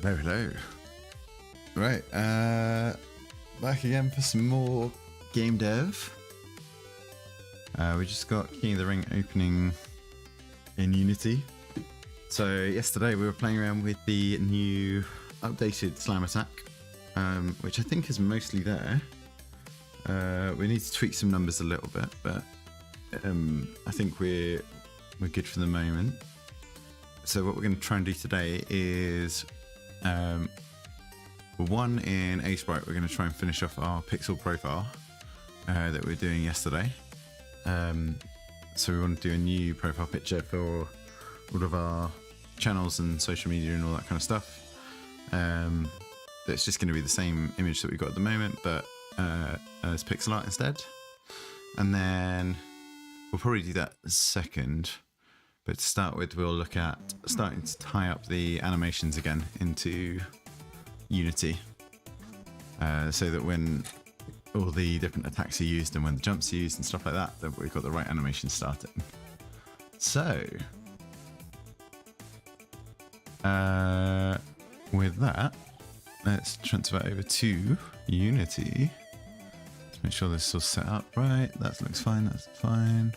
Hello, hello. Right, back again for some more game dev. We just got King of the Ring opening in Unity. So yesterday we were playing around with the new updated slam attack, which I think is mostly there. We need to tweak some numbers a little bit, but I think we're good for the moment. So what we're going to try and do today is, one in A-Sprite, we're going to try and finish off our pixel profile that we were doing yesterday. So we want to do a new profile picture for all of our channels and social media and all that kind of stuff. It's just going to be the same image that we've got at the moment, but as pixel art instead. And then we'll probably do that second. But to start with, we'll look at starting to tie up the animations again into Unity. So that when all the different attacks are used and when the jumps are used and stuff like that, that we've got the right animation starting. So, with that, let's transfer over to Unity. Let's make sure this is all set up right. That looks fine, that's fine.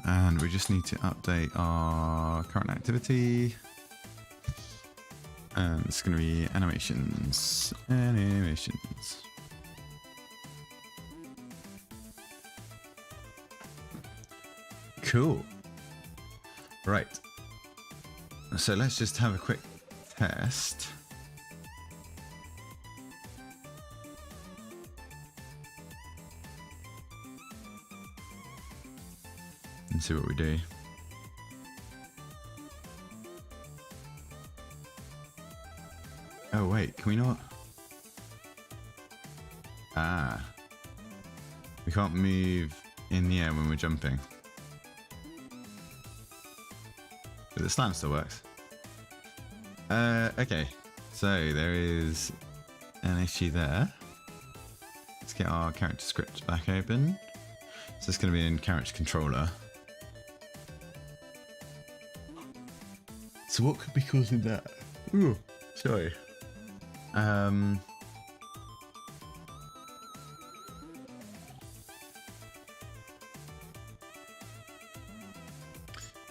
And we just need to update our current activity. And it's going to be animations. Cool. Right. So let's just have a quick test. And see what we do. Oh wait, can we not? Ah. We can't move in the air when we're jumping. But the slam still works. Okay. So there is an issue there. Let's get our character script back open. So it's going to be in character controller. So what could be causing that? Ooh, sorry. And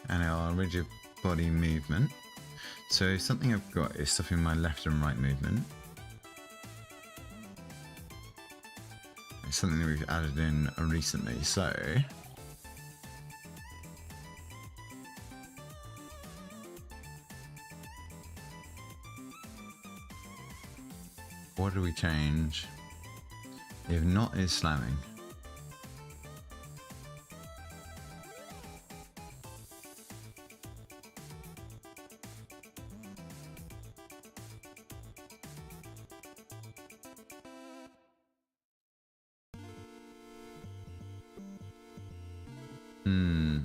our rigid body movement. So something I've got is stopping my left and right movement. It's something that we've added in recently. So what do we change? If not is slamming.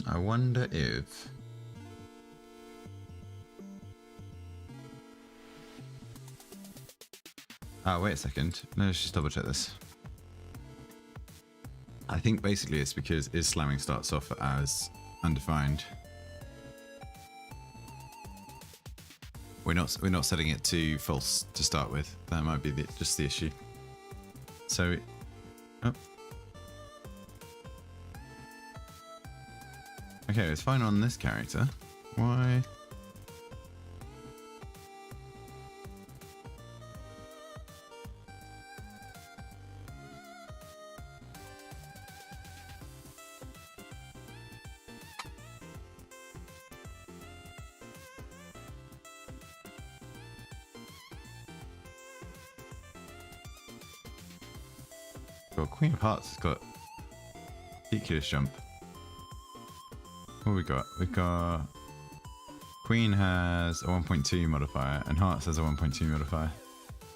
I wonder if wait a second. Let's just double check this. I think basically it's because is slamming starts off as undefined. We're not setting it to false to start with. That might be just the issue. So, oh. Okay, it's fine on this character. Why? Well, Queen of Hearts has got ridiculous jump. What we got? We've got Queen has a 1.2 modifier and Hearts has a 1.2 modifier.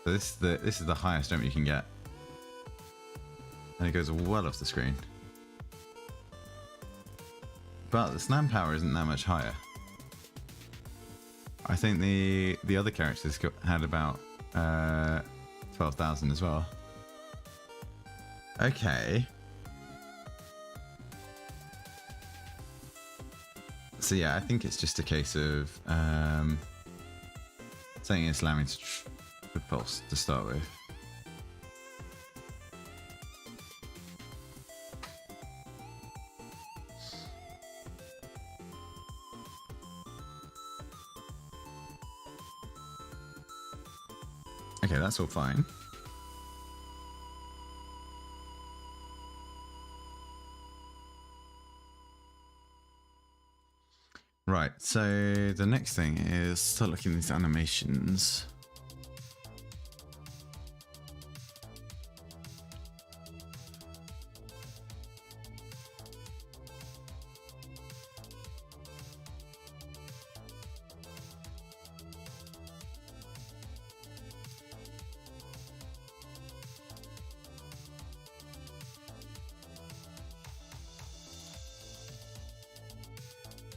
So this is the highest jump you can get, and it goes well off the screen. But the slam power isn't that much higher. I think the other characters had about 12,000 as well. Okay. So yeah, I think it's just a case of saying it's allowing to pulse to start with. Okay, that's all fine. Right, so the next thing is start looking at these animations.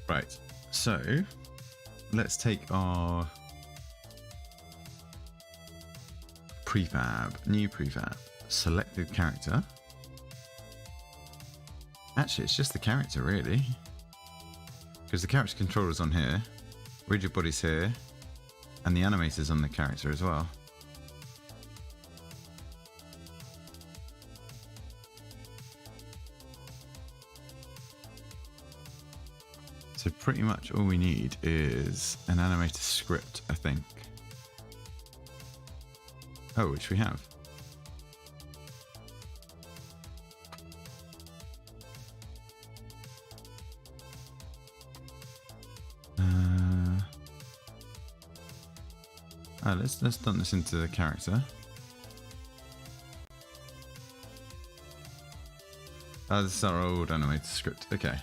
Right, so let's take our prefab, new prefab, selected character. Actually, it's just the character really, because the character controller's on here, rigid body's here, and the animator's on the character as well. So pretty much all we need is an animator script, I think. Oh, which we have. Let's dump this into the character. Oh, this is our old animator script. Okay.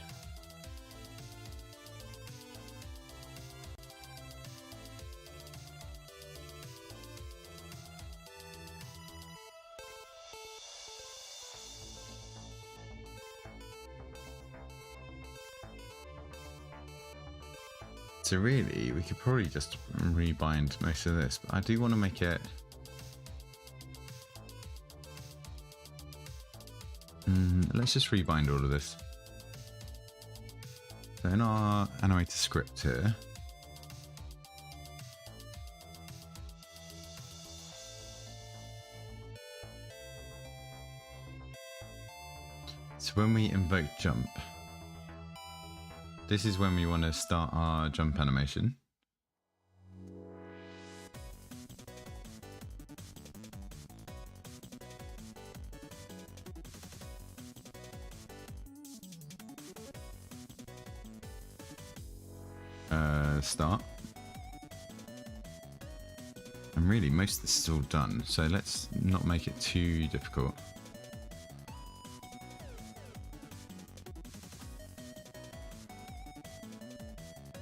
So really, we could probably just rebind most of this, but I do want to make it... let's just rebind all of this. So in our animator script here, so when we invoke jump, this is when we want to start our jump animation. Start. And really, most of this is all done, so let's not make it too difficult.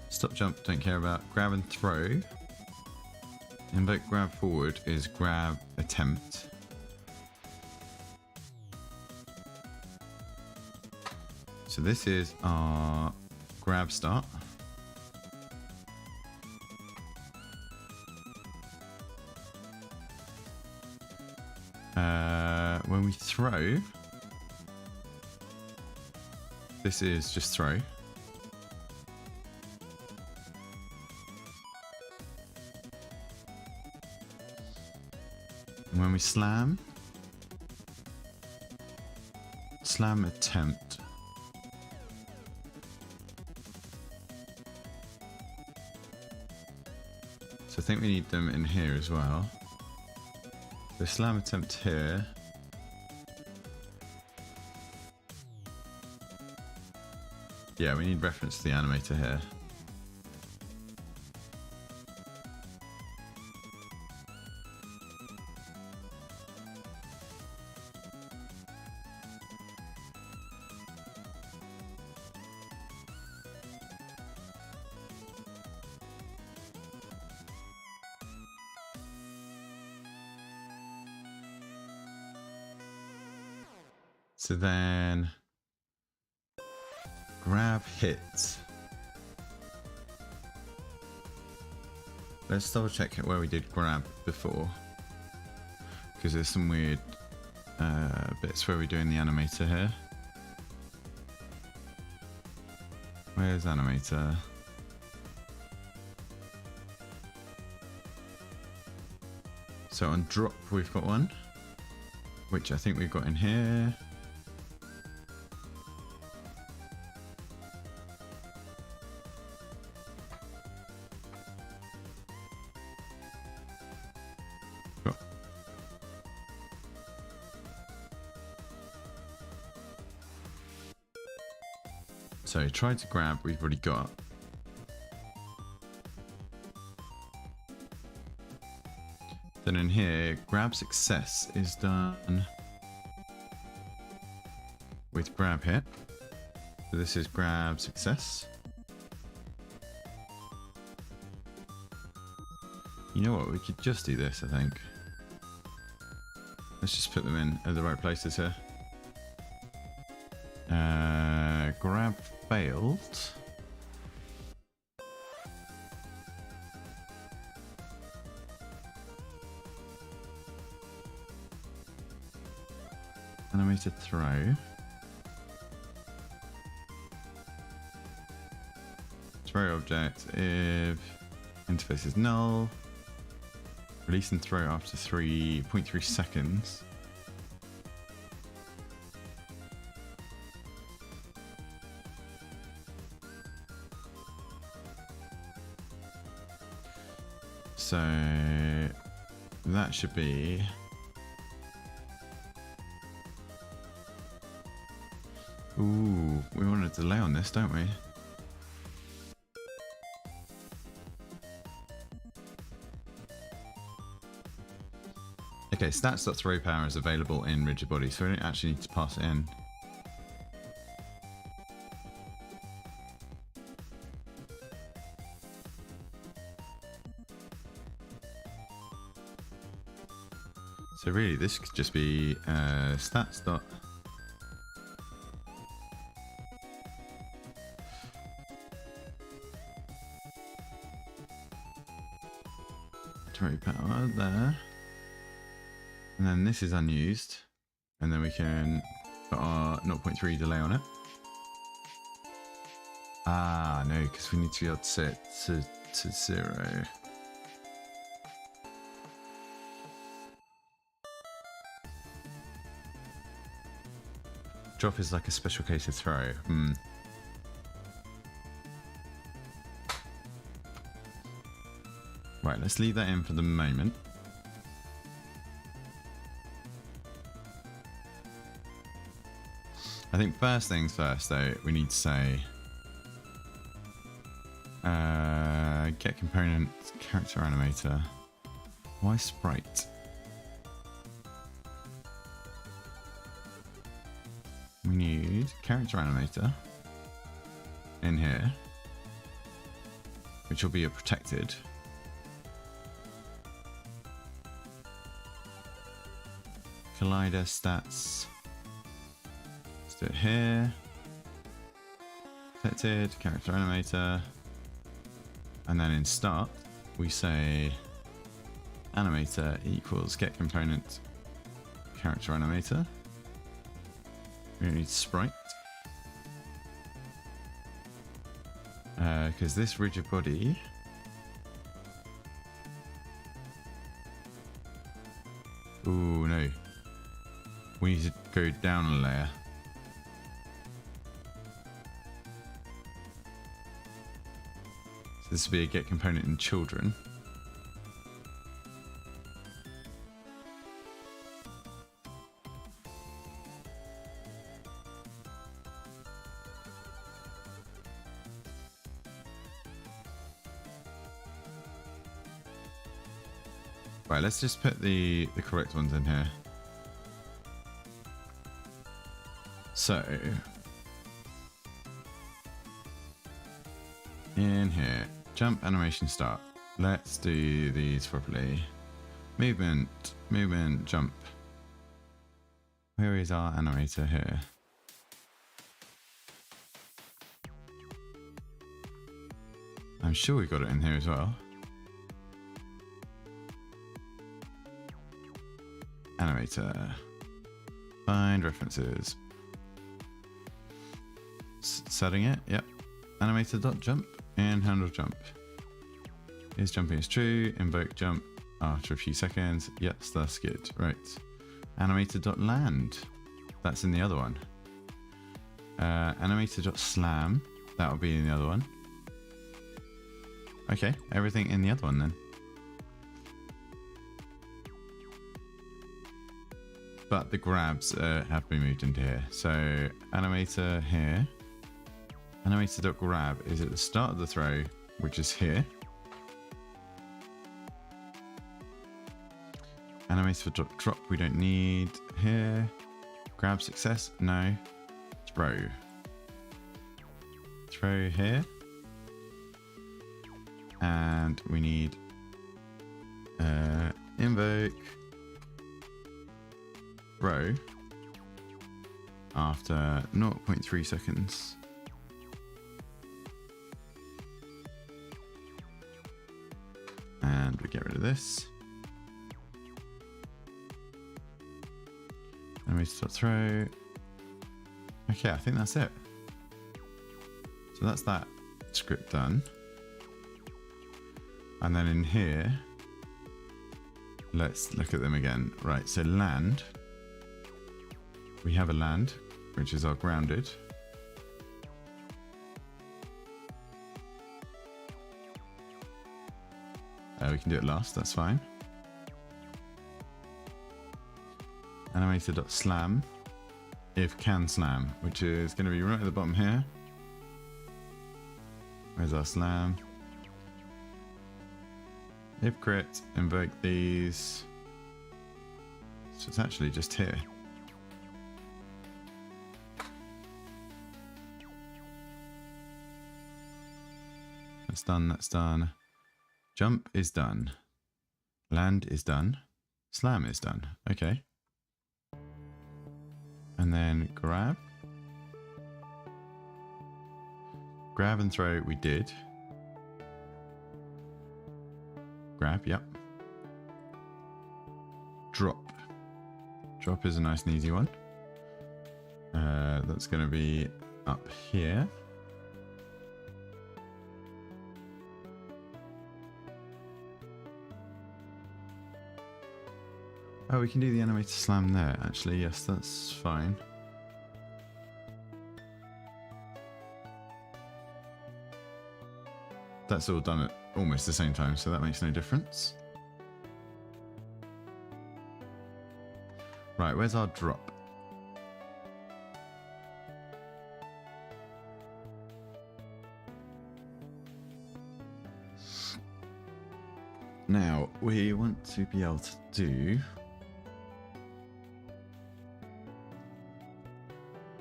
Stop, jump, don't care about. Grab and throw. Invoke grab forward is grab attempt. So this is our grab start. When we throw, this is just throw. And when we slam, slam attempt. So I think we need them in here as well. The slam attempt here. Yeah, we need reference to the animator here. So then grab hit. Let's double check where we did grab before, because there's some weird bits where we're doing the animator here. Where's animator? So on drop we've got one, which I think we've got in here. Cool. So try to grab, we've already got. Then in here, grab success is done with grab hit. So this is grab success. You know what, we could just do this, I think. Let's just put them in at the right places here. Grab failed. Animated throw. Throw object if interface is null. Release and throw after 3.3 seconds. So that should be. Ooh, we want a delay on this, don't we? Okay, stats.throw power is available in rigid body, so we don't actually need to pass it in. So really, this could just be stats. Throw power there. And then this is unused. And then we can put our 0.3 delay on it. Ah, no, because we need to be able to set to 0. Drop is like a special case of throw. Right, let's leave that in for the moment. I think first things first, though, we need to say get component character animator. Why sprite? We need character animator in here, which will be a protected. Collider stats. Let's do it here. Protected, character animator. And then in start, we say animator equals get component character animator. We need sprite. Because this rigid body ooh, no. We need to go down a layer. So this will be a get component in children. Right, let's just put the correct ones in here. So, in here, jump, animation, start. Let's do these properly. Movement, movement, jump. Where is our animator here? I'm sure we got it in here as well. Animator. Find references. Setting it, yep. animator.jump and handle jump. Is jumping is true, invoke jump after a few seconds. Yes, that's good. Right. Animator.land. That's in the other one. Animator.slam. That'll be in the other one. Okay, everything in the other one then. But the grabs have been moved into here. So animator here. Animator.grab is at the start of the throw, which is here. Animator.drop we don't need here. Grab success, no. Throw. Throw here. And we need invoke throw after 0.3 seconds. And we get rid of this. And we start throw. Okay, I think that's it. So that's that script done. And then in here, let's look at them again. Right, so land. We have a land, which is our grounded. We can do it last, that's fine. Animator.slam, if can slam, which is going to be right at the bottom here. Where's our slam? If crit, invoke these. So it's actually just here. That's done, that's done. Jump is done. Land is done. Slam is done. Okay. And then grab. Grab and throw we did. Grab, yep. Drop. Drop is a nice and easy one. That's going to be up here. Oh, we can do the animator slam there, actually. Yes, that's fine. That's all done at almost the same time, so that makes no difference. Right, where's our drop? Now, we want to be able to do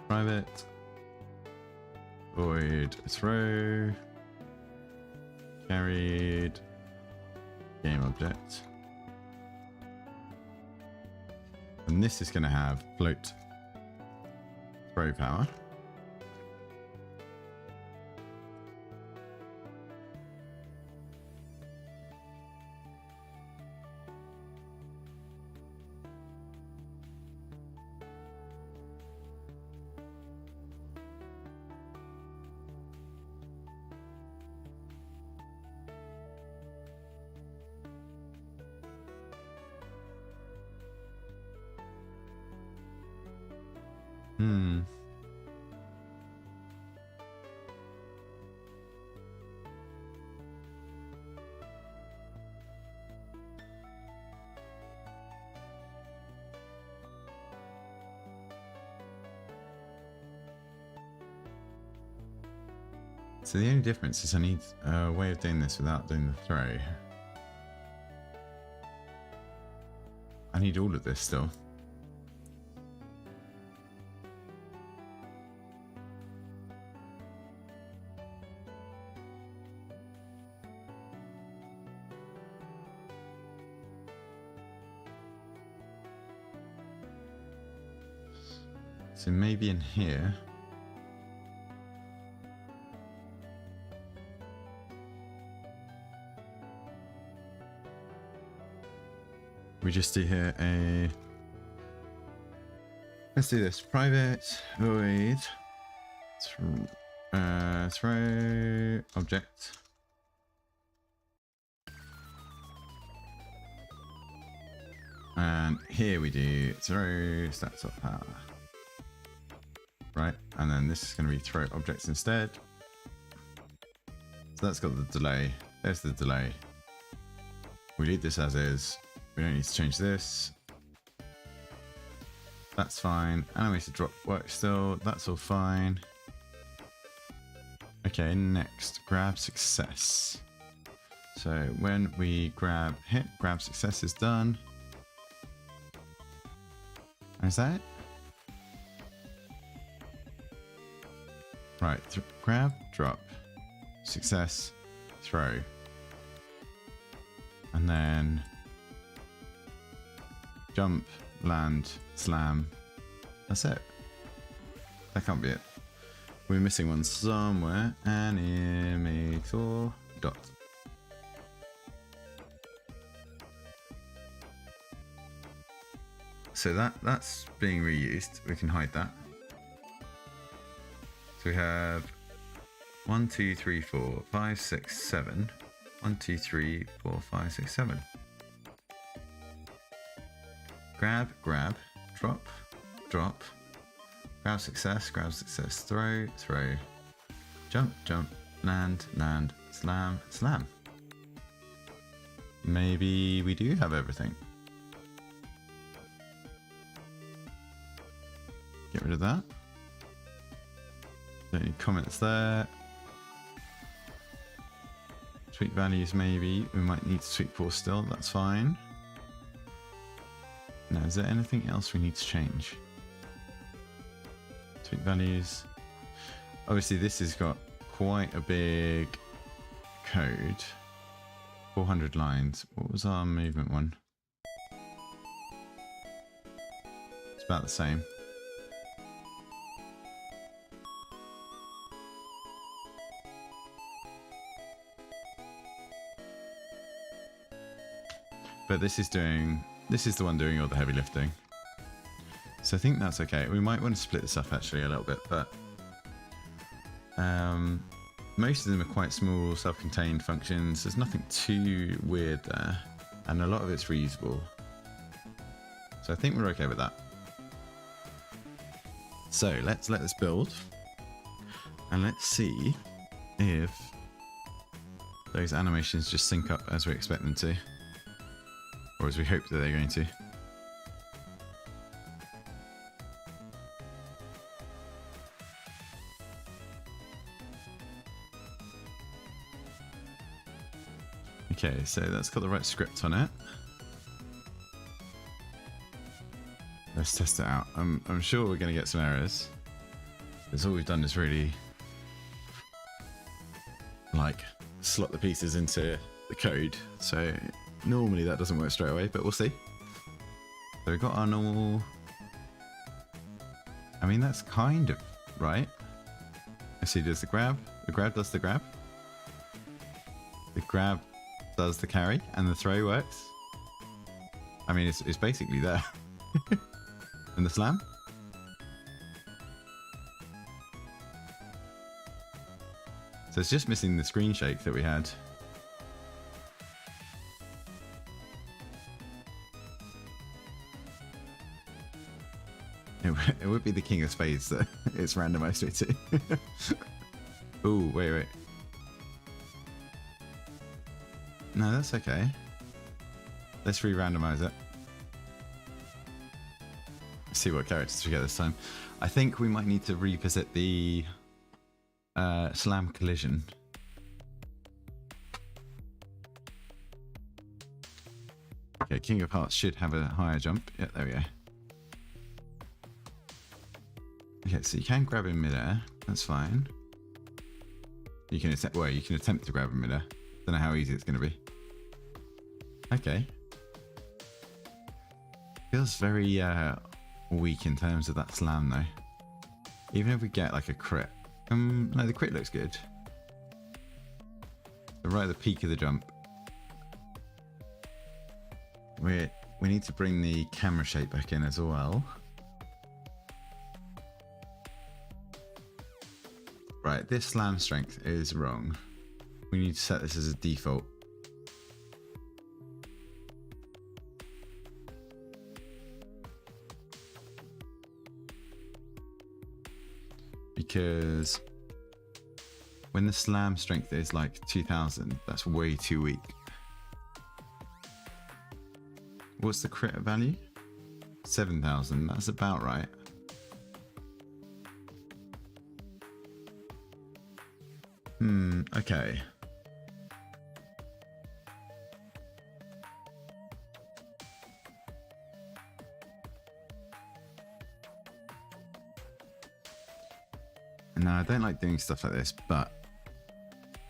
private void throw carried game object, and this is going to have float throw power. So the only difference is I need a way of doing this without doing the throw. I need all of this still. So maybe in here. We just do here a, let's do this, private void Throw object. And here we do throw stats up power. Right, and then this is going to be throw objects instead. So that's got the delay. There's the delay. We leave this as is. We don't need to change this. That's fine. Animated drop works still. That's all fine. Okay, next, grab success. So when we grab hit, grab success is done. And is that it? Right, grab, drop, success, throw. And then jump, land, slam. That's it. That can't be it. We're missing one somewhere. Animator dot. So that's being reused. We can hide that. So we have 1, 2, 3, 4, 5, 6, 7. 1, 2, 3, 4, 5, 6, 7. Grab, grab, drop, drop. Grab success, throw, throw. Jump, jump, land, land, slam, slam. Maybe we do have everything. Get rid of that. Don't need comments there. Tweak values maybe. We might need to tweak pause still. That's fine. Now, is there anything else we need to change? Tweak values. Obviously, this has got quite a big code. 400 lines. What was our movement one? It's about the same. But this is the one doing all the heavy lifting. So I think that's okay. We might want to split this up actually a little bit, but most of them are quite small, self-contained functions. There's nothing too weird there, and a lot of it's reusable. So I think we're okay with that. So let's let this build, and let's see if those animations just sync up as we expect them to. Or as we hope that they're going to. Okay, so that's got the right script on it. Let's test it out. I'm sure we're going to get some errors. Because all we've done is really like slot the pieces into the code. So normally that doesn't work straight away, but we'll see. So we've got our normal... I mean, that's kind of right. I see there's the grab does the grab. The grab does the carry, and the throw works. I mean, it's basically there. And the slam. So it's just missing the screen shake that we had. It would be the king of spades that it's randomized to. Ooh, wait. No, that's okay. Let's re-randomize it. See what characters we get this time. I think we might need to revisit the slam collision. Okay, King of Hearts should have a higher jump. Yeah, there we go. Okay, so you can grab him midair. That's fine. You can attempt to grab him midair. Don't know how easy it's going to be. Okay. Feels very weak in terms of that slam though. Even if we get like a crit. No, the crit looks good. So right at the peak of the jump. We need to bring the camera shape back in as well. Right, this slam strength is wrong. We need to set this as a default. Because when the slam strength is like 2000, that's way too weak. What's the crit value? 7000, that's about right. Okay. Now, I don't like doing stuff like this, but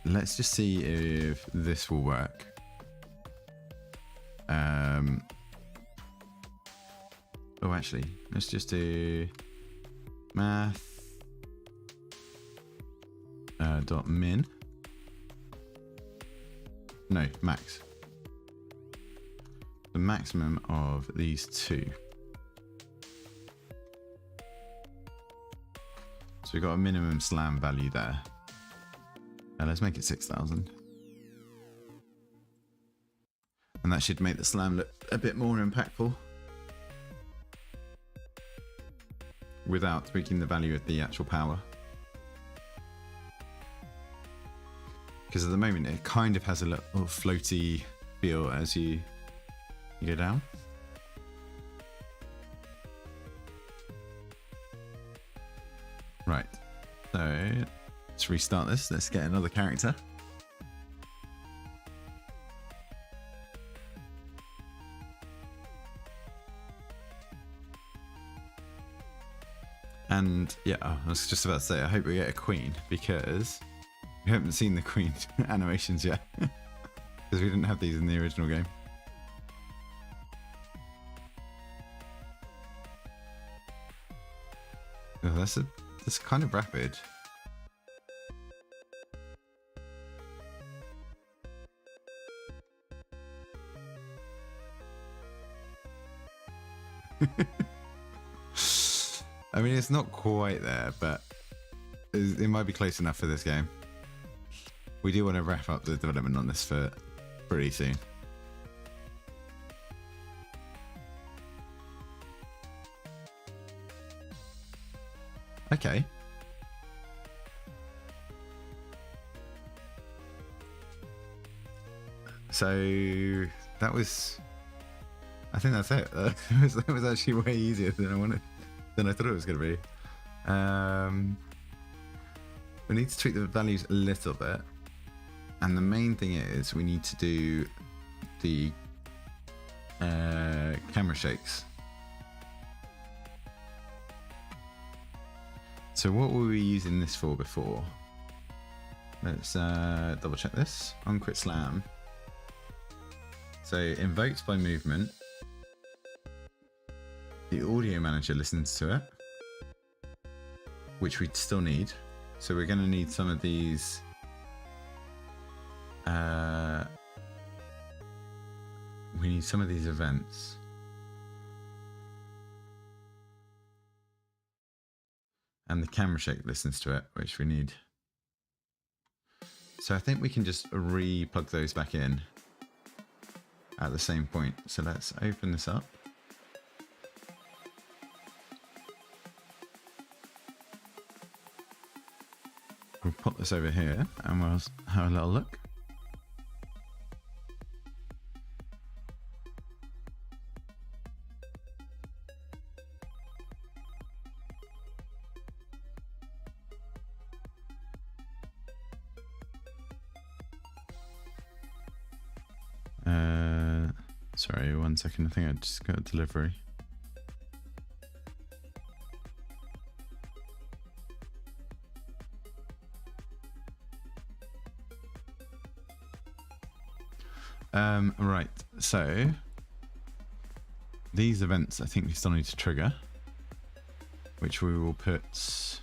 let's just see if this will work. Oh, actually, let's just do math dot min. No, max. The maximum of these two. So we've got a minimum slam value there. Let's make it 6000. And that should make the slam look a bit more impactful without tweaking the value of the actual power. Because at the moment it kind of has a little floaty feel as you go down. Right, so let's restart this. Let's get another character. And yeah, I was just about to say, I hope we get a queen, because we haven't seen the queen animations yet. Because we didn't have these in the original game. Oh, that's kind of rapid. I mean, it's not quite there, but it might be close enough for this game. We do want to wrap up the development on this for pretty soon. Okay. So that was, I think that's it. That was actually way easier than I thought it was going to be. We need to tweak the values a little bit. And the main thing is we need to do the camera shakes. So what were we using this for before? Let's double check this. On crit slam. So invoked by movement. The audio manager listens to it, which we still need. So we're going to need some of these. We need some of these events. And the camera shake listens to it, which we need. So I think we can just re-plug those back in at the same point. So let's open this up. We'll pop this over here and we'll have a little look. Sorry, 1 second. I think I just got a delivery. Right, so these events I think we still need to trigger, which we will put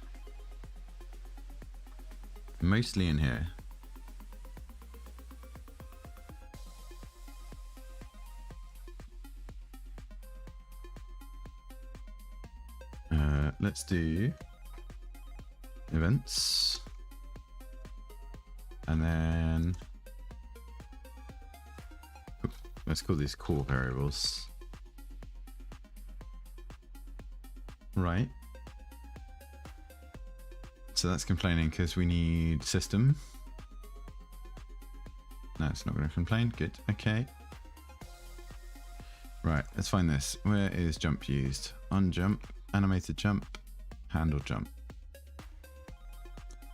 mostly in here. Let's do events And then let's call these core variables. Right. So that's complaining because we need system. No, it's not going to complain. Good. Okay. Right. Let's find this. Where is jump used? On jump, animated jump, handle jump.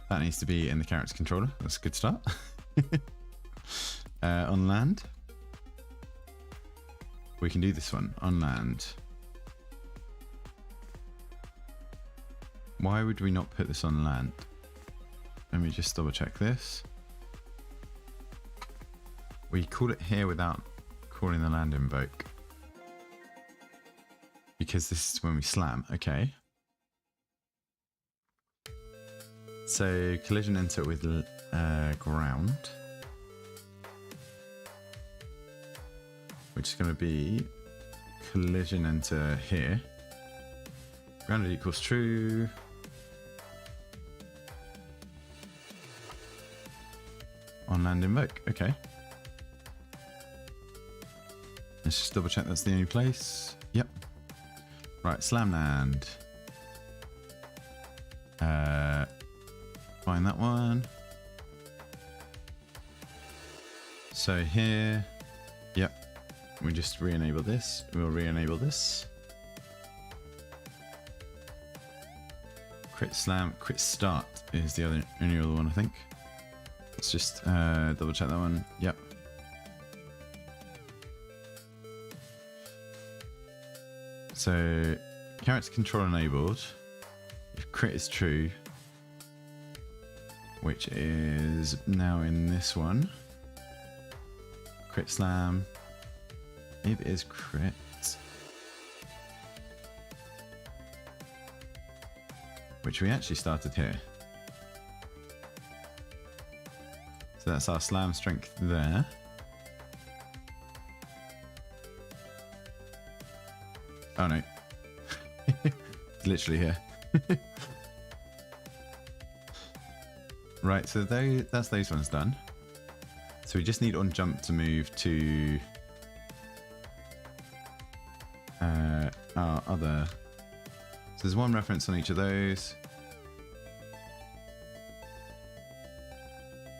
That needs to be in the character controller. That's a good start. On land. We can do this one. On land. Why would we not put this on land? Let me just double check this. We call it here without calling the land invoke. Because this is when we slam. Okay. So collision enter with ground. Which is going to be collision enter here. Grounded equals true. On land invoke. Okay. Let's just double check that's the only place. Yep. Right, slam land. Find that one. So here, yep. We just re-enable this. We'll re-enable this. Crit slam, crit start is the only other one, I think. Let's just double check that one. Yep. So character control enabled. If crit is true, which is now in this one. Crit slam. If it is crit. Which we actually started here. So that's our slam strength there. Oh no. It's literally here. Right, so that's those ones done. So we just need on jump to move to our other. So there's one reference on each of those.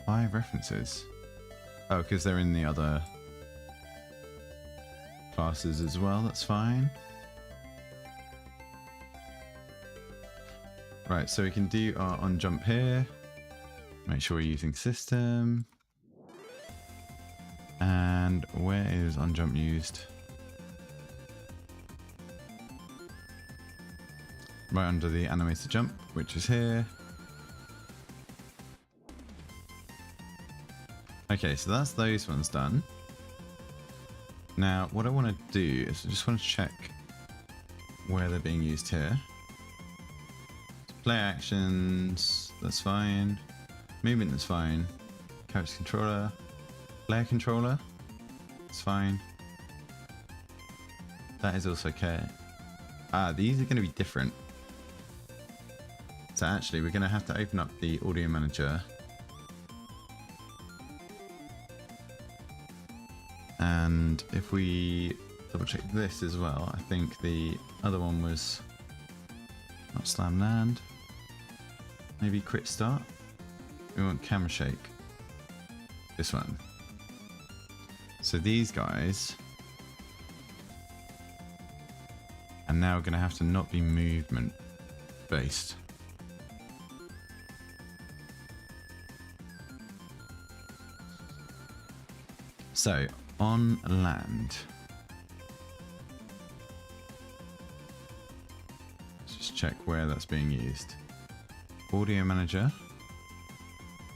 5 references. Oh, because they're in the other classes as well. That's fine. Right, so we can do our on jump here. Make sure we're using system. And where is on jump used? Right under the animated jump, which is here. Okay, so that's those ones done. Now, what I want to do is I just want to check where they're being used here. Play actions, that's fine. Movement, that's fine. Character controller. Player controller, it's fine. That is also okay. Ah, these are going to be different. So actually, we're going to have to open up the audio manager. And if we double check this as well, I think the other one was not slam land. Maybe crit start. We want camera shake. This one. So these guys are now going to have to not be movement based. So on land, let's just check where that's being used. Audio manager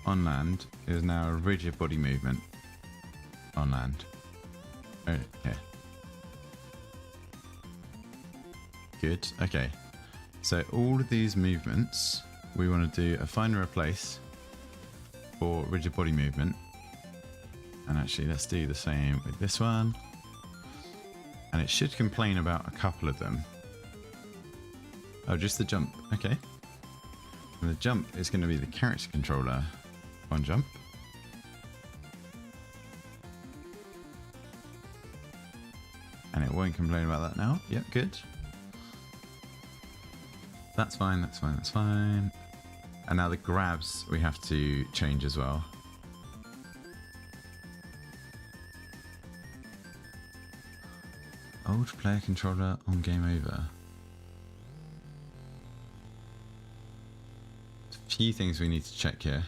on land is now a rigid body movement on land. Okay. Good. Okay. So all of these movements, we want to do a find and replace for rigid body movement. And actually, let's do the same with this one. And it should complain about a couple of them. Oh, just the jump. Okay. And the jump is going to be the character controller on jump. And it won't complain about that now. Yep, good. That's fine, that's fine, that's fine. And now the grabs we have to change as well. Old player controller on game over. There's a few things we need to check here.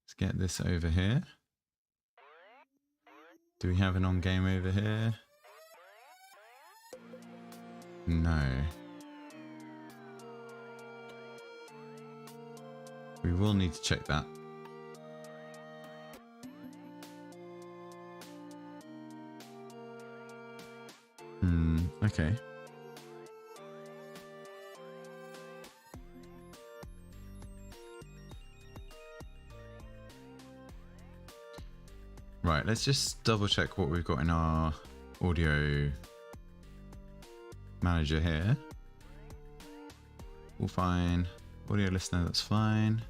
Let's get this over here. Do we have an on game over here? No. We will need to check that. Okay. Right, let's just double check what we've got in our audio manager here. All fine. Audio listener, that's fine.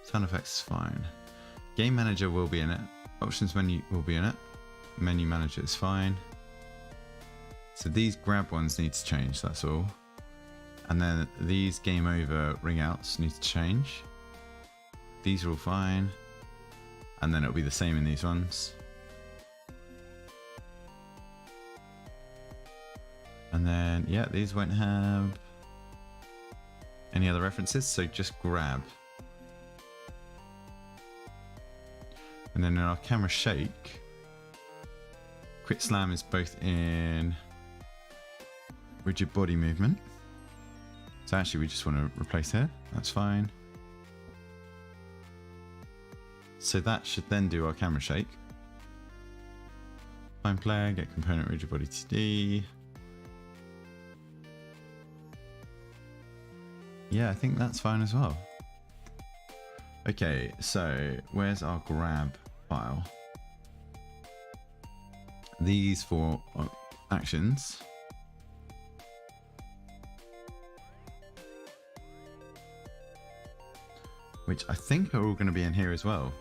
Sound effects is fine. Game manager will be in it. Options menu will be in it. Menu manager is fine. So these grab ones need to change, that's all. And then these game over ring outs need to change. These are all fine. And then it'll be the same in these ones. And then, yeah, these won't have any other references, so just grab. And then in our camera shake, quick slam is both in rigid body movement. So actually we just want to replace here, that's fine. So that should then do our camera shake. Find player, get component rigid body TD. Yeah, I think that's fine as well. Okay, so where's our grab file? These four actions. Which I think are all going to be in here as well.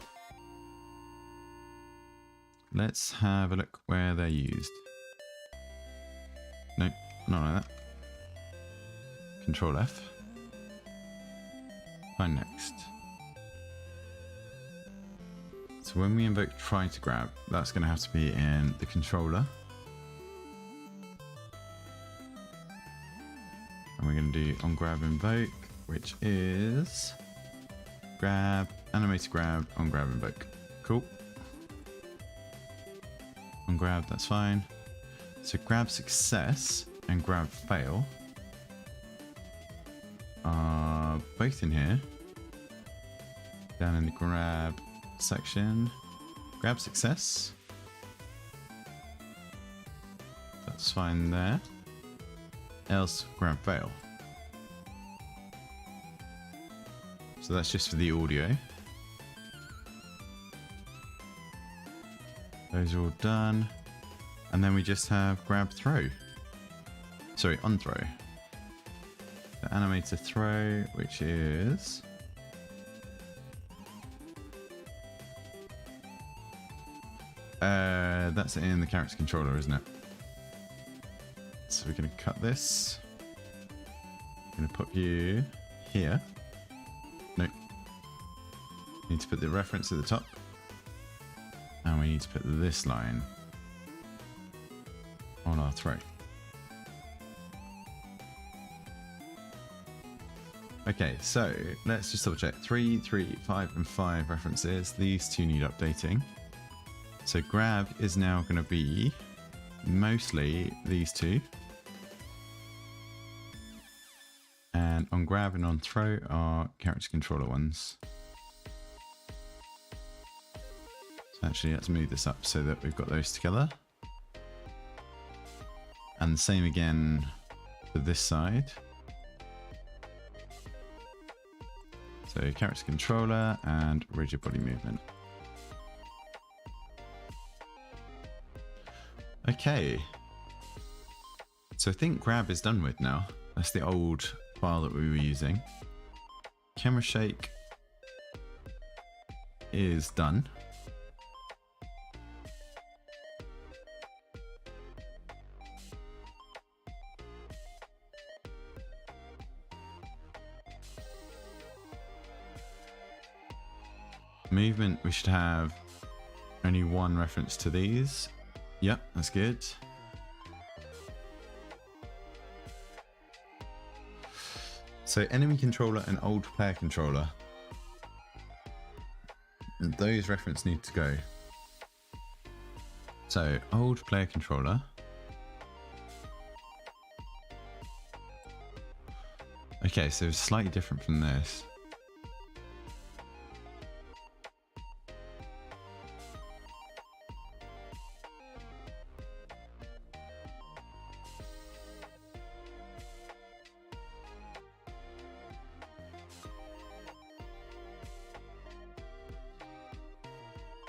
Let's have a look where they're used. Nope, not like that. Control F. Find next. So when we invoke try to grab, that's going to have to be in the controller. And we're going to do on grab invoke, which is grab, animated grab, on grab invoke. Cool. On grab, that's fine. So grab success and grab fail are both in here. Down in the grab section. Grab success. That's fine there. Else grab fail. So that's just for the audio. Those are all done. And then we just have grab throw. Sorry, on throw. The animator throw, which is that's in the character controller, isn't it? So we're going to cut this. I'm going to put you here. Nope. Need to put the reference at the top. And we need to put this line on our throw. Okay, so let's just double check. 3, 3, 5, and 5 references. These two need updating. So grab is now going to be mostly these two. And on grab and on throw are character controller ones. So actually let's move this up so that we've got those together. And the same again for this side. So character controller and rigid body movement. Okay. So I think grab is done with now. That's the old file that we were using. Camera shake is done. Movement, we should have only one reference to these. Yep, that's good. So enemy controller and old player controller. Those references need to go. So old player controller. Okay, so it's slightly different from this.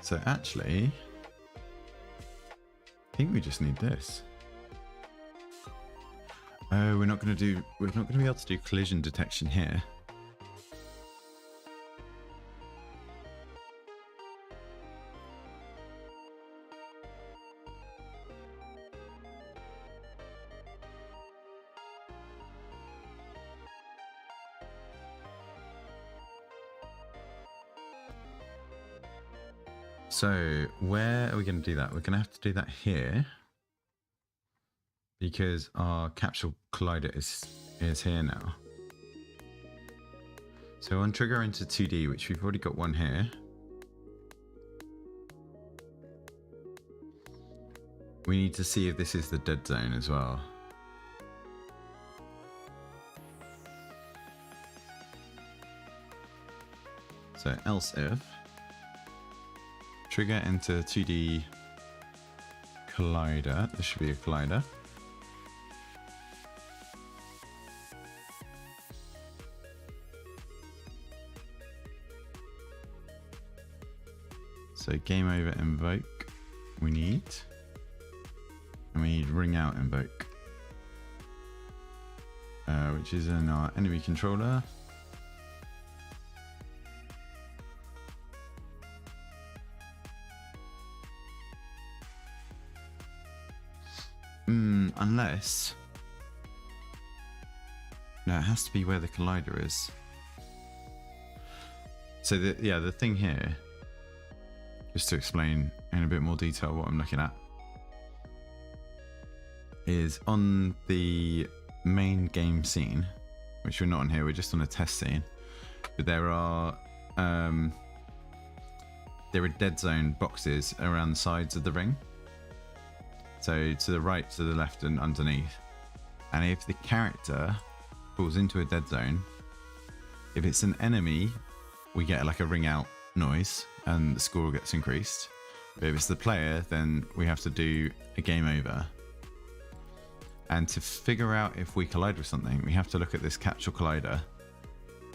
So actually, I think we just need this. Oh, we're not going to be able to do collision detection here. So where are we going to do that? We're going to have to do that here because our capsule collider is here now. So on trigger into 2D, which we've already got one here. We need to see if this is the dead zone as well. So else if trigger into 2D collider, this should be a collider. So game over invoke we need, and we need ring out invoke, which is in our enemy controller. Unless, no, it has to be where the collider is. So the thing here, just to explain in a bit more detail what I'm looking at, is on the main game scene, which we're not on here, we're just on a test scene, but there are dead zone boxes around the sides of the ring. So to the right, to the left, and underneath. And if the character falls into a dead zone, if it's an enemy, we get like a ring out noise and the score gets increased. But if it's the player, then we have to do a game over. And to figure out if we collide with something, we have to look at this capsule collider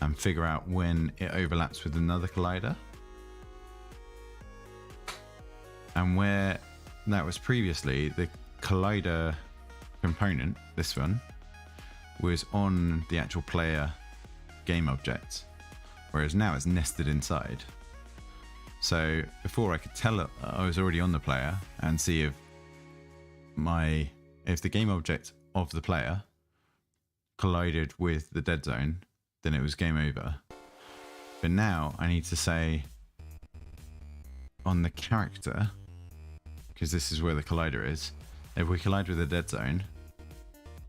and figure out when it overlaps with another collider. And where that was previously, the collider component, this one, was on the actual player game object, whereas now it's nested inside. So before I could tell it I was already on the player and see if the game object of the player collided with the dead zone, then it was game over. But now I need to say on the character, because this is where the collider is, if we collide with the dead zone,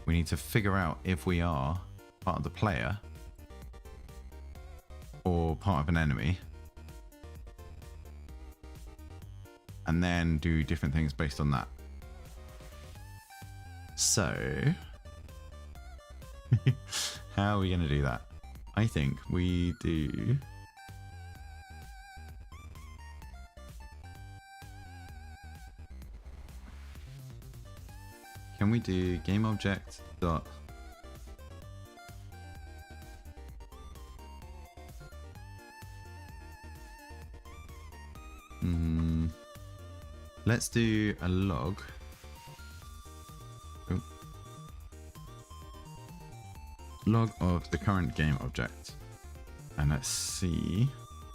we need to figure out if we are part of the player or part of an enemy, and then do different things based on that. So how are we going to do that? I think we do can we do game object dot let's do a log. Oh. Log of the current game object, and let's see,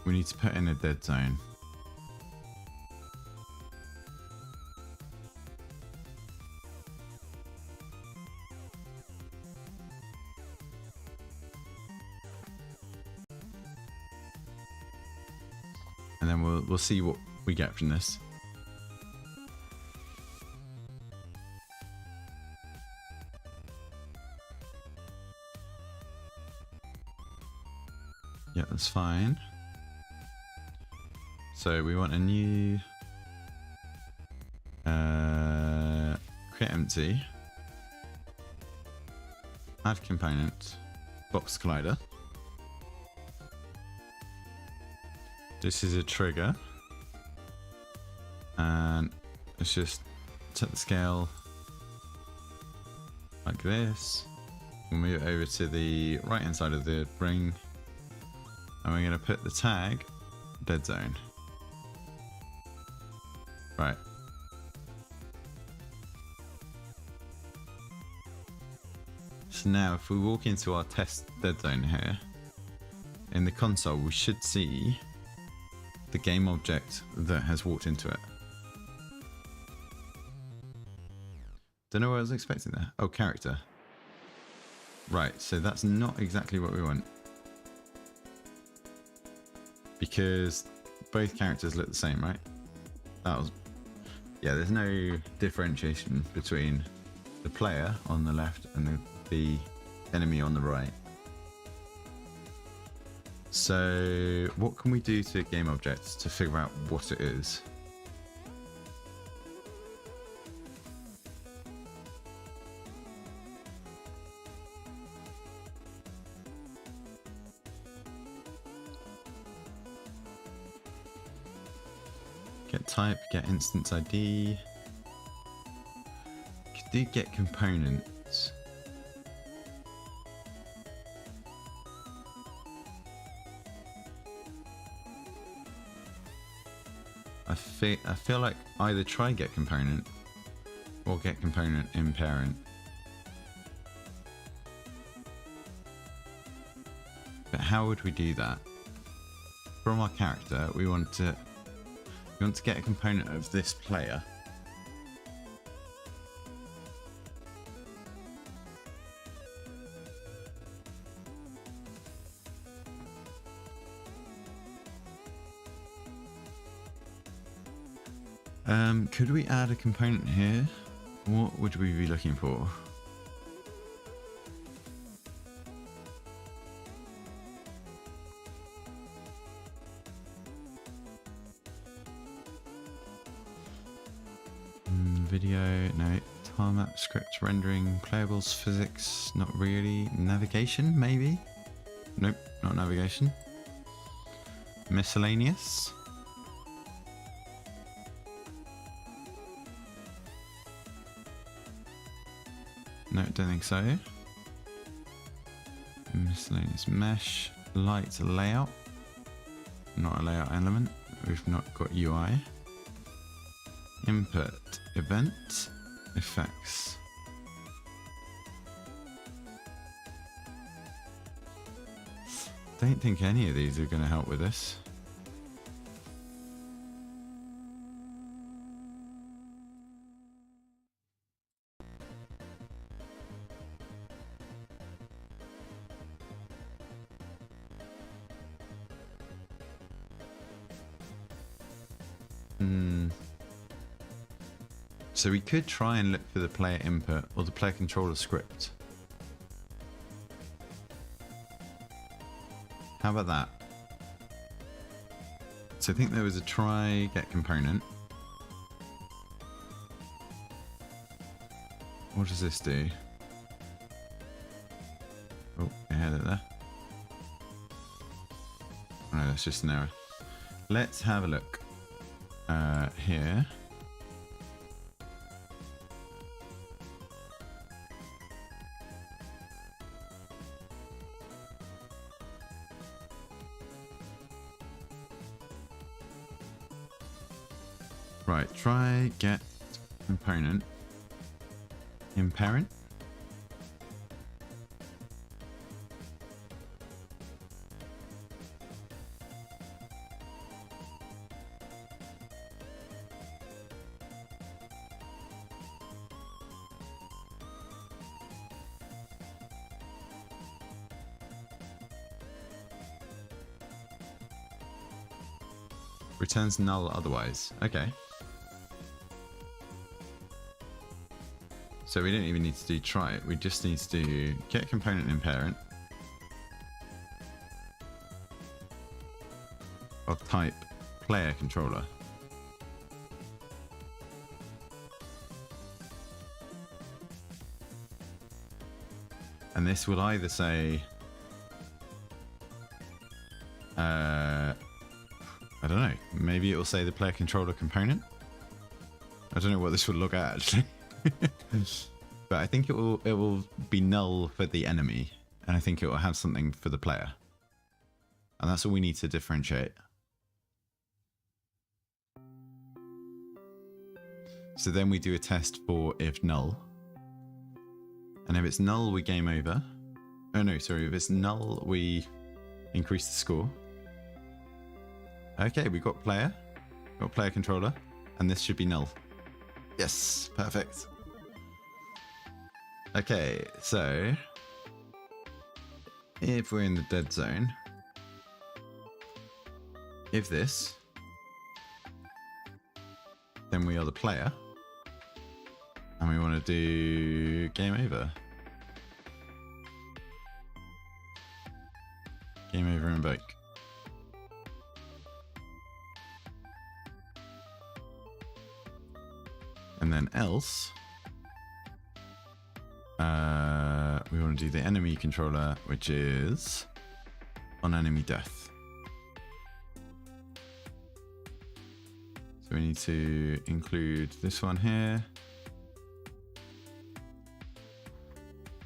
we need to put in a dead zone. and then we'll see what we get from this. Yeah, that's fine. So we want a new create empty, add component, box collider. This is a trigger, and let's just set the scale like this. We'll move it over to the right hand side of the ring, and we're going to put the tag dead zone. Right. So now if we walk into our test dead zone here, in the console we should see the game object that has walked into it. Don't know what I was expecting there. Oh, character. Right, so that's not exactly what we want, because both characters look the same, right? That was, yeah, there's no differentiation between the player on the left and the enemy on the right. So what can we do to game objects to figure out what it is? Get type, get instance ID. Could do get components. I feel like either try get component or get component in parent. But how would we do that? From our character, we want to get a component of this player. Could we add a component here? What would we be looking for? Video, no. Tile map, script, rendering, playables, physics, not really. Navigation, maybe? Nope, not navigation. Miscellaneous. No, don't think so. Miscellaneous mesh, light layout. Not a layout element. We've not got UI. Input, event, effects. Don't think any of these are going to help with this. So we could try and look for the player input or the player controller script. How about that? So I think there was a try get component. What does this do? Oh, I had it there. Oh no, that's just an error. Let's have a look here. Right, try get component in parent. Returns null otherwise. Okay. So we don't even need to do try it. We just need to do get component in parent of type player controller. And this will either say, I don't know, maybe it will say the player controller component. I don't know what this would look at actually. But I think it will be null for the enemy, and I think it will have something for the player. And that's all we need to differentiate. So then we do a test for if null. And if it's null, we game over. Oh no, sorry, if it's null, we increase the score. Okay, we got player controller, and this should be null. Yes, perfect. Okay, so if we're in the dead zone, if this, then we are the player, and we want to do game over. Game over and invoke. And then else, we want to do the enemy controller, which is on enemy death. So we need to include this one here.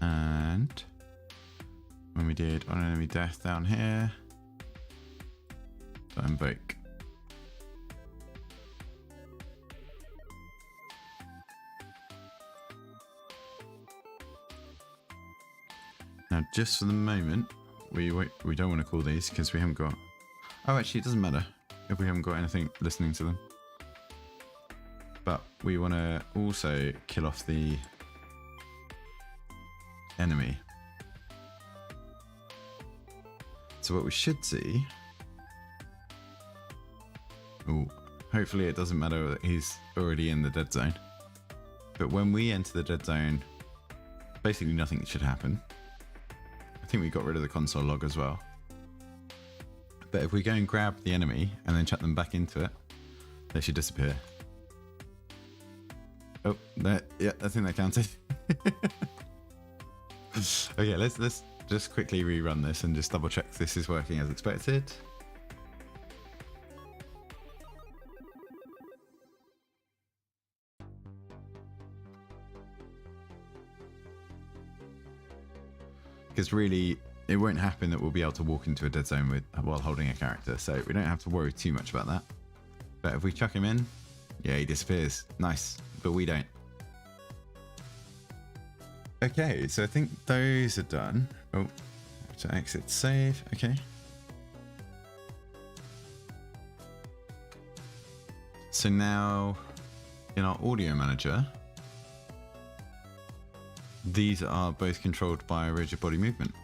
And when we did on enemy death down here, so invoke. Now, just for the moment, we don't want to call these because we haven't got... Oh, actually, it doesn't matter if we haven't got anything listening to them. But we want to also kill off the enemy. So what we should see... Oh, hopefully it doesn't matter that he's already in the dead zone. But when we enter the dead zone, basically nothing should happen. I think we got rid of the console log as well. But if we go and grab the enemy and then chuck them back into it, they should disappear. Oh, that, yeah, I think that counted. Okay, let's just quickly rerun this and just double check this is working as expected. Because really, it won't happen that we'll be able to walk into a dead zone while holding a character, so we don't have to worry too much about that. But if we chuck him in, yeah, he disappears. Nice, but we don't. Okay, so I think those are done. Oh, to exit save, okay. So now, in our audio manager, these are both controlled by rigid body movement.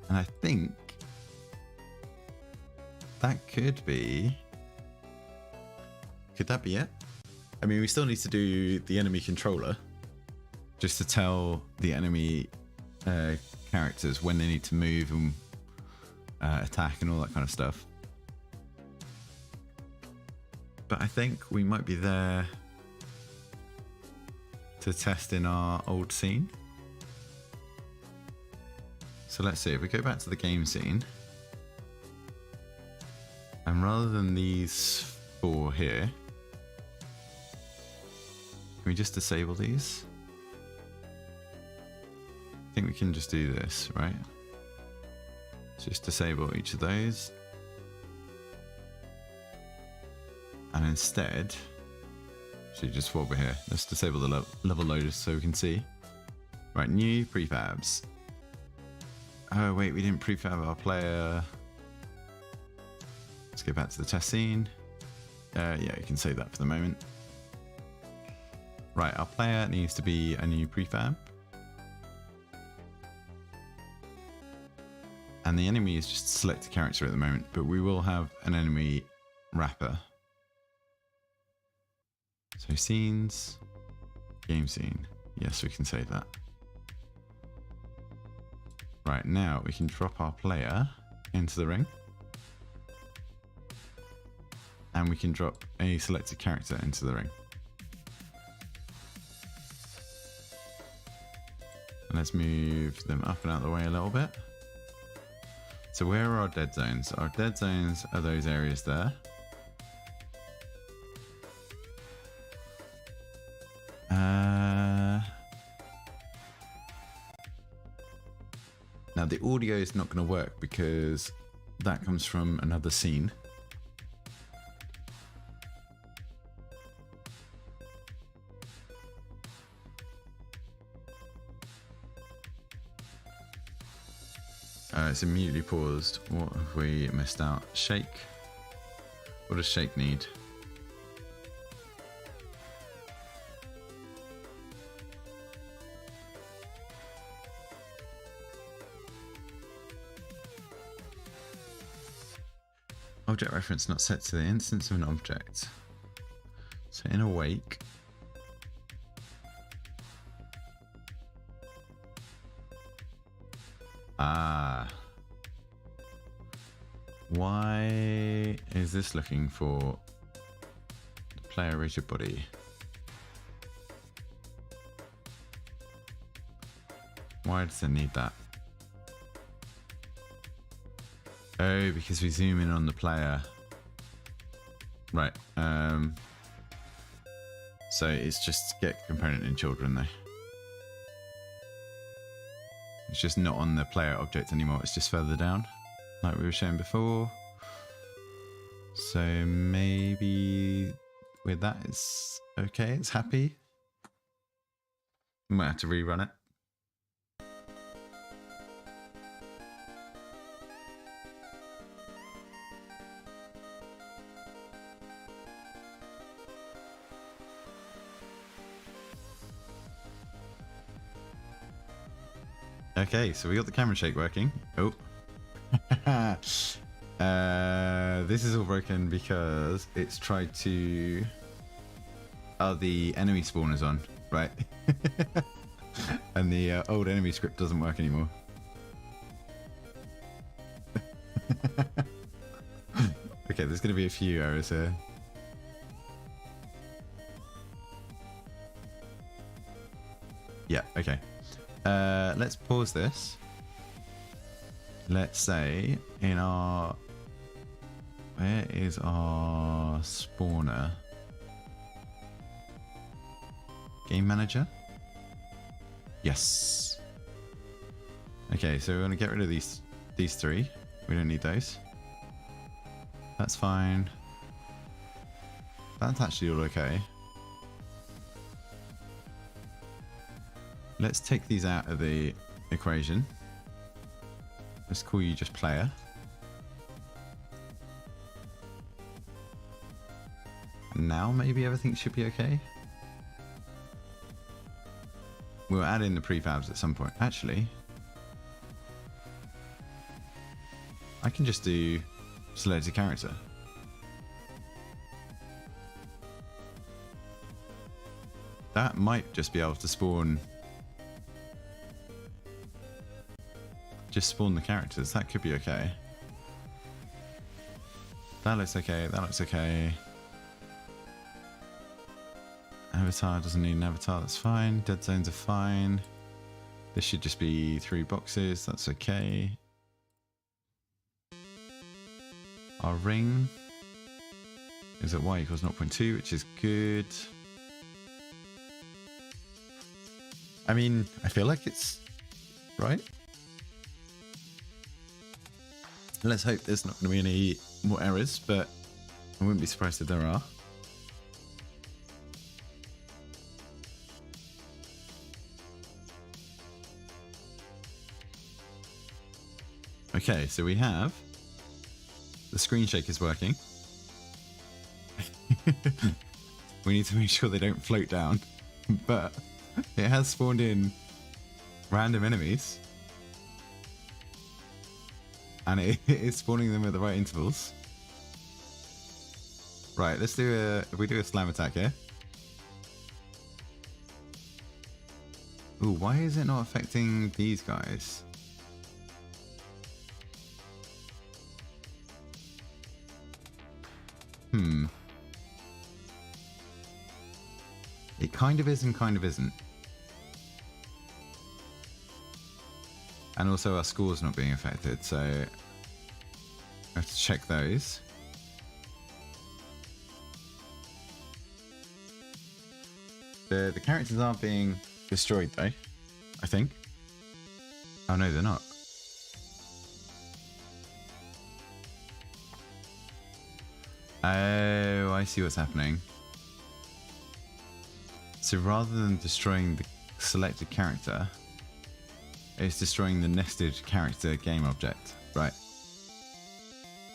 And I think that could be... Could that be it? I mean, we still need to do the enemy controller just to tell the enemy characters when they need to move and attack and all that kind of stuff. But I think we might be there to test in our old scene. So let's see, if we go back to the game scene, and rather than these 4 here, can we just disable these? I think we can just do this, right? Just disable each of those. And instead, actually just swap over here. Let's disable the level loaders so we can see. Right, new prefabs. Oh wait, we didn't prefab our player. Let's go back to the test scene. Yeah, you can save that for the moment. Right, our player needs to be a new prefab. And the enemy is just select a character at the moment, but we will have an enemy wrapper. So scenes, game scene. Yes, we can save that. Right, now we can drop our player into the ring. And we can drop a selected character into the ring. Let's move them up and out of the way a little bit. So where are our dead zones? Our dead zones are those areas there. Now the audio is not going to work because that comes from another scene. It's immediately paused. What have we missed out? Shake. What does shake need? Object reference not set to the instance of an object. So in awake. Why is this looking for the player rigid body? Why does it need that? Oh, because we zoom in on the player. Right. So it's just get component in children though. It's just not on the player object anymore. It's just further down, like we were showing before. So maybe with that it's okay. It's happy. Might have to rerun it. Okay, so we got the camera shake working. Oh. This is all broken because it's tried to... Oh, the enemy spawner's on, right? And the old enemy script doesn't work anymore. Okay, there's going to be a few errors here. Yeah, okay. Let's pause this. Let's say in our... Where is our spawner? Game manager? Yes. Okay, so we're going to get rid of these three. We don't need those. That's fine. That's actually all okay. Let's take these out of the equation. Let's call you just player. And now maybe everything should be okay. We'll add in the prefabs at some point. Actually, I can just do select a character. That might just be able to spawn... Just spawn the characters. That could be okay. That looks okay. That looks okay. Avatar doesn't need an avatar. That's fine. Dead zones are fine. This should just be 3 boxes. That's okay. Our ring is at y equals 0.2, which is good. I mean, I feel like it's right. Let's hope there's not going to be any more errors, but I wouldn't be surprised if there are. Okay, so we have the screen shakers working. We need to make sure they don't float down, but it has spawned in random enemies. and it is spawning them at the right intervals. Right, let's do if we do a slam attack here. Ooh, why is it not affecting these guys? It kind of is and kind of isn't. And also our score's not being affected, so I have to check those. The characters aren't being destroyed though, I think. Oh no, they're not. Oh, I see what's happening. So rather than destroying the selected character, it's destroying the nested character game object. Right.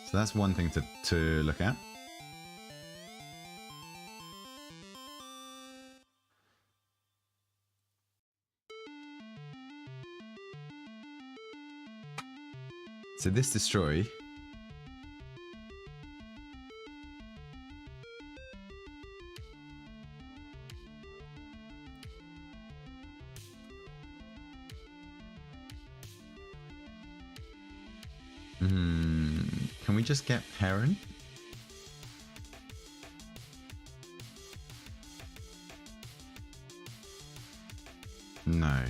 So that's one thing to look at. So this destroy can we just get parent? No.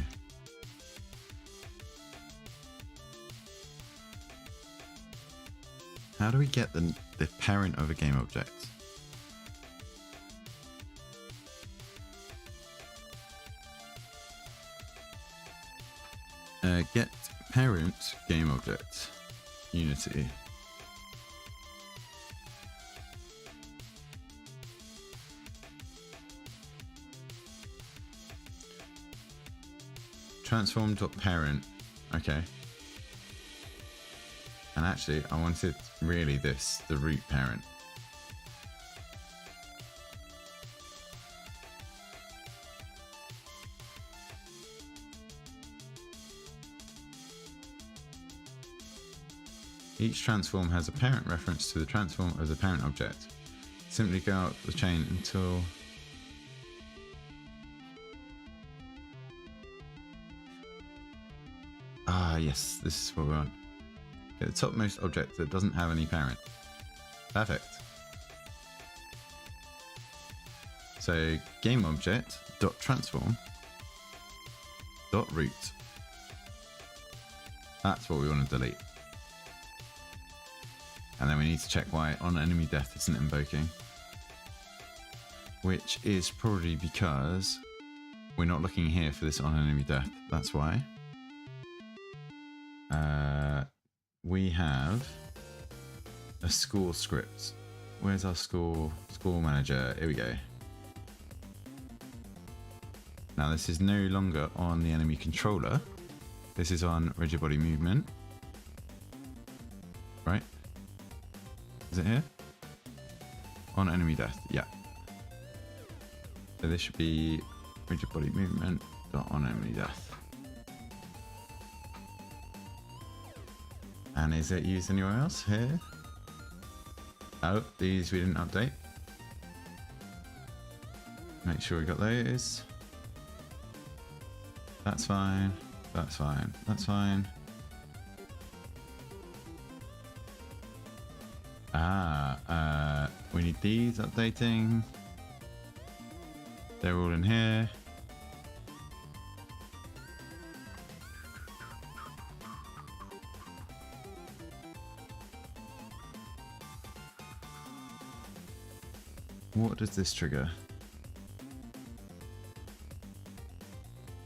How do we get the parent of a game object? Get parent game object. Unity. Transform.parent. Okay. And actually, I wanted really this, the root parent. Each transform has a parent reference to the transform of the parent object. Simply go up the chain until yes, this is what we want. Get the topmost object that doesn't have any parent. Perfect. So game object dot transform dot root. That's what we want to delete. And then we need to check why on enemy death isn't invoking. Which is probably because we're not looking here for this on enemy death. That's why. We have a score script. Where's our score manager? Here we go. Now this is no longer on the enemy controller. This is on rigid body movement. Right? Is it here? On enemy death, yeah. So this should be rigid body movement on enemy death. And is it used anywhere else? Here? Oh, these we didn't update. Make sure we got those. That's fine. That's fine. That's fine. We need these updating. They're all in here. What does this trigger?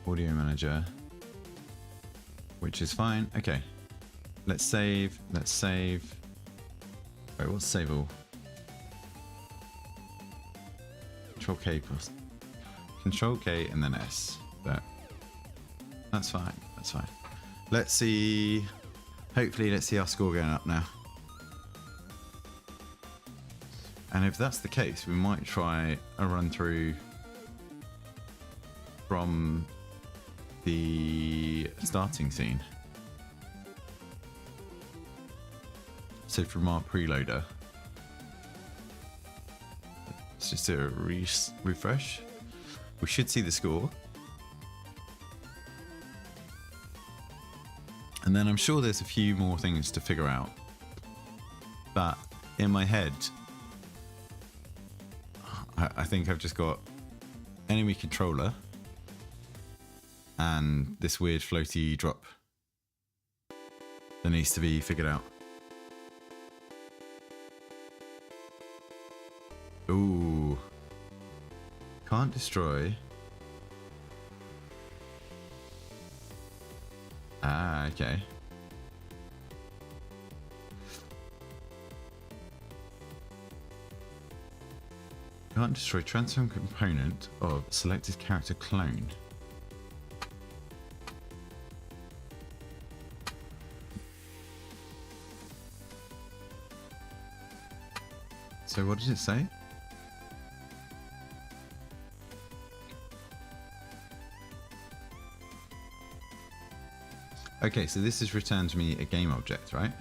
Audio manager, which is fine. Okay, let's save. Let's save. Wait, what's save all? Control K plus Control K and then S. That's fine. That's fine. Let's see. Hopefully, let's see our score going up now. And if that's the case, we might try a run through from the starting scene. So from our preloader, let's just do a refresh. We should see the score. And then I'm sure there's a few more things to figure out. But in my head, I think I've just got enemy controller and this weird floaty drop that needs to be figured out. Ooh. Can't destroy. Ah, okay. Can't destroy transform component of selected character clone. So what does it say? Okay, so this has returned to me a game object, right?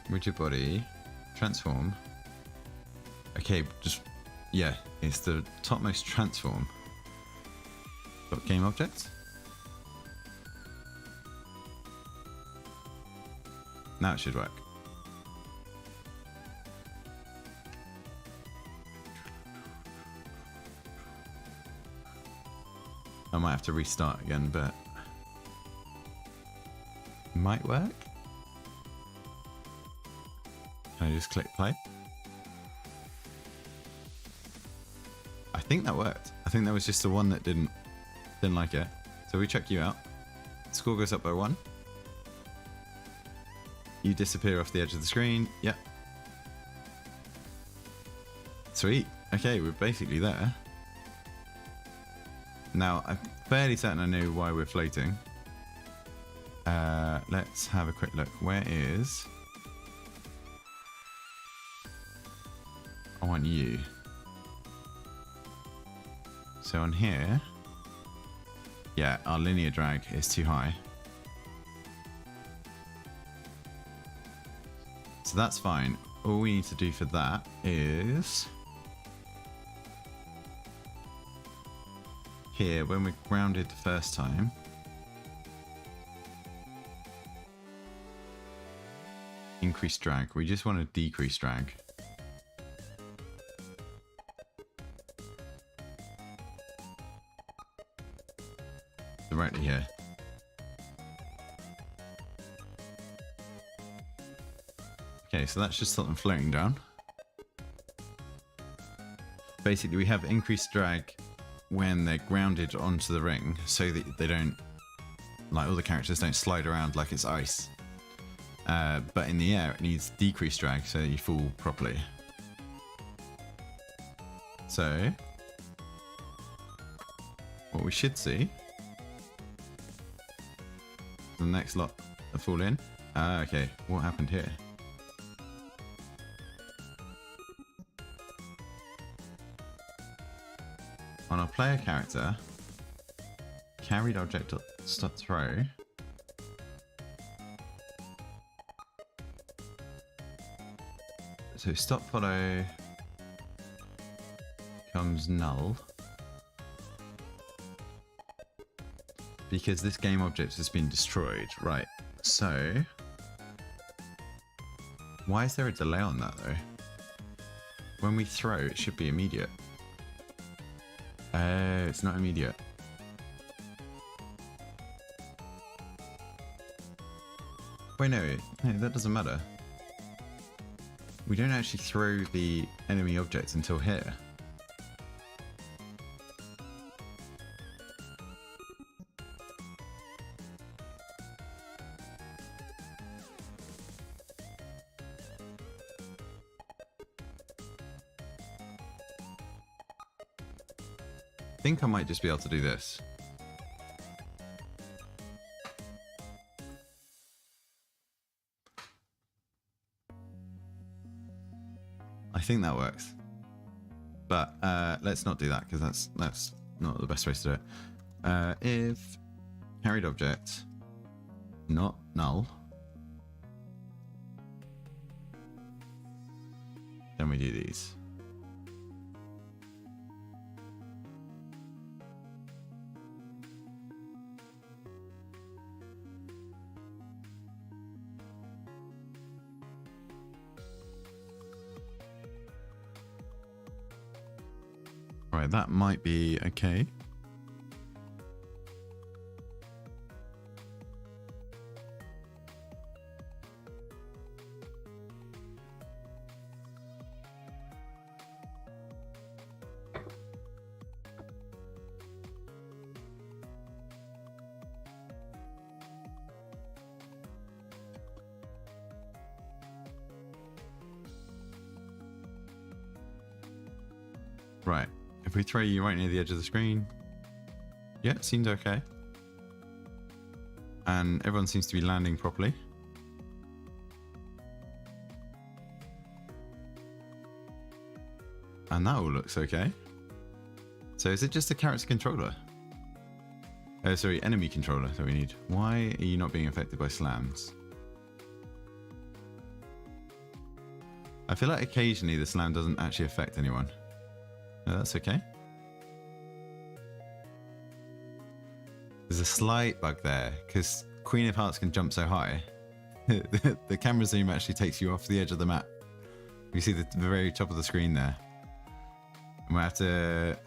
Rigid body, transform. Okay, just, yeah, it's the topmost transform. Got game object. Now it should work. I might have to restart again, but might work. Can I just click play? I think that worked. I think that was just the one that didn't like it. So we check you out. Score goes up by 1. You disappear off the edge of the screen. Yep. Sweet. Okay, we're basically there. Now, I'm fairly certain I know why we're floating. Let's have a quick look. Where is... I want you. So on here... Yeah, our linear drag is too high. So that's fine. All we need to do for that is... Here, when we're grounded the first time... Increase drag. We just want to decrease drag. Directly here. Okay, so that's just something floating down. Basically, we have increased drag when they're grounded onto the ring, so that they don't, like all the characters don't slide around like it's ice. But in the air, it needs decreased drag so that you fall properly. So, what we should see, the next lot that fall in. Okay, what happened here? On our player character, carried object start throw. So stop follow becomes null because this game object has been destroyed. Right, so why is there a delay on that though? When we throw, it should be immediate. It's not immediate. Wait, no, that doesn't matter. We don't actually throw the enemy object until here. I think I might just be able to do this. I think that works, but let's not do that because that's not the best way to do it. If carried object not null, then we do these. Right, that might be okay. Right. If we throw you right near the edge of the screen, yeah, it seemed okay. And everyone seems to be landing properly. And that all looks okay. So is it just a character controller? Oh, sorry, enemy controller that we need. Why are you not being affected by slams? I feel like occasionally the slam doesn't actually affect anyone. No, that's okay. There's a slight bug there, because Queen of Hearts can jump so high. The camera zoom actually takes you off the edge of the map. You see the very top of the screen there. And we have to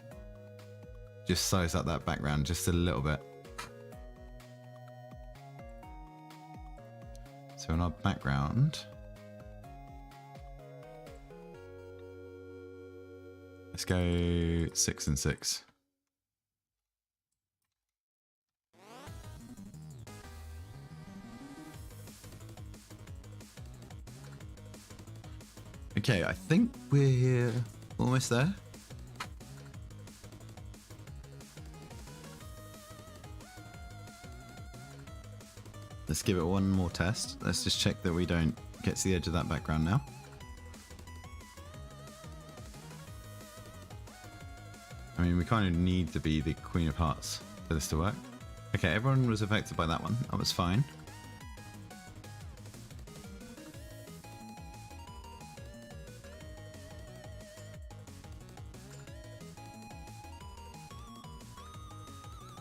just size up that background just a little bit. So in our background, let's go 6 and 6. Okay, I think we're almost there. Let's give it one more test. Let's just check that we don't get to the edge of that background now. I mean, we kind of need to be the Queen of Hearts for this to work. Okay, everyone was affected by that one. That was fine.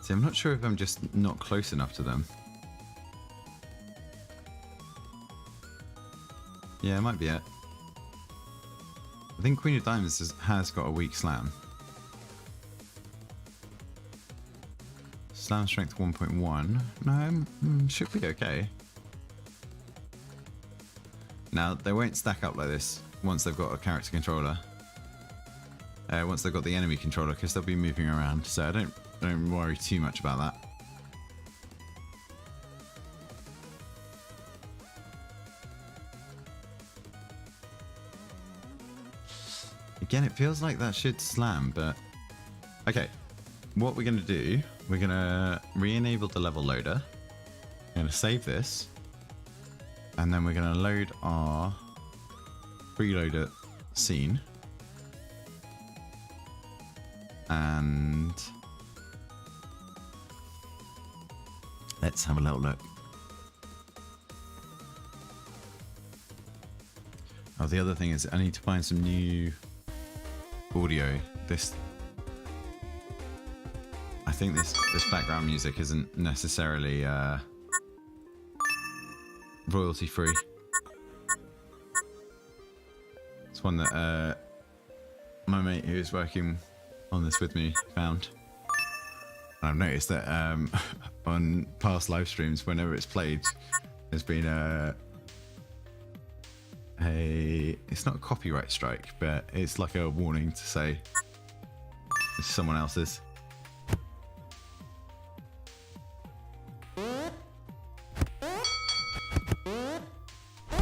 See, I'm not sure if I'm just not close enough to them. Yeah, it might be it. I think Queen of Diamonds has got a weak slam. Slam strength 1.1. No, should be okay. Now, they won't stack up like this once they've got a character controller. Once they've got the enemy controller, because they'll be moving around. So I don't worry too much about that. Again, it feels like that should slam, but... Okay, what we're going to do, we're going to re-enable the level loader. We're going to save this. And then we're going to load our preloader scene. And... let's have a little look. Oh, the other thing is I need to find some new audio. I think this background music isn't necessarily royalty free. It's one that my mate who is working on this with me found. And I've noticed that on past live streams, whenever it's played, there's been it's not a copyright strike, but it's like a warning to say it's someone else's.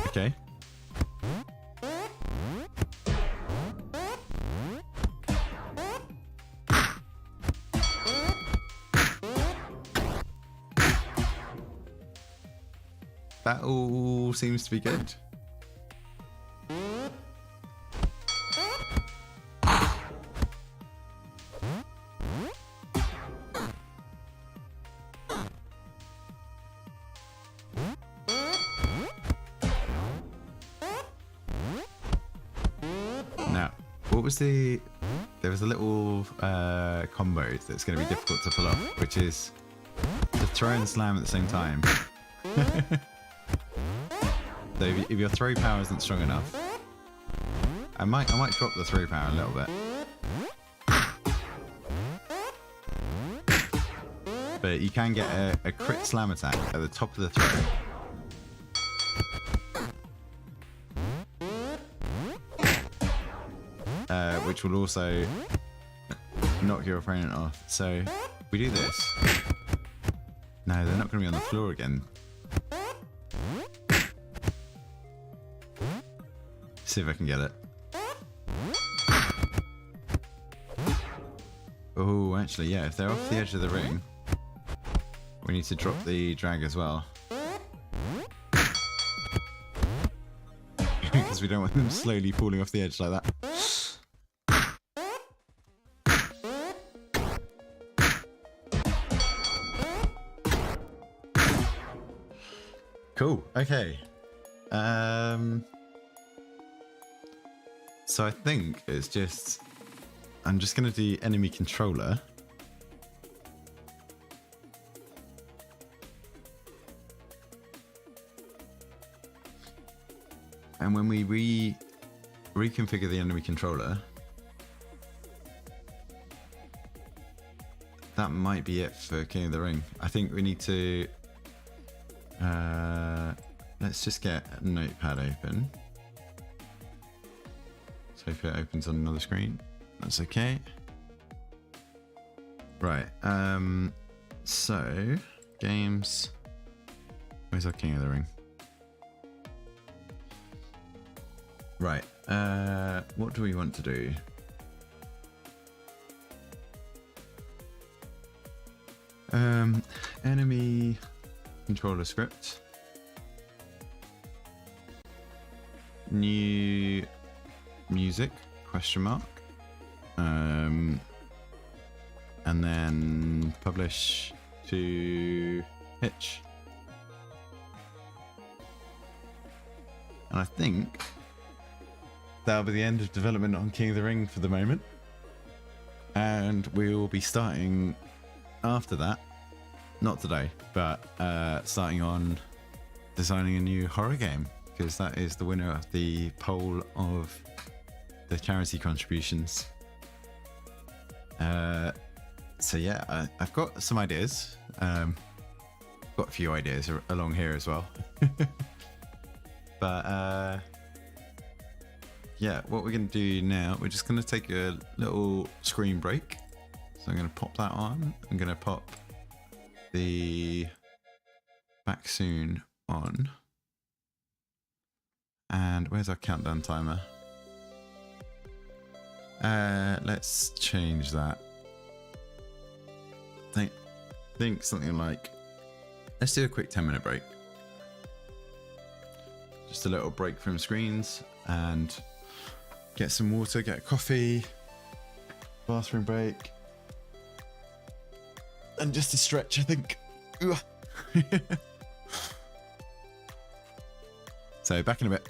Okay. That all seems to be good. What was the... There was a little combo that's going to be difficult to pull off, which is to throw and slam at the same time. So if your throw power isn't strong enough, I might drop the throw power a little bit. But you can get a crit slam attack at the top of the throw. Which will also knock your opponent off. So we do this. No, they're not going to be on the floor again. See if I can get it. Oh, actually, yeah, if they're off the edge of the ring, we need to drop the drag as well. Because we don't want them slowly falling off the edge like that. Cool, okay. So I think it's just... I'm just going to do enemy controller. And when we reconfigure the enemy controller, that might be it for King of the Ring. I think we need to... let's just get a notepad open. So if it opens on another screen, that's okay. Right, so games, where's our King of the Ring? Right, what do we want to do? Enemy controller script. New music, question mark. And then publish to Hitch. And I think that'll be the end of development on King of the Ring for the moment. And we will be starting after that, not today, but starting on designing a new horror game, because that is the winner of the poll of the charity contributions. So yeah, I've got some ideas. Got a few ideas along here as well. But yeah, what we're going to do now, we're just going to take a little screen break. So I'm going to pop that on. I'm going to pop the back soon on. And where's our countdown timer? Let's change that. Think something like, let's do a quick 10-minute break. Just a little break from screens and get some water, get a coffee, bathroom break, and just a stretch, I think. So back in a bit.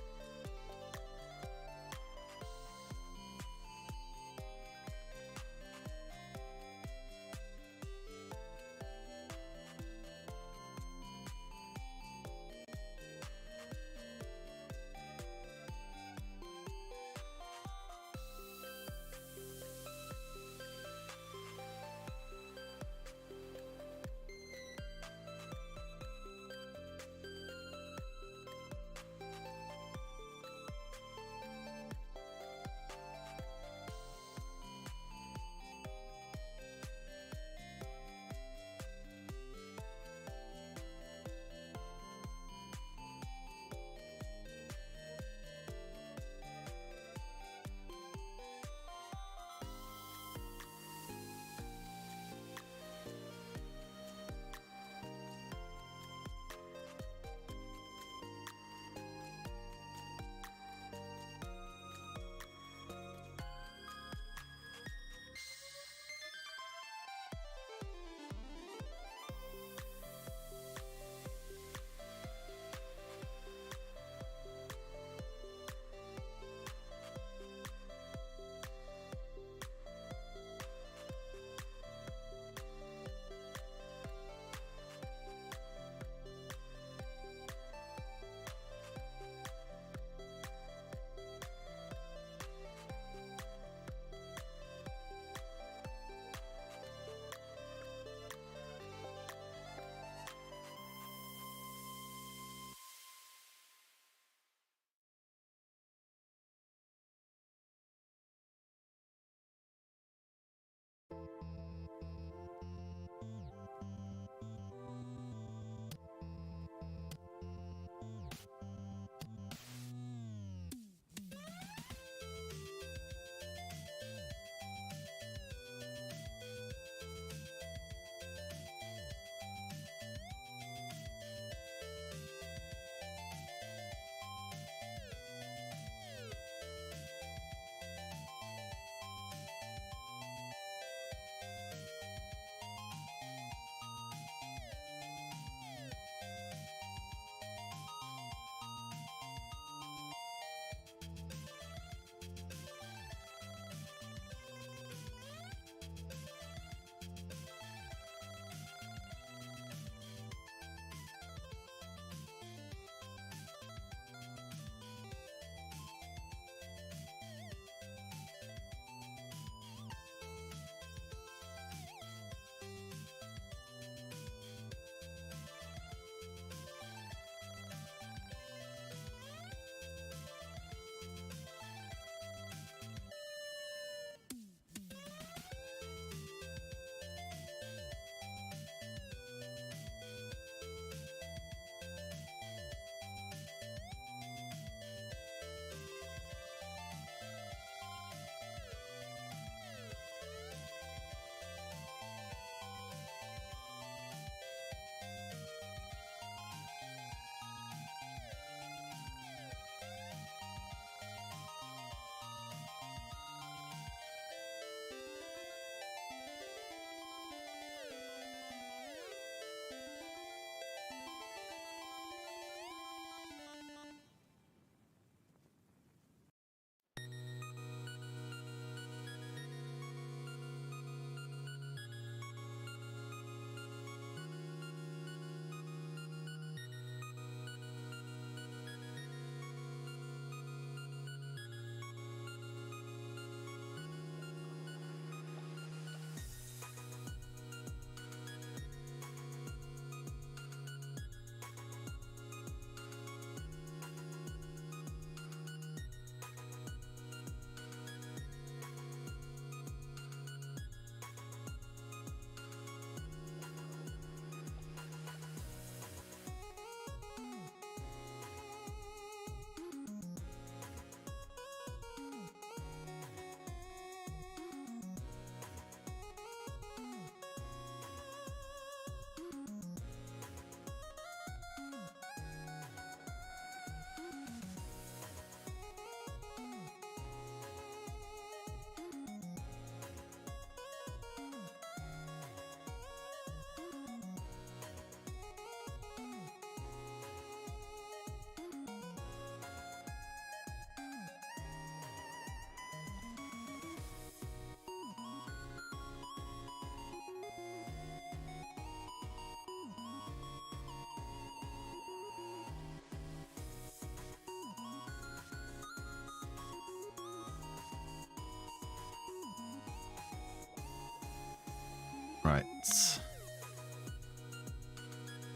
Right.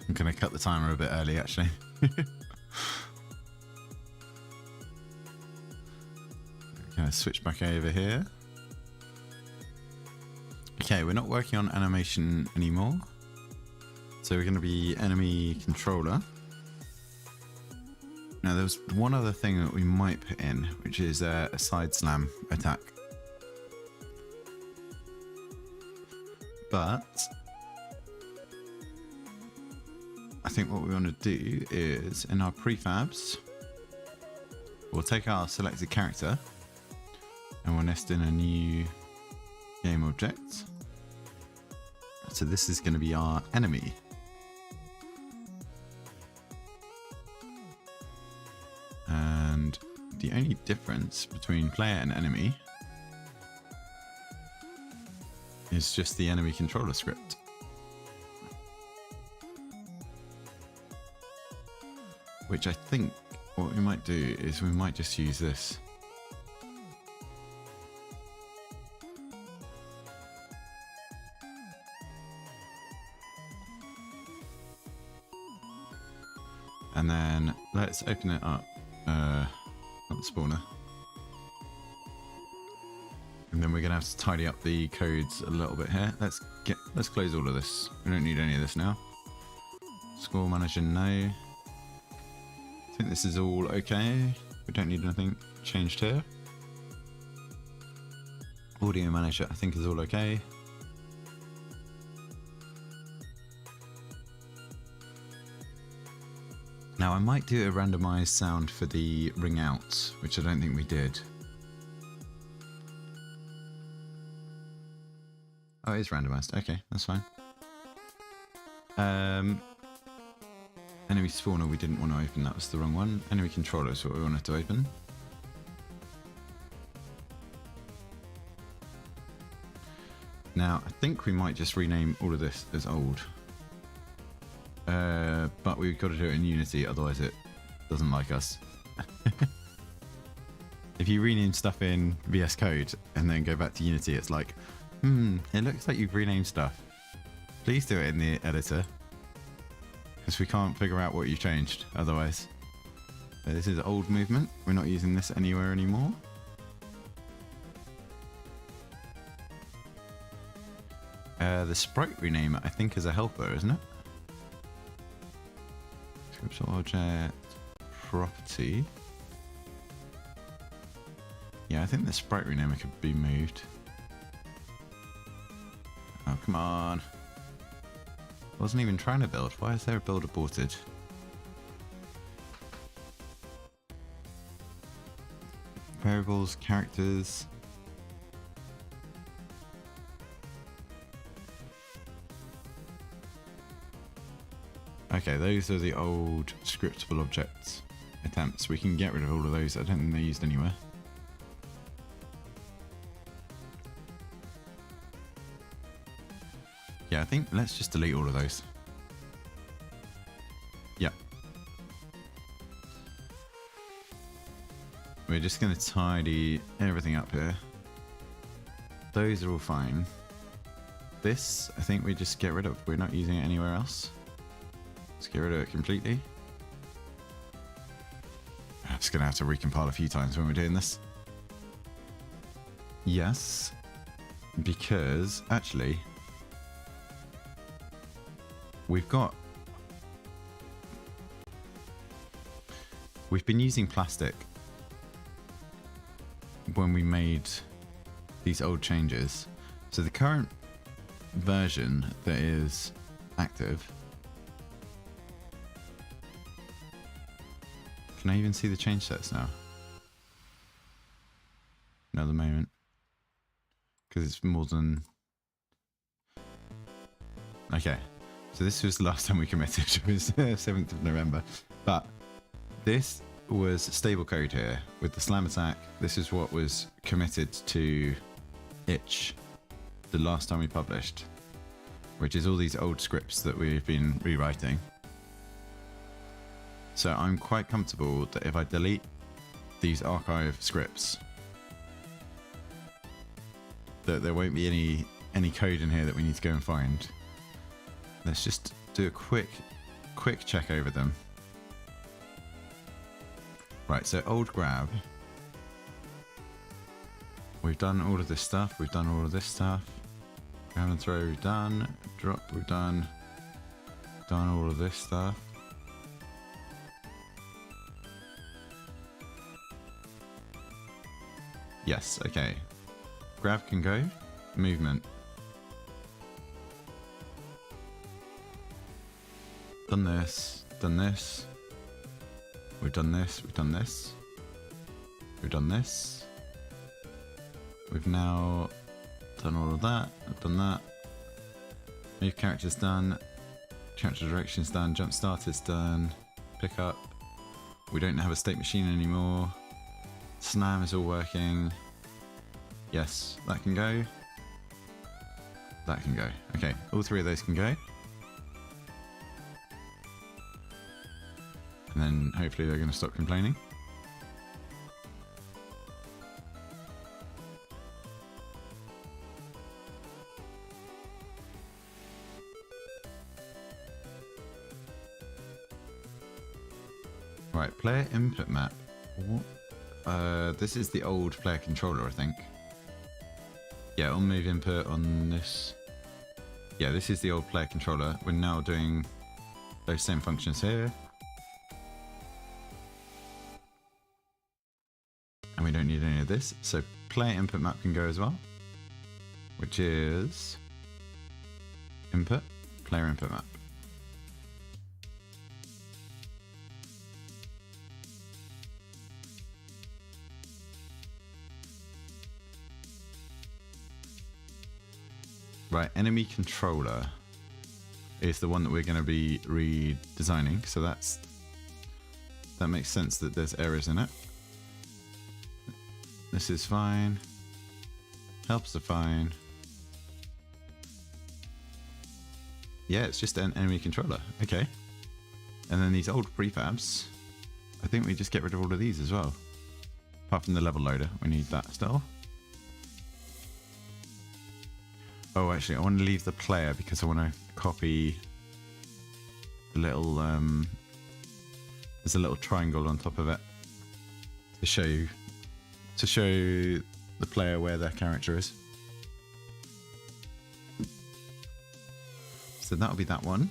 I'm going to cut the timer a bit early, actually. Going to switch back over here. Okay, we're not working on animation anymore. So we're going to be enemy controller. Now there's one other thing that we might put in, which is a side slam attack. But I think what we want to do is in our prefabs, we'll take our selected character and we'll nest in a new game object. So this is going to be our enemy. And the only difference between player and enemy is just the enemy controller script. Which I think what we might do is we might just use this. And then let's open it up, not the spawner. And then we're gonna have to tidy up the codes a little bit here. Let's close all of this. We don't need any of this now. Score manager, no. I think this is all okay. We don't need anything changed here. Audio manager, I think is all okay. Now I might do a randomized sound for the ring out, which I don't think we did. Oh, it is randomized. Okay, that's fine. Enemy spawner we didn't want to open, that was the wrong one. Enemy controller is what we wanted to open. Now, I think we might just rename all of this as old. But we've got to do it in Unity, otherwise it doesn't like us. If you rename stuff in VS Code and then go back to Unity, it's like, it looks like you've renamed stuff. Please do it in the editor, because we can't figure out what you changed otherwise. So this is old movement. We're not using this anywhere anymore. The sprite rename, I think, is a helper, isn't it? Scriptural object property. Yeah, I think the sprite renamer could be moved. Oh, come on. I wasn't even trying to build. Why is there a build aborted? Variables, characters. Okay, those are the old scriptable objects attempts. We can get rid of all of those. I don't think they're used anywhere. Yeah, I think let's just delete all of those. Yeah. We're just going to tidy everything up here. Those are all fine. This, I think we just get rid of. We're not using it anywhere else. Let's get rid of it completely. I'm just going to have to recompile a few times when we're doing this. Yes, because actually we've been using plastic when we made these old changes. So the current version that is active, can I even see the change sets now? Another moment, because it's more than... Okay, so this was the last time we committed. It was 7th of November. But this was stable code here with the slam attack. This is what was committed to itch the last time we published, which is all these old scripts that we've been rewriting. So I'm quite comfortable that if I delete these archive scripts, that there won't be any any code in here that we need to go and find. Let's just do a quick check over them. Right, so old grab. We've done all of this stuff. We've done all of this stuff. Grab and throw, we've done. Drop, we've done. Done all of this stuff. Yes, okay. Grab can go. Movement. Done this. Done this. We've done this. We've done this. We've done this. We've now done all of that. I've done that. Move character's done. Character direction's done. Jump start is done. Pick up. We don't have a state machine anymore. Slam is all working. Yes, that can go. That can go. Okay, all three of those can go. And then hopefully they're going to stop complaining. Right, player input map. This is the old player controller, I think. Yeah, on move input on this. Yeah, this is the old player controller. We're now doing those same functions here. And we don't need any of this. So player input map can go as well, which is input, player input map. Right, enemy controller is the one that we're going to be redesigning, so that makes sense that there's errors in it. This is fine. Helps are fine. Yeah, it's just an enemy controller. Okay. And then these old prefabs, I think we just get rid of all of these as well. Apart from the level loader, we need that still. Oh, actually, I want to leave the player because I want to copy the little, there's a little triangle on top of it to show the player where their character is. So that'll be that one.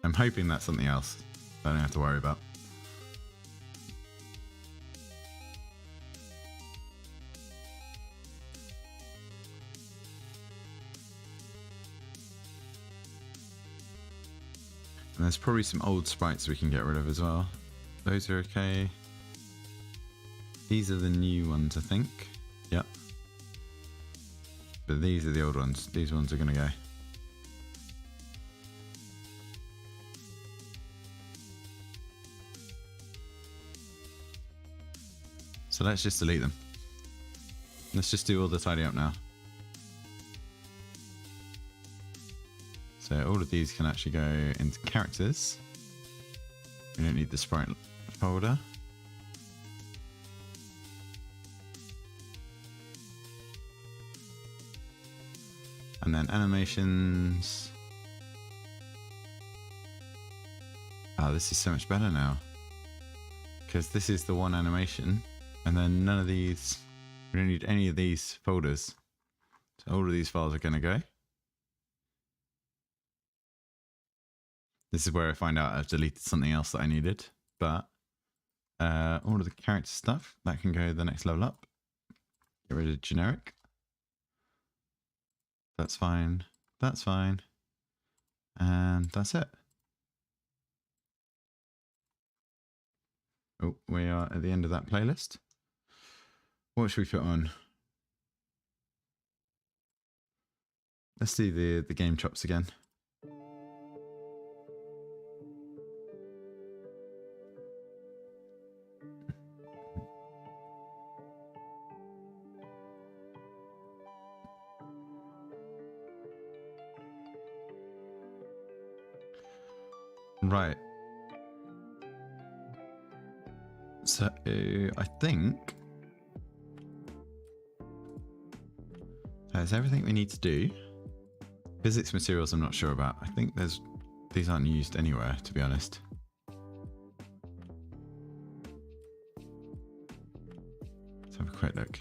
I'm hoping that's something else that I don't have to worry about. And there's probably some old sprites we can get rid of as well. Those are okay. These are the new ones, I think. Yep. But these are the old ones. These ones are going to go. So let's just delete them. Let's just do all the tidy up now. So all of these can actually go into characters. We don't need the sprite folder. And then animations. Oh, this is so much better now. Because this is the one animation. And then none of these, we don't need any of these folders. So all of these files are going to go. This is where I find out I've deleted something else that I needed. But all of the character stuff, that can go the next level up. Get rid of generic. That's fine. That's fine. And that's it. Oh, we are at the end of that playlist. What should we put on? Let's do the game chops again. Right. So I think that's everything we need to do. Physics materials I'm not sure about. I think these aren't used anywhere, to be honest. Let's have a quick look.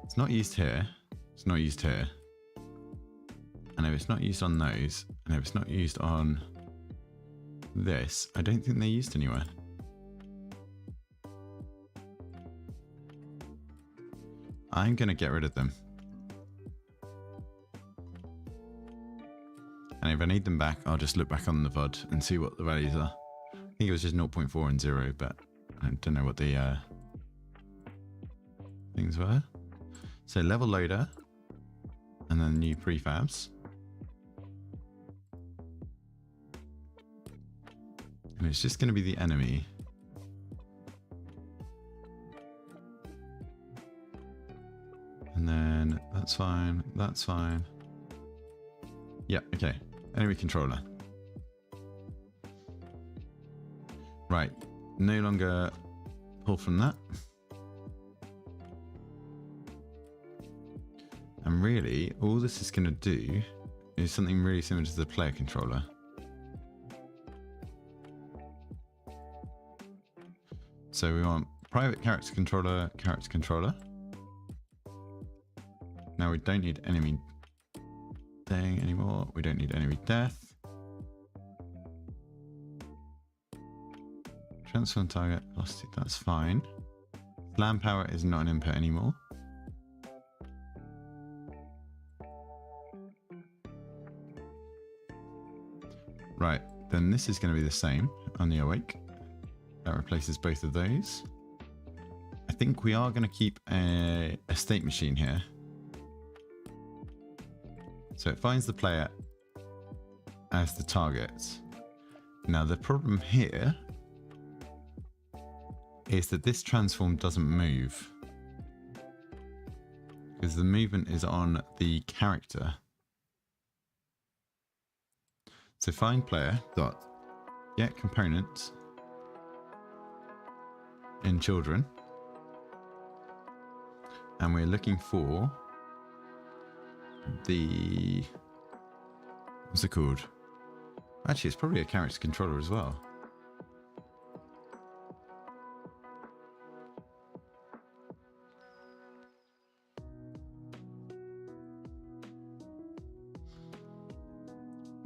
It's not used here. It's not used here. And if it's not used on those, and if it's not used on this, I don't think they're used anywhere. I'm going to get rid of them. And if I need them back, I'll just look back on the VOD and see what the values are. I think it was just 0.4 and 0, but I don't know what the things were. So level loader, and then new prefabs. And it's just going to be the enemy. And then that's fine, that's fine. Yeah, okay. Enemy controller. Right, no longer pull from that. And really, all this is going to do is something really similar to the player controller. So we want private character controller, character controller. Now we don't need enemy thing anymore. We don't need enemy death. Transform target velocity, that's fine. Slam power is not an input anymore. Right, then this is going to be the same on the awake. That replaces both of those. I think we are going to keep a state machine here. So it finds the player as the target. Now the problem here is that this transform doesn't move, because the movement is on the character. So find player dot get component in children, and we're looking for the, what's it called? Actually, it's probably a character controller as well.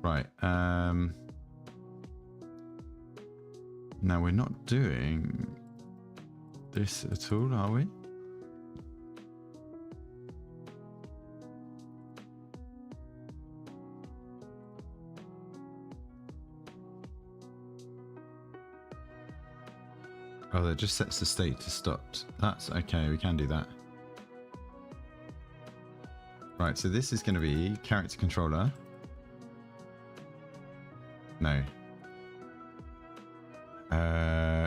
Right. Now we're not doing this at all, are we? Oh, that just sets the state to stopped. That's okay, we can do that. Right, so this is going to be character controller. No.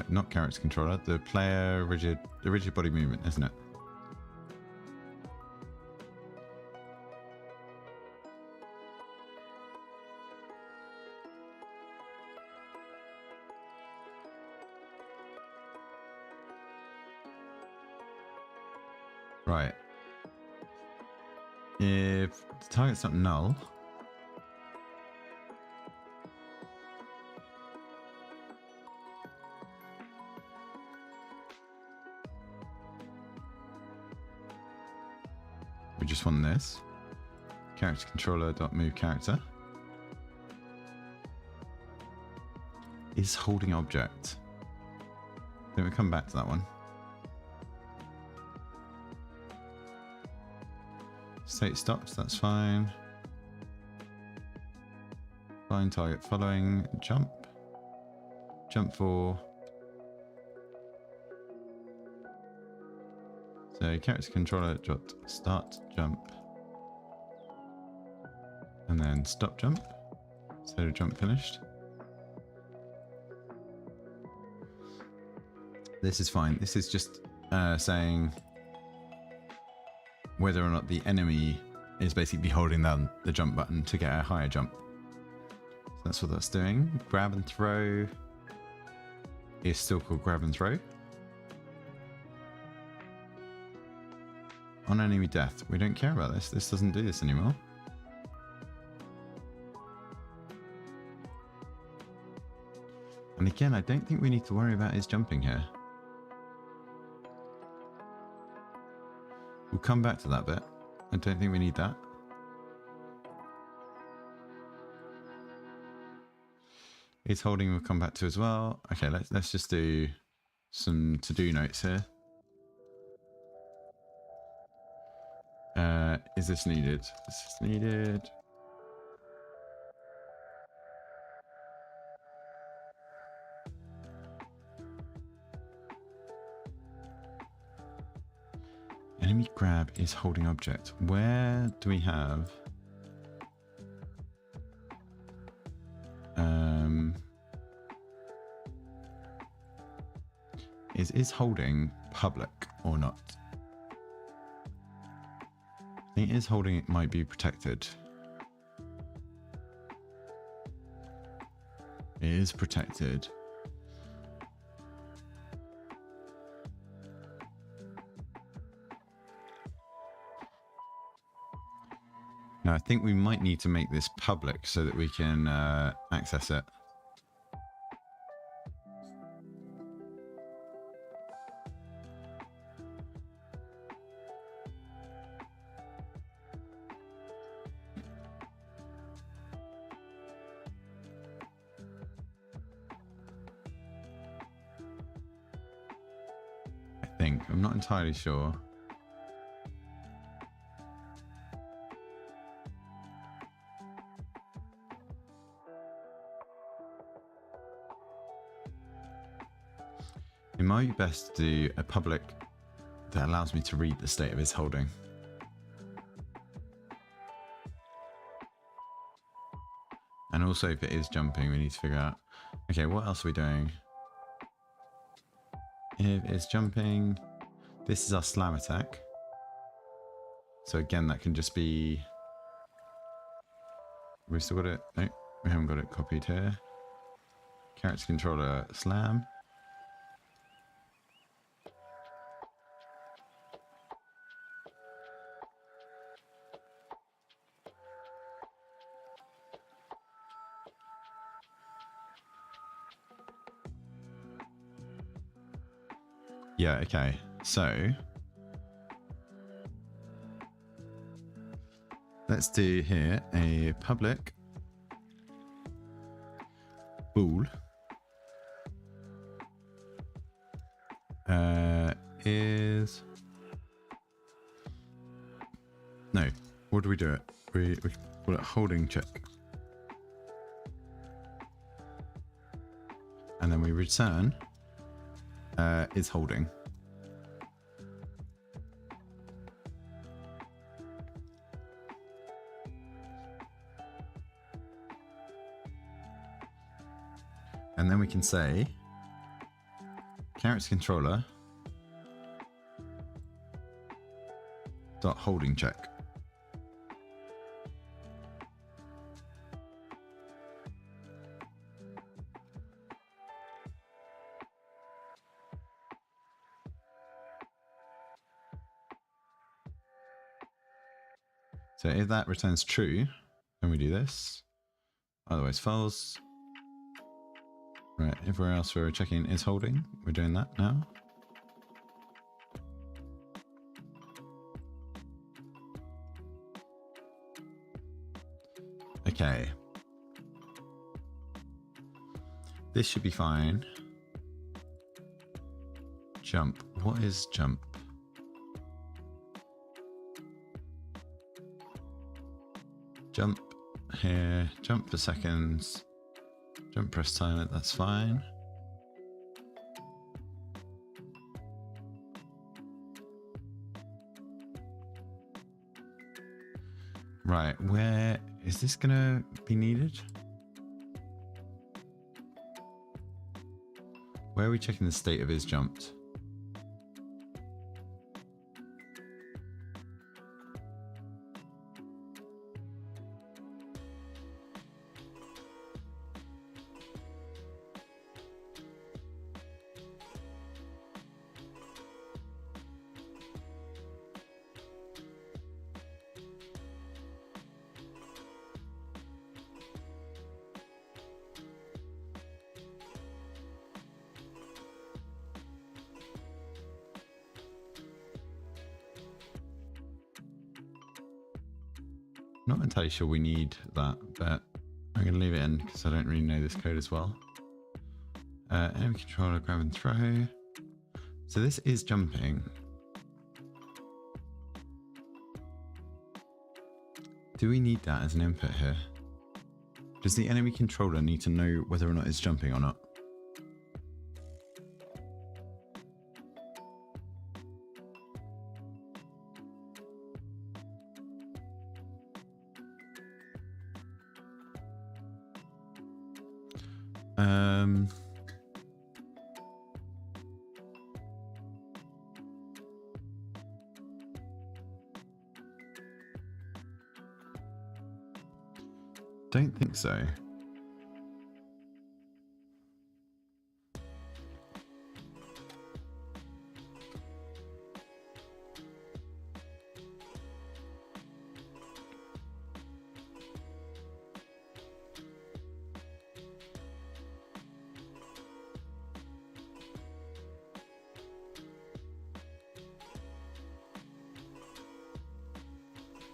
Not character controller, the player rigid, the rigid body movement, isn't it? Right. If the target's not null, we just want this. Character controller dot move character is holding object. Then we come back to that one. State stopped, that's fine. Find target following, jump. Jump for. So character controller dot start jump. And then stop jump. So jump finished. This is fine. This is just saying whether or not the enemy is basically holding down the jump button to get a higher jump. That's what that's doing. Grab and throw is still called grab and throw. On enemy death. We don't care about this. This doesn't do this anymore. And again, I don't think we need to worry about his jumping here. We'll come back to that bit. I don't think we need that. His holding we'll come back to as well. Okay, let's just do some to-do notes here. Is this needed? Is this needed? Enemy grab is holding object. Where do we have? Is holding public or not? I think is holding it might be protected. It is protected. Now I think we might need to make this public so that we can access it. I'm not entirely sure. It might be best to do a public that allows me to read the state of his holding. And also if it is jumping, we need to figure out, okay, what else are we doing? If it's jumping, this is our slam attack. So again, that can just be, we've still got it, no, we haven't got it copied here. Character controller slam. Yeah, okay, so let's do here a public bool is, no, what do we do it? We call it holding check. And then we return is holding. And then we can say character controller dot holding check. So if that returns true, then we do this. Otherwise false. Right, everywhere else we're checking is holding. We're doing that now. Okay. This should be fine. Jump. What is jump? Jump here, jump for seconds, jump press timer, that's fine. Right, where is this gonna be needed? Where are we checking the state of his jumped? Not entirely sure we need that, but I'm going to leave it in because I don't really know this code as well. Enemy controller, grab and throw. So this is jumping. Do we need that as an input here? Does the enemy controller need to know whether or not it's jumping or not? Don't think so.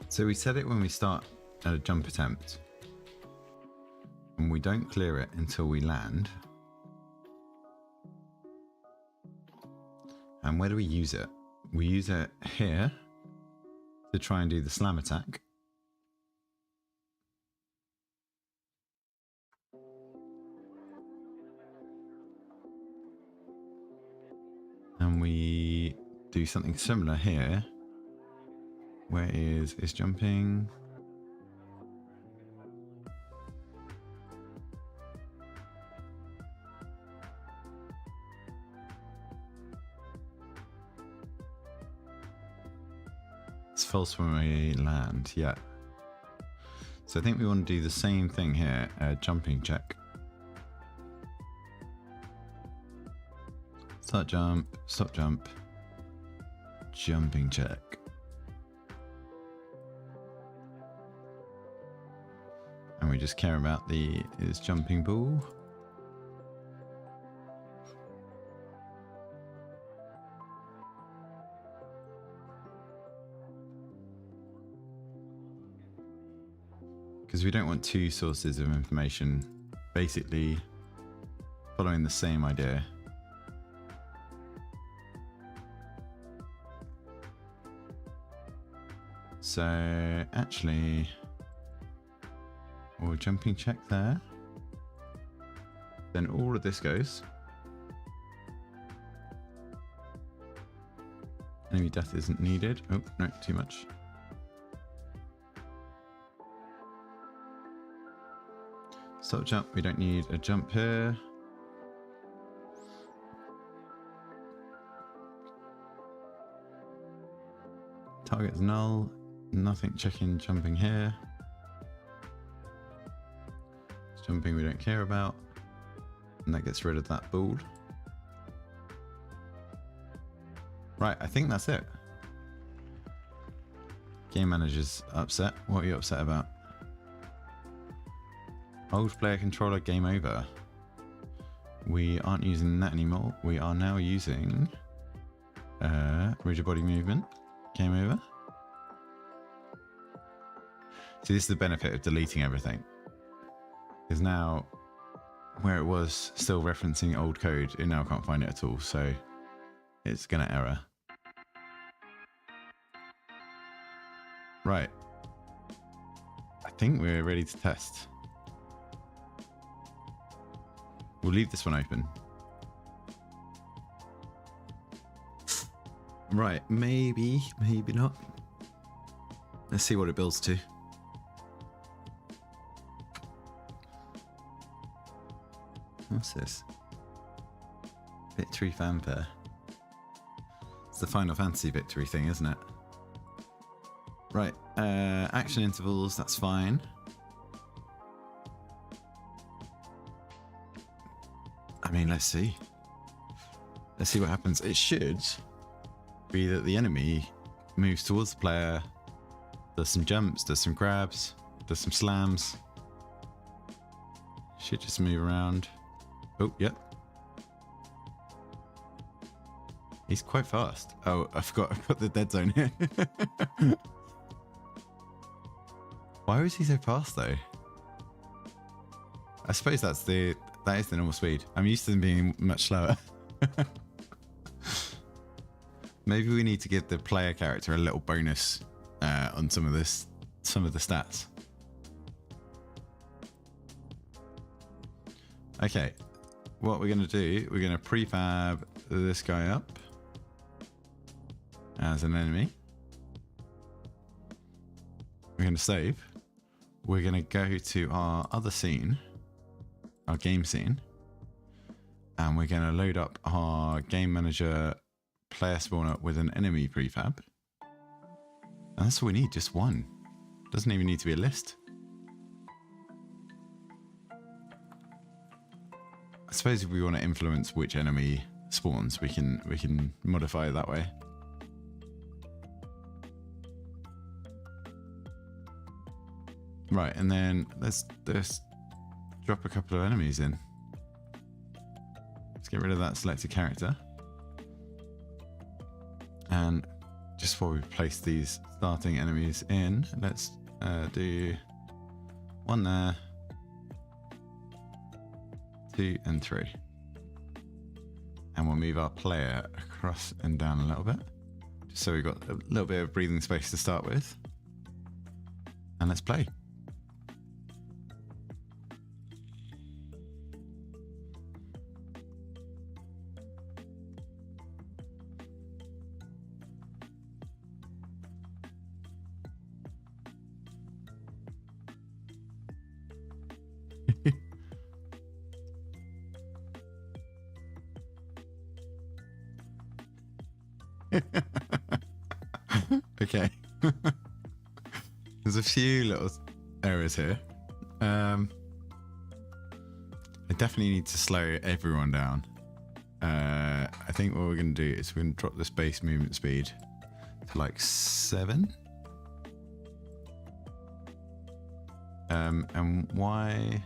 So we set it when we start a jump attempt. And we don't clear it until we land. And where do we use it? We use it here to try and do the slam attack. And we do something similar here. Where is jumping? It's false when we land, yeah. So I think we want to do the same thing here, jumping check. Start jump, stop jump, jumping check. And we just care about the is jumping ball. Because we don't want two sources of information basically following the same idea. So actually, we'll jumping check there. Then all of this goes. Enemy death isn't needed. Oh, no, too much. Stop jump, we don't need a jump here. Target's null, nothing checking jumping here. Jumping we don't care about. And that gets rid of that ball. Right, I think that's it. Game manager's upset. What are you upset about? Old player controller, game over. We aren't using that anymore. We are now using rigid body movement. Game over. See, this is the benefit of deleting everything. Is now where it was still referencing old code, it now can't find it at all, so it's gonna error. Right. I think we're ready to test. We'll leave this one open. Right, maybe, maybe not. Let's see what it builds to. What's this? Victory fanfare. It's the Final Fantasy victory thing, isn't it? Right, action intervals, that's fine. I mean, let's see. Let's see what happens. It should be that the enemy moves towards the player, does some jumps, does some grabs, does some slams. Should just move around. Oh, yep. He's quite fast. Oh, I forgot I've got the dead zone here. Why was he so fast though? I suppose that is the normal speed. I'm used to them being much slower. Maybe we need to give the player character a little bonus on some of the stats. Okay, what we're going to do, we're going to prefab this guy up as an enemy. We're going to save. We're going to go to our other scene, our game scene, and we're going to load up our game manager player spawner with an enemy prefab. And that's all we need, just one. Doesn't even need to be a list. I suppose if we want to influence which enemy spawns, we can modify it that way. Right, and then let's drop a couple of enemies in. Let's get rid of that selected character. And just before we place these starting enemies in, let's do one there, 2 and 3. And we'll move our player across and down a little bit, just so we've got a little bit of breathing space to start with. And let's play. Okay. There's a few little errors here. I definitely need to slow everyone down. I think what we're going to do is we're going to drop this base movement speed to like 7. And why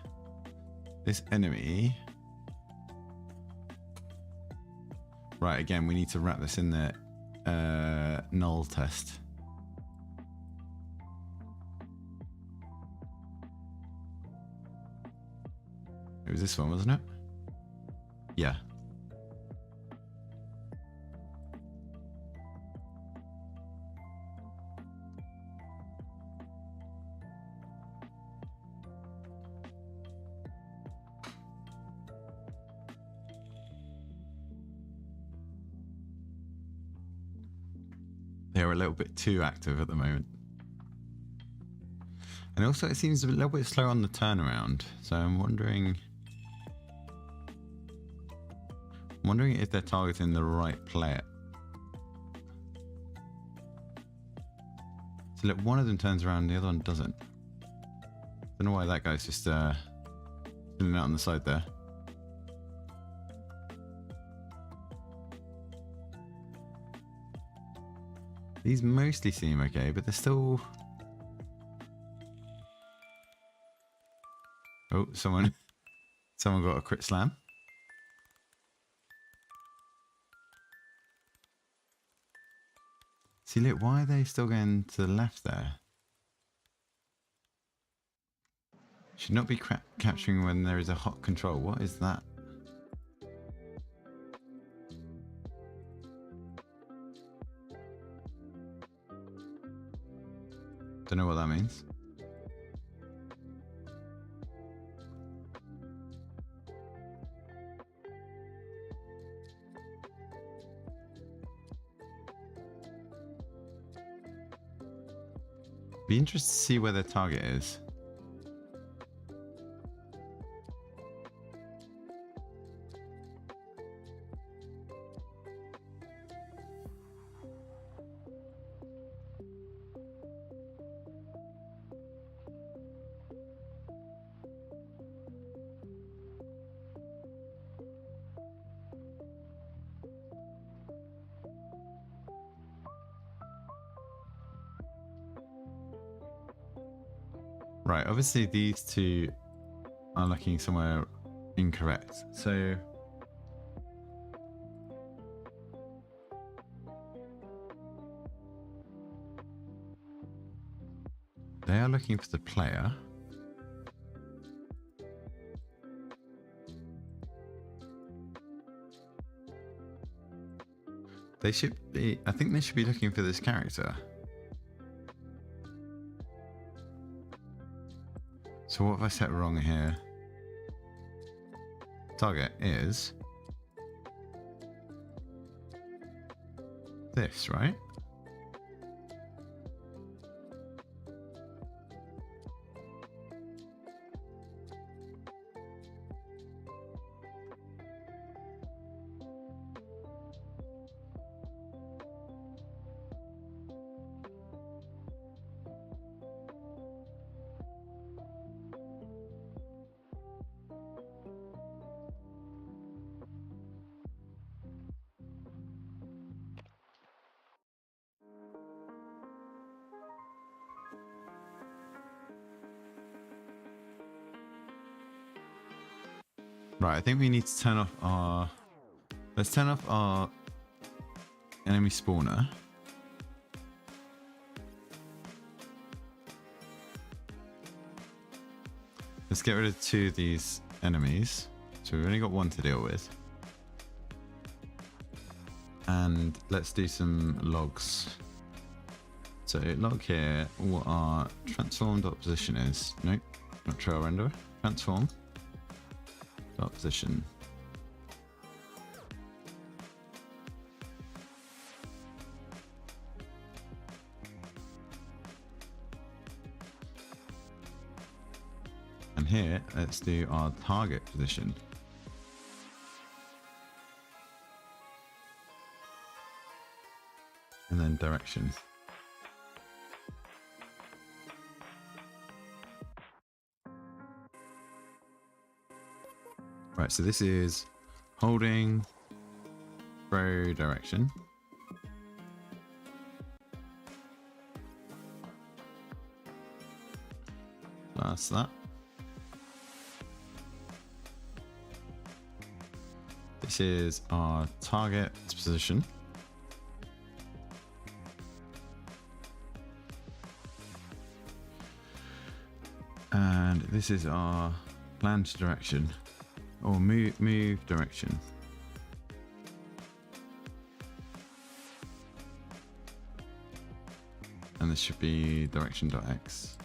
this enemy? Right, again, we need to wrap this in the null test. It was this one, wasn't it? Yeah. They're a little bit too active at the moment. And also it seems a little bit slow on the turnaround. So I'm wondering if they're targeting the right player. So look, one of them turns around, the other one doesn't. Don't know why that guy's just spinning out on the side there. These mostly seem okay, but they're still... Oh, someone got a crit slam. See, look, why are they still going to the left there? Should not be capturing when there is a hot control. What is that? Don't know what that means. Be interested to see where their target is. Right, obviously these two are looking somewhere incorrect. So They are looking for the player. They should be, I think they should be looking for this character. So what have I set wrong here? Target is this, right? Right, I think we need to turn off our... Let's turn off our enemy spawner. Let's get rid of 2 of these enemies. So we've only got 1 to deal with. And let's do some logs. So log here, what our transform.position is. Nope, not trail render. Transform. Position. And here, let's do our target position. And then direction. Right, so this is holding, throw direction. That's that. This is our target position. And this is our planned direction. Or move direction. And this should be direction.x.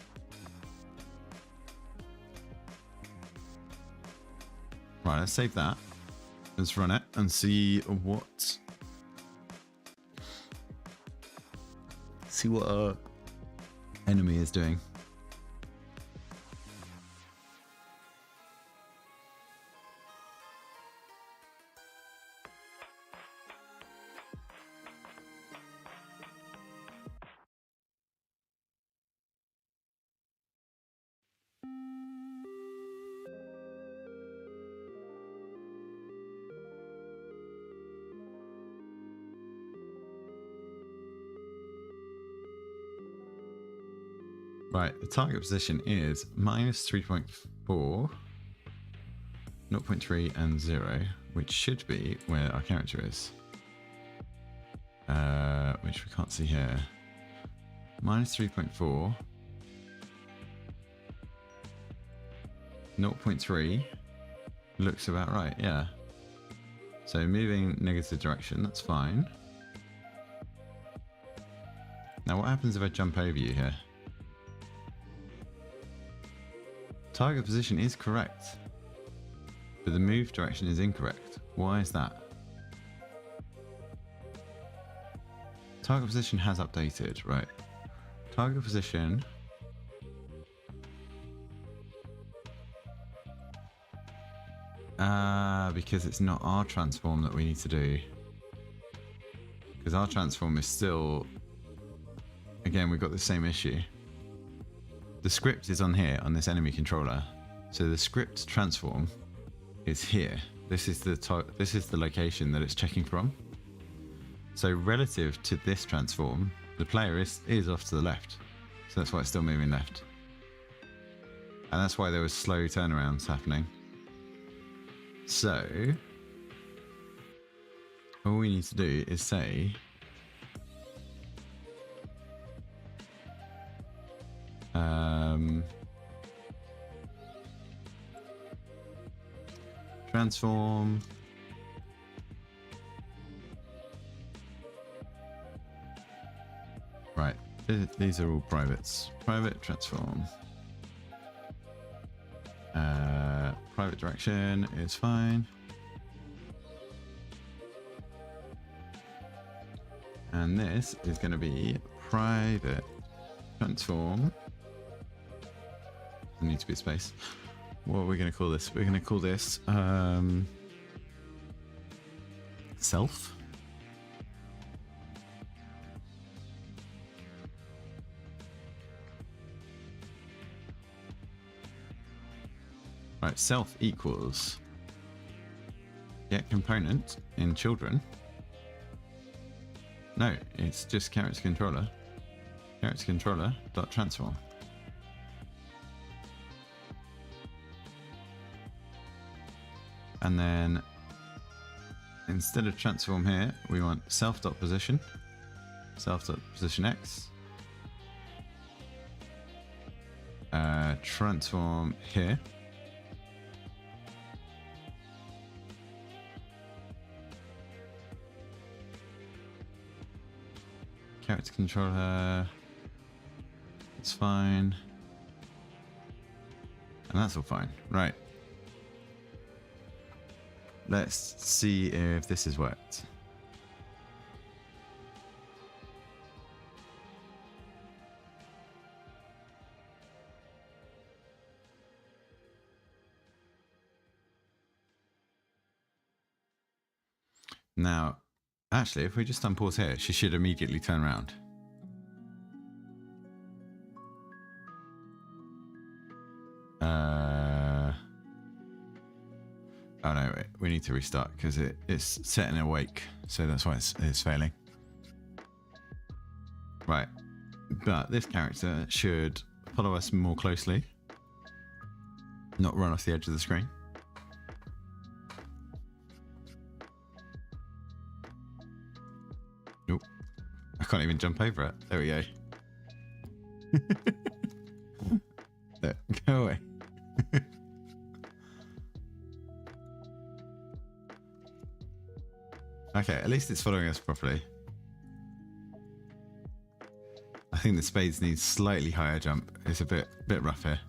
Right, let's save that. Let's run it and see what our enemy is doing. Right, the target position is -3.4, 0.3 and 0, which should be where our character is. Which we can't see here. -3.4, 0.3 looks about right, yeah. So moving negative direction, that's fine. Now what happens if I jump over you here? Target position is correct, but the move direction is incorrect. Why is that? Target position has updated, right? Target position. Because it's not our transform that we need to do. Because our transform is still... Again, we've got the same issue. The script is on here, on this enemy controller. So the script transform is here. This is the location that it's checking from. So relative to this transform, the player is off to the left. So that's why it's still moving left. And that's why there was slow turnarounds happening. So all we need to do is say Transform. Right, these are all privates. Private transform. Private direction is fine. And this is going to be private transform. There needs to be a space. What are we going to call this? We're going to call this self. Right, self equals get component in children. No, it's just character controller. Character controller dot transform. And then instead of transform here, we want self dot position. Self dot position x. Transform here. Character controller, it's fine, and that's all fine. Right, let's see if this has worked. Now, actually, if we just unpause here, she should immediately turn around. Oh no, wait, we need to restart because it's set in a wake, so that's why it's failing. Right, but this character should follow us more closely, not run off the edge of the screen. Nope. I can't even jump over it. There we go. There, go away. Okay, at least it's following us properly. I think the spades needs slightly higher jump. It's a bit rough here.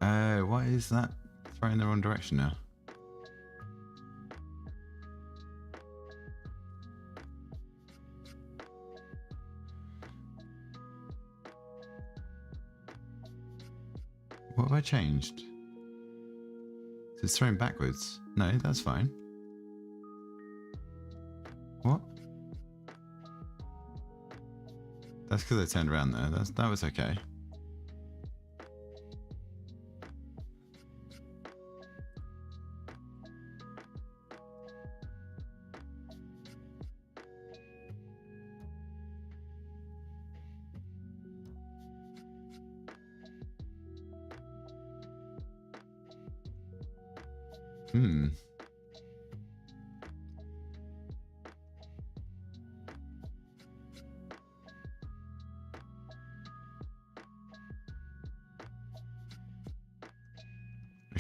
Why is that throwing the wrong direction now? What have I changed? It's throwing backwards. No, that's fine. What? That's because I turned around there. That was okay.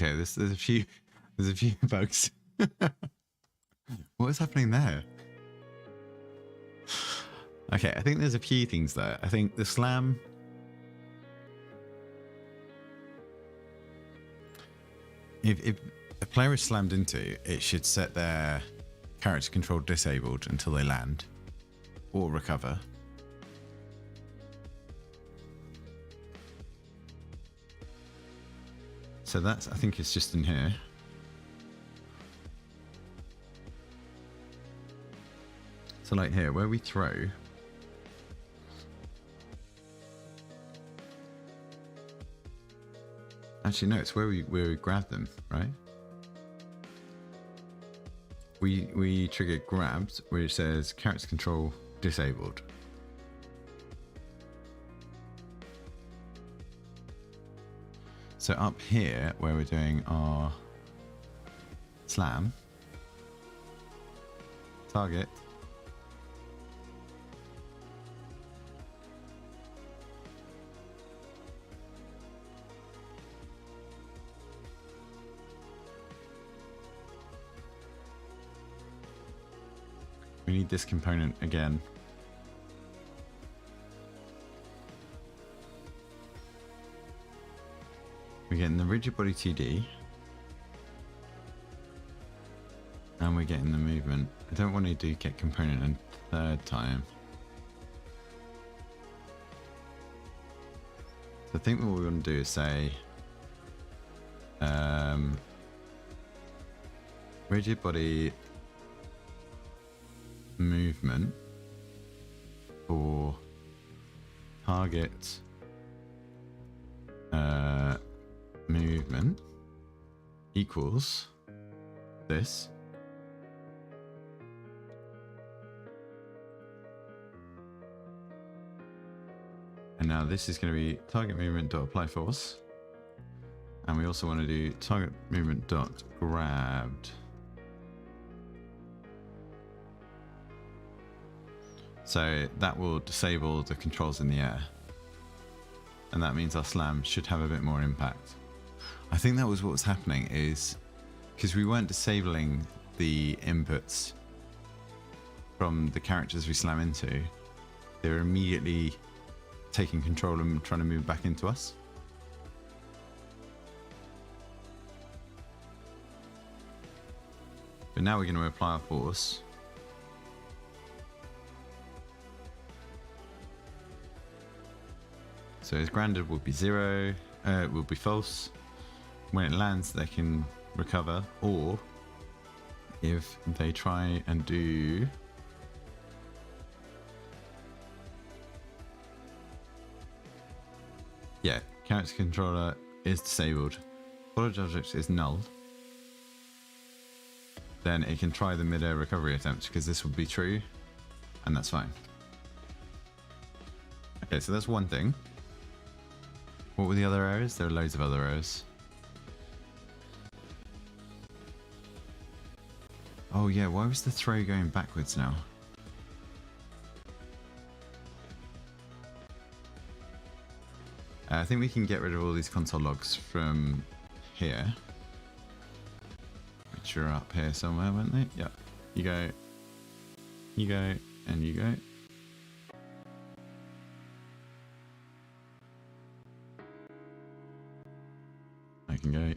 Okay, there's a few bugs. What is happening there? Okay, I think there's a few things there. I think the slam. If a player is slammed into, it should set their character control disabled until they land or recover. So that's, I think it's just in here. So like here, where we throw. Actually, no, it's where we grab them, right? We trigger grabs where it says character control disabled. So up here, where we're doing our slam, target, We need this component again. We're getting the rigid body 2D. And we're getting the movement. I don't want to do get component a third time. So I think what we want to do is say rigid body movement for target movement equals this. And now this is going to be target movement dot apply force, and we also want to do target movement dot grabbed. So that will disable the controls in the air, and that means our slam should have a bit more impact. I think that was what was happening, is because we weren't disabling the inputs from the characters we slam into, they were immediately taking control and trying to move back into us. But now we're going to apply our force. So as grounded will be 0, it will be false. When it lands, they can recover, or if they try and do character controller is disabled, followed object is null, then it can try the mid-air recovery attempt, because this would be true, and that's fine. Okay, so that's one thing. What were the other errors? There are loads of other errors. Oh yeah, why was the throw going backwards now? I think we can get rid of all these console logs from here, which are up here somewhere, weren't they? Yeah. You go, and you go. I can go.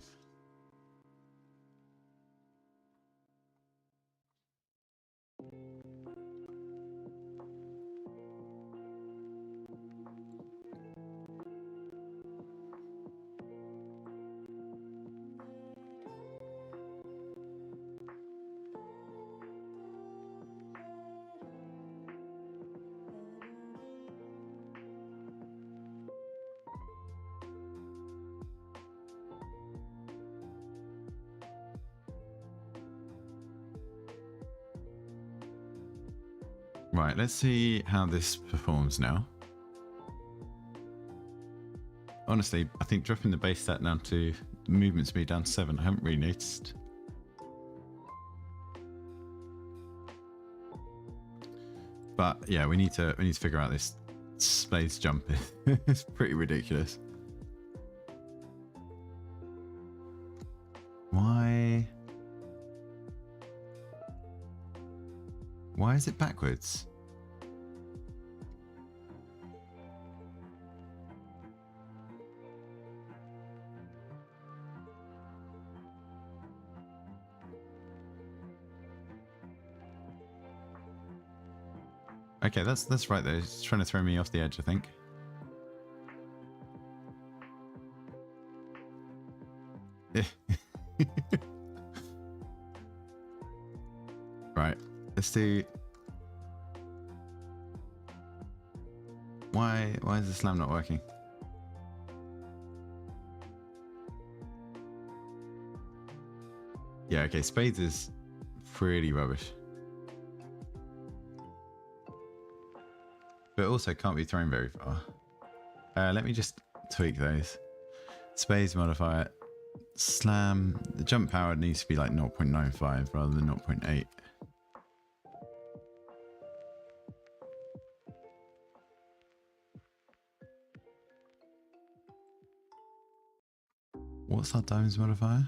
Right, let's see how this performs now. Honestly, I think dropping the base stat down to movement speed down to 7, I haven't really noticed. But yeah, we need to figure out this space jump. It's pretty ridiculous. Why is it backwards? Okay, that's right though. It's trying to throw me off the edge, I think. Right, let's do. Why is the slam not working? Yeah, okay, spades is pretty rubbish. But also can't be thrown very far. Let me just tweak those. Spades modifier. Slam. The jump power needs to be like 0.95 rather than 0.8. What's our diamonds modifier?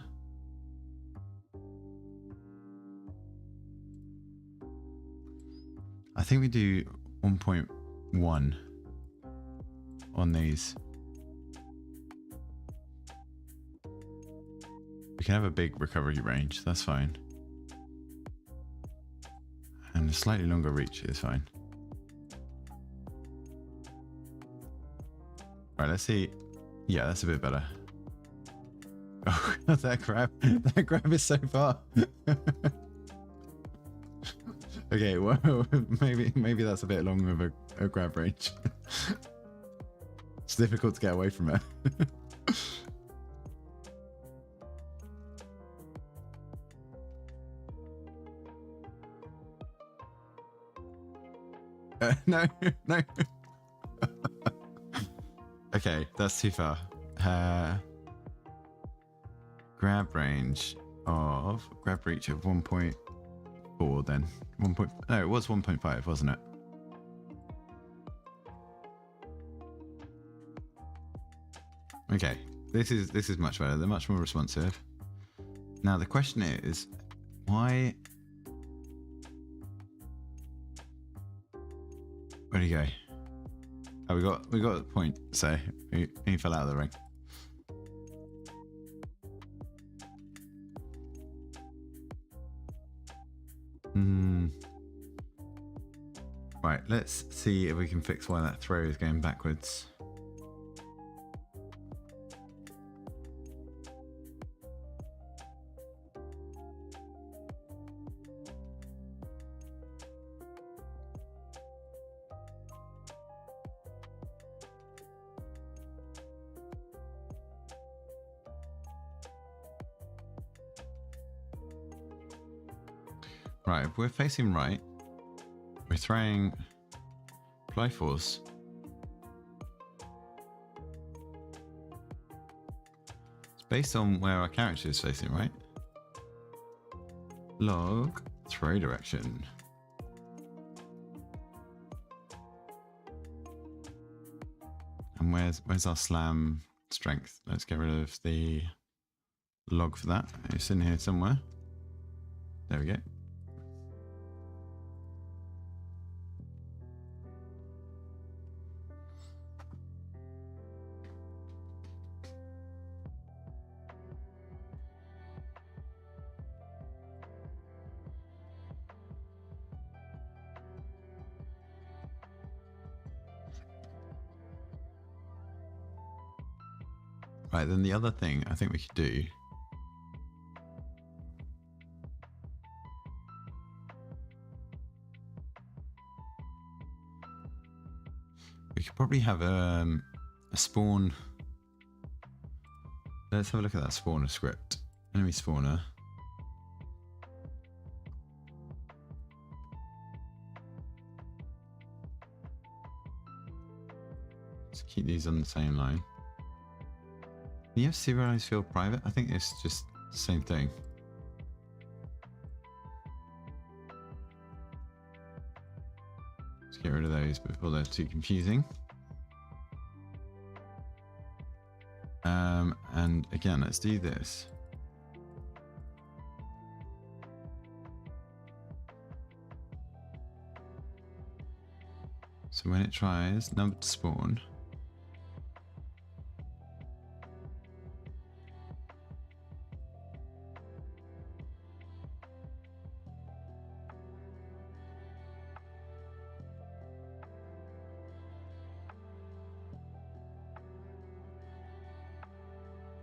think we do 1.1 on these. We can have a big recovery range, that's fine. And a slightly longer reach is fine. Right, let's see. Yeah, that's a bit better. Oh, that grab is so far. Okay, well, maybe that's a bit long of a grab range. It's difficult to get away from it. No. Okay, that's too far. Grab reach of 1.4 then. No, it was 1.5, wasn't it? Okay, this is much better. They're much more responsive. Now the question is, why? Where do you go? Oh, we got the point. So he fell out of the ring. Right, let's see if we can fix why that throw is going backwards. Right, if we're facing right, we're throwing apply force. It's based on where our character is facing, right? Log throw direction. And where's our slam strength? Let's get rid of the log for that. It's in here somewhere. There we go. Right, then the other thing I think we could do we could probably have a spawn. Let's have a look at that spawner script. Enemy spawner. Let's keep these on the same line. Do you have serialized field private? I think it's just the same thing. Let's get rid of those before they're too confusing. And again, let's do this. So when it tries number to spawn,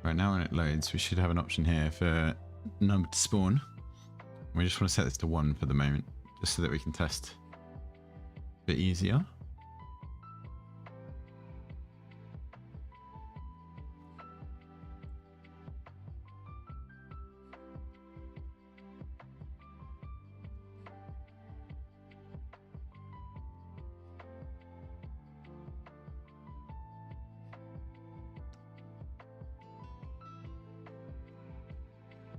right now when it loads, we should have an option here for number to spawn. We just want to set this to 1 for the moment, just so that we can test a bit easier.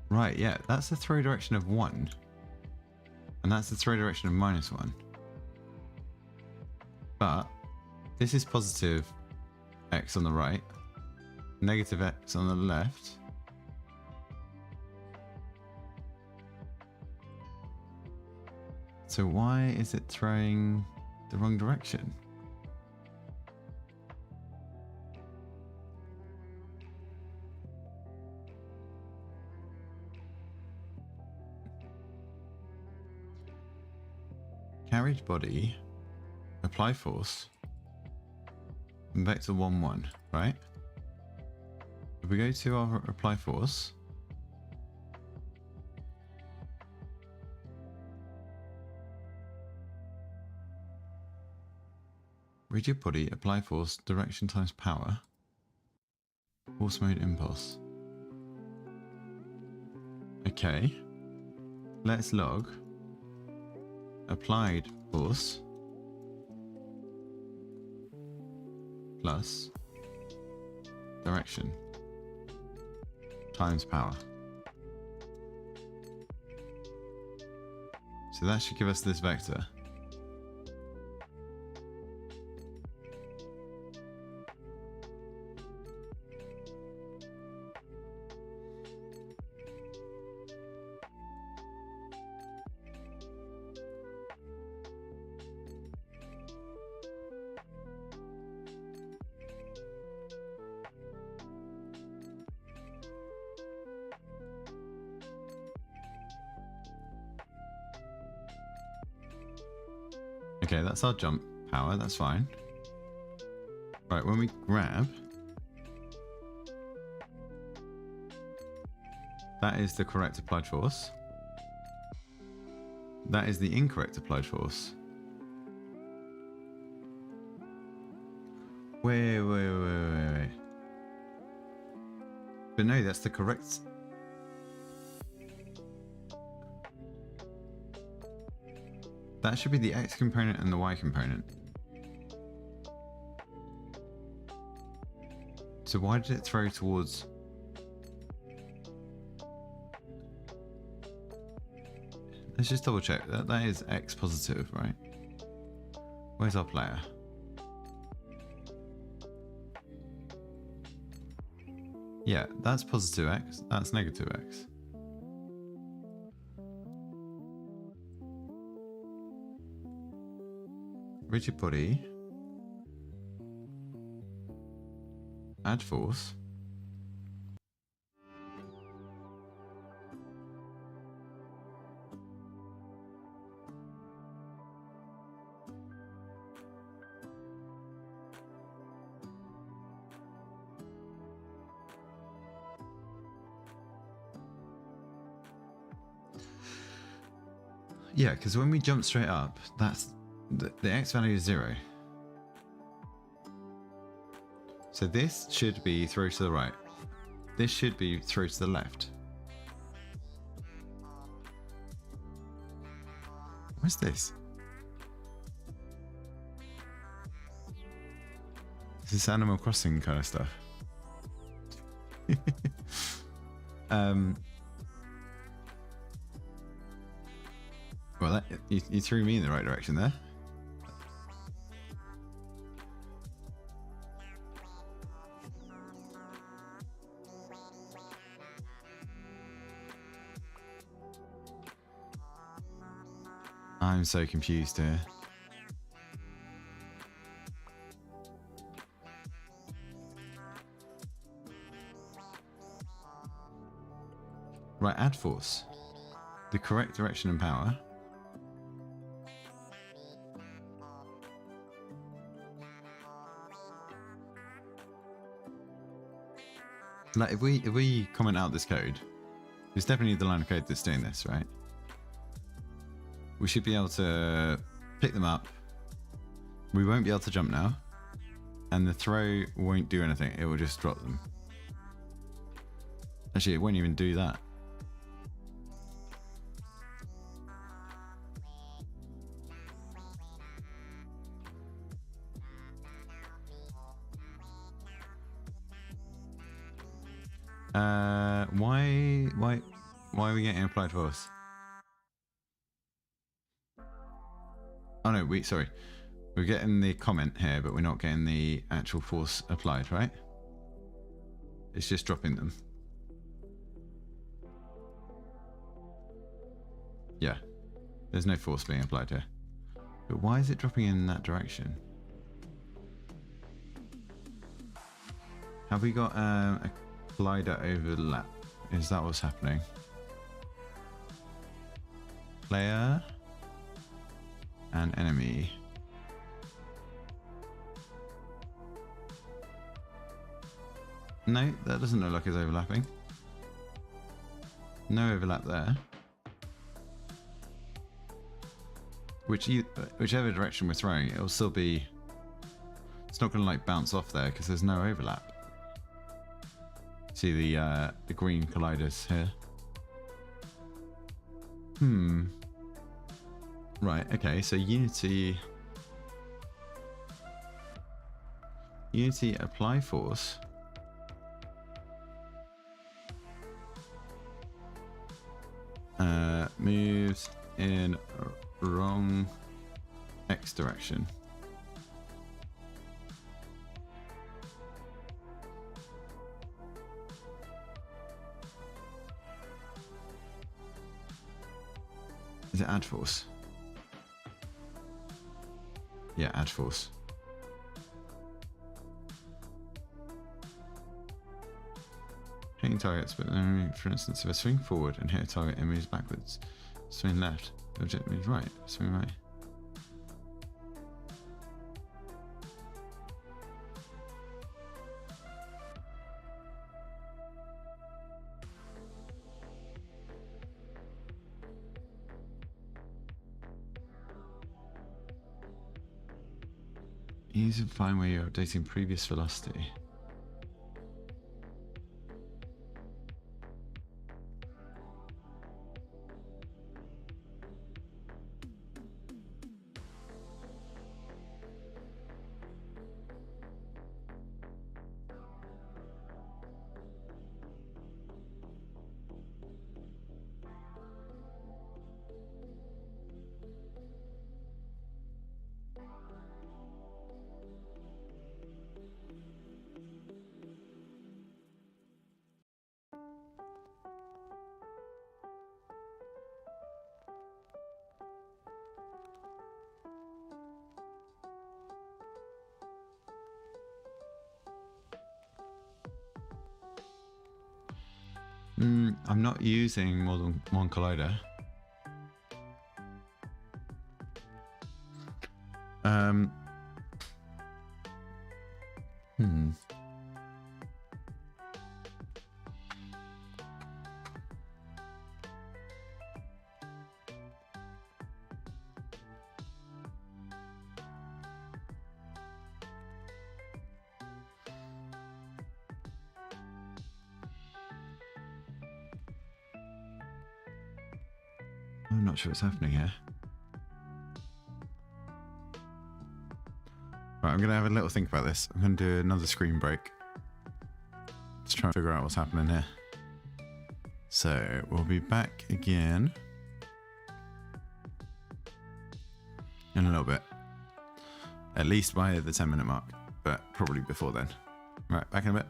Right, yeah, that's the throw direction of 1. And that's the throw direction of -1. But this is positive X on the right, negative X on the left. So why is it throwing the wrong direction? Carried body, apply force, and vector 1, 1, right? If we go to our apply force, rigid body, apply force, direction times power, force mode impulse. Okay, let's log applied force plus direction times power. So that should give us this vector. Okay, that's our jump power, that's fine. Right, when we grab, that is the correct applied force. That is the incorrect applied force. Wait. But no, that's the correct. That should be the X component and the Y component. So why did it throw towards... Let's just double check. That is X positive, right? Where's our player? Yeah, that's positive X. That's negative X. Rigid body. Add force. Yeah, because when we jump straight up, that's the X value is 0. So this should be throw to the right. This should be throw to the left. What's this? This is Animal Crossing kind of stuff. Well, that, you threw me in the right direction there. I'm so confused here. Right, add force. The correct direction and power. Like if we comment out this code, it's definitely the line of code that's doing this, right? We should be able to pick them up. We won't be able to jump now. And the throw won't do anything. It will just drop them. Actually, it won't even do that. Why are we getting applied force? Oh no, sorry. We're getting the comment here, but we're not getting the actual force applied, right? It's just dropping them. Yeah. There's no force being applied here. But why is it dropping in that direction? Have we got a collider overlap? Is that what's happening? Player and enemy. No, that doesn't look like it's overlapping. No overlap there. Whichever direction we're throwing, it'll still be... It's not going to like bounce off there because there's no overlap. See the green colliders here. Right, okay, so Unity apply force. Moves in wrong X direction. Is it add force? Yeah, add force. Hitting targets, but for instance, if I swing forward and hit a target, it moves backwards. Swing left, the object moves right. Swing right. Use a fine way you're updating previous velocity. I'm not using more than one collider. I'm not sure what's happening here. Right, I'm going to have a little think about this. I'm going to do another screen break. Let's try and figure out what's happening here. So, we'll be back again in a little bit. At least by the 10-minute mark, but probably before then. Right, back in a bit.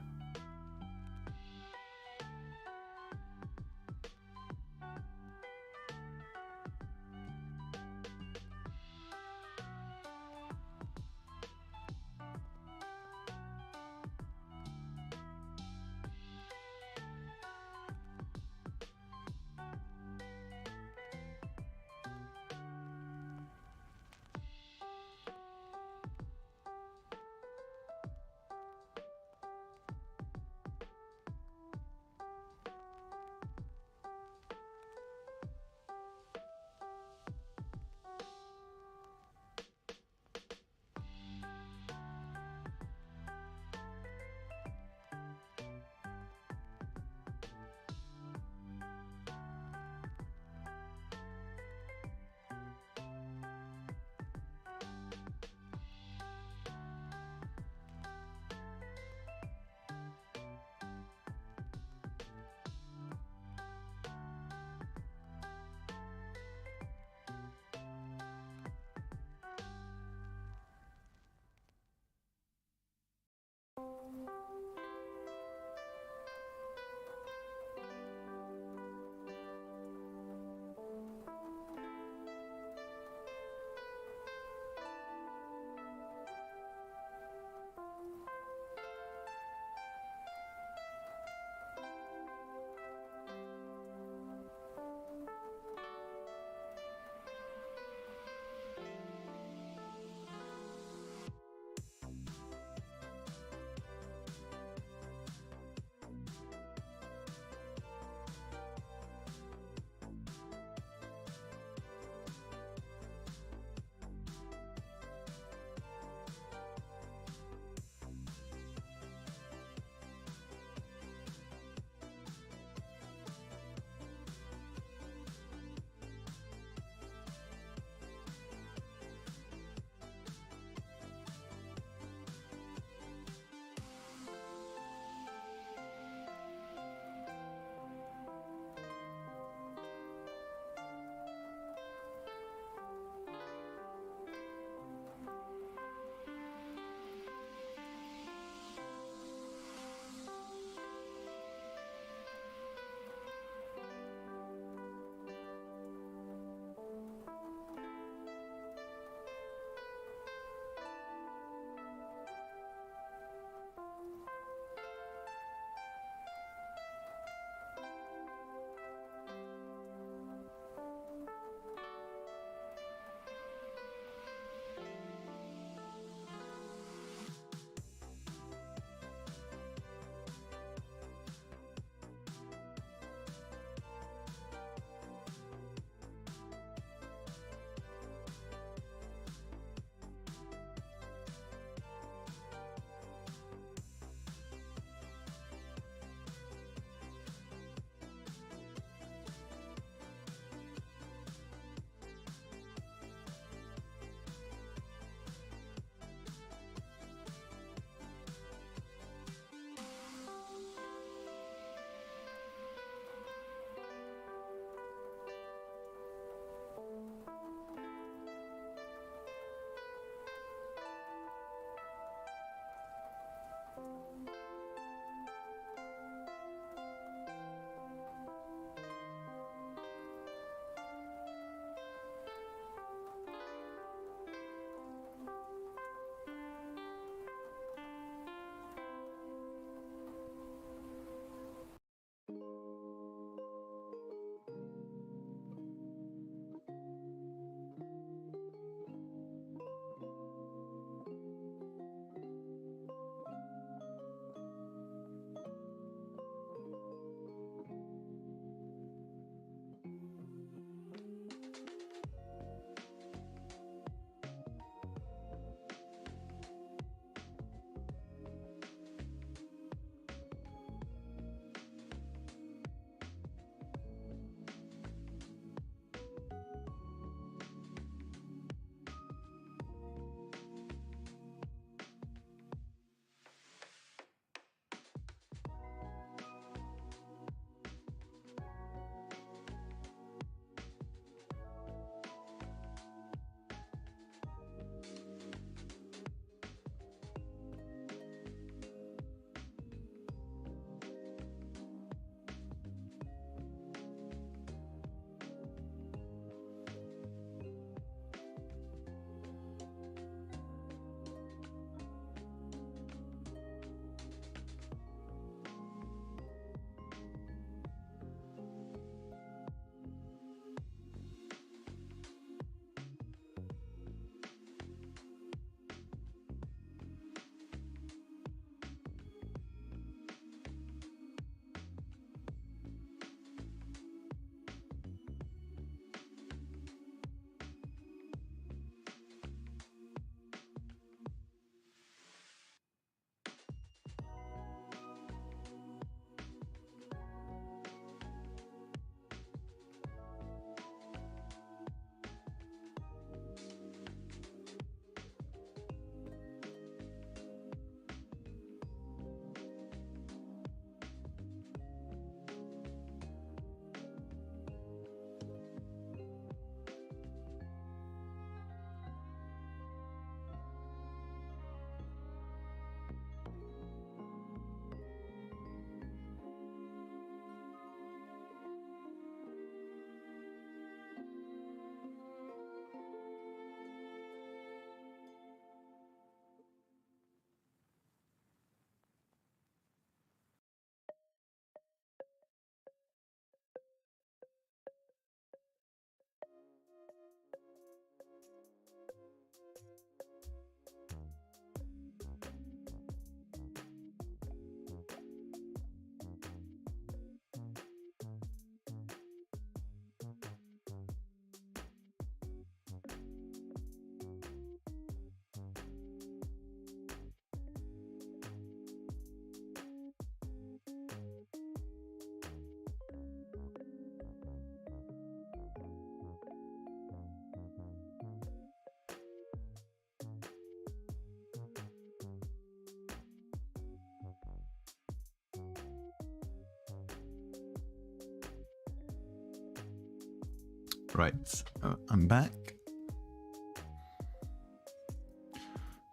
Right, I'm back.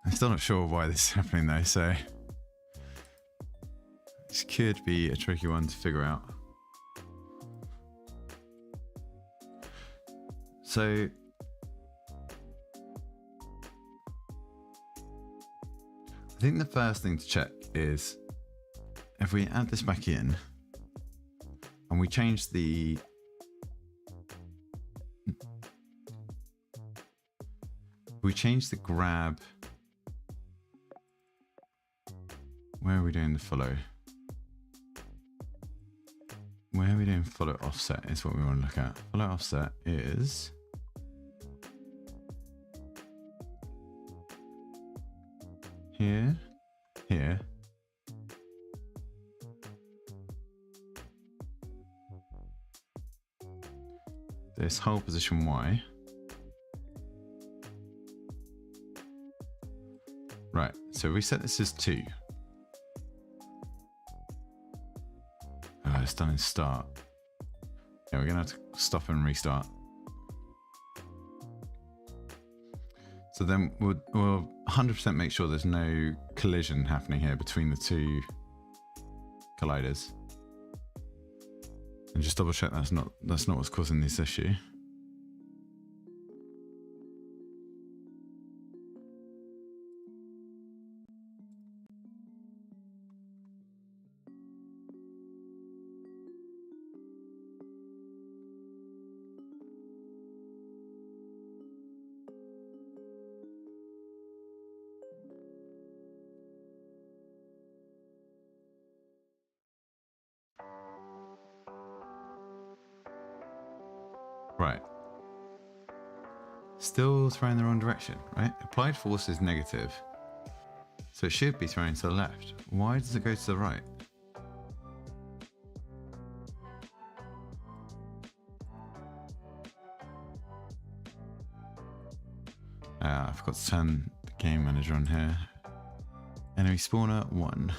I'm still not sure why this is happening though, so this could be a tricky one to figure out. So I think the first thing to check is if we add this back in and we change the grab. Where are we doing the follow? Where are we doing follow offset is what we want to look at. Follow offset is here, here, this whole position Y. Right, so we set this as 2. Oh, it's done in start. Yeah, we're gonna have to stop and restart. So then we'll 100% make sure there's no collision happening here between the two colliders. And just double check that's not what's causing this issue. Right. Still throwing the wrong direction, right? Applied force is negative. So it should be throwing to the left. Why does it go to the right? I forgot to turn the game manager on here. Enemy spawner 1.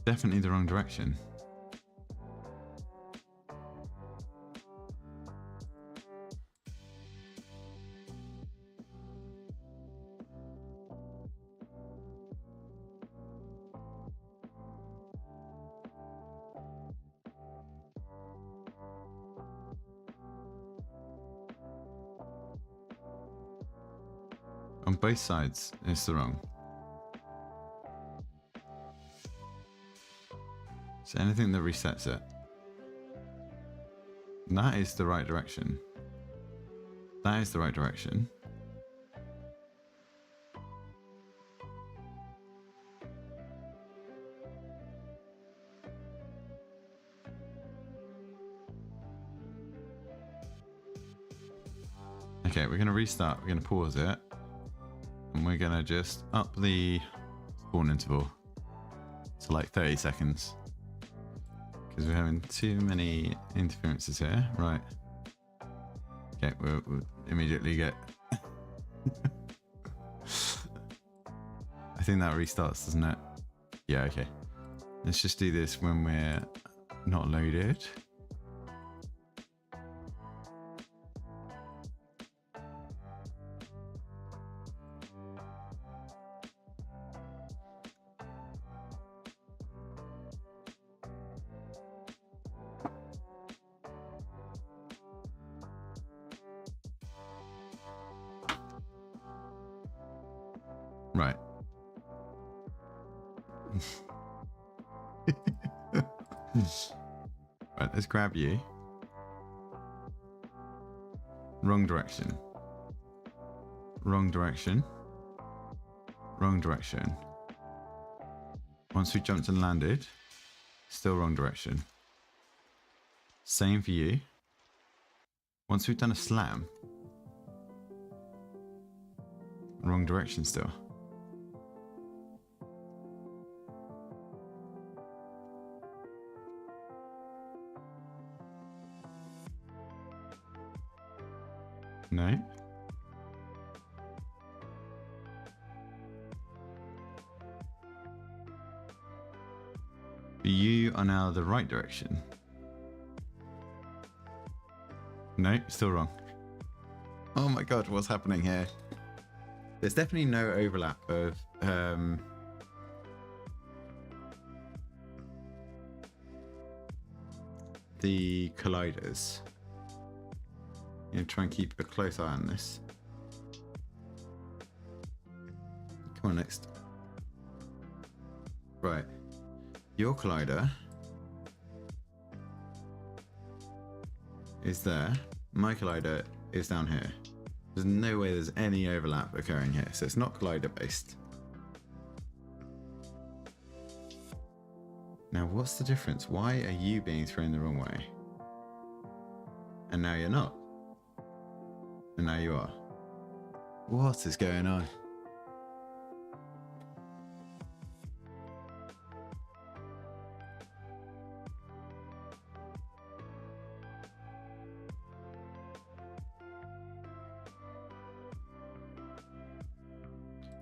Definitely the wrong direction. On both sides, it's the wrong. So anything that resets it. That is the right direction. That is the right direction. Okay, we're going to restart. We're going to pause it. And we're going to just up the spawn interval to like 30 seconds. Because we're having too many interferences here. Right. Okay, we'll immediately get... I think that restarts, doesn't it? Yeah, okay. Let's just do this when we're not loaded. Right. Right, let's grab you. Wrong direction. Wrong direction. Wrong direction. Once we jumped and landed, still wrong direction. Same for you. Once we've done a slam, wrong direction still. No. You are now the right direction. No, still wrong. Oh my god, what's happening here? There's definitely no overlap of the colliders. You know, try and keep a close eye on this. Come on, next. Right. Your collider is there. My collider is down here. There's no way there's any overlap occurring here, so it's not collider based. Now, what's the difference? Why are you being thrown the wrong way? And now you're not. And now you are. What is going on?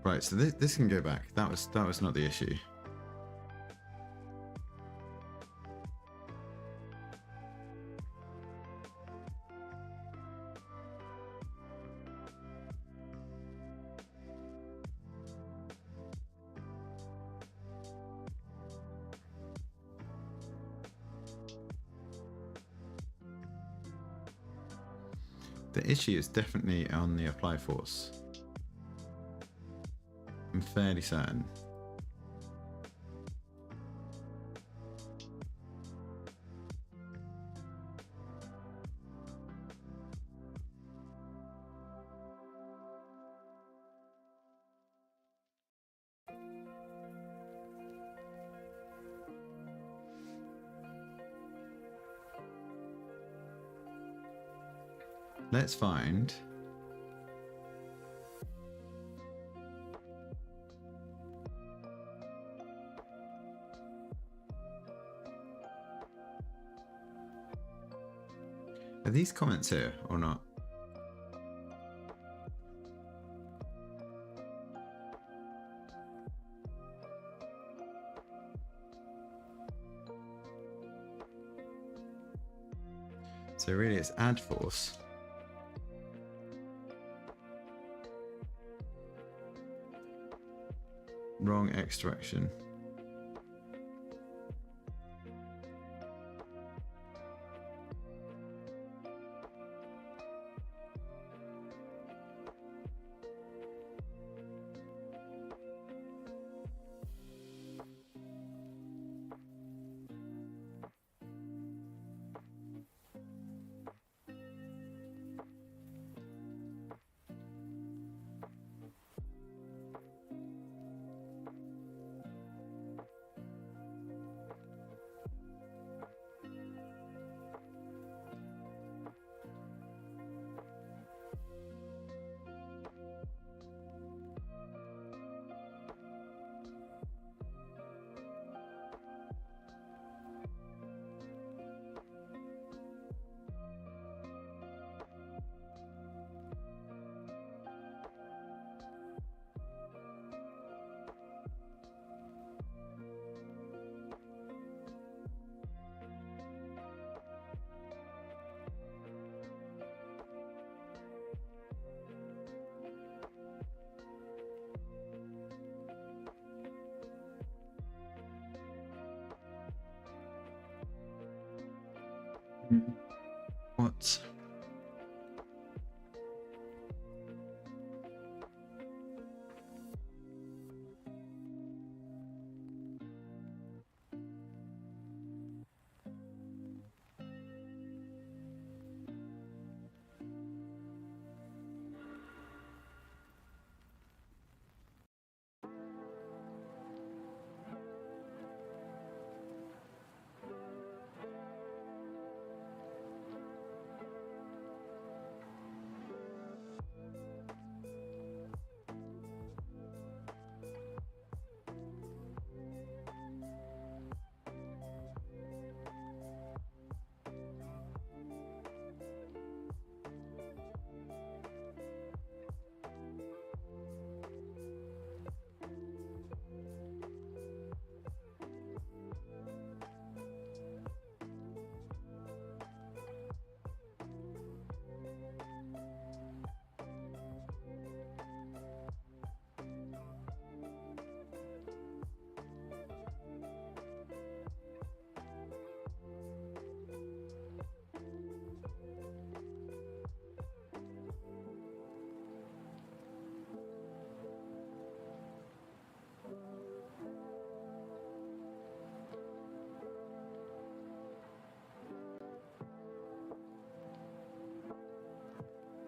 Right, so this can go back. That was not the issue. The issue is definitely on the apply force. I'm fairly certain. Let's find are these comments here or not? So really it's add force. Wrong X direction. What?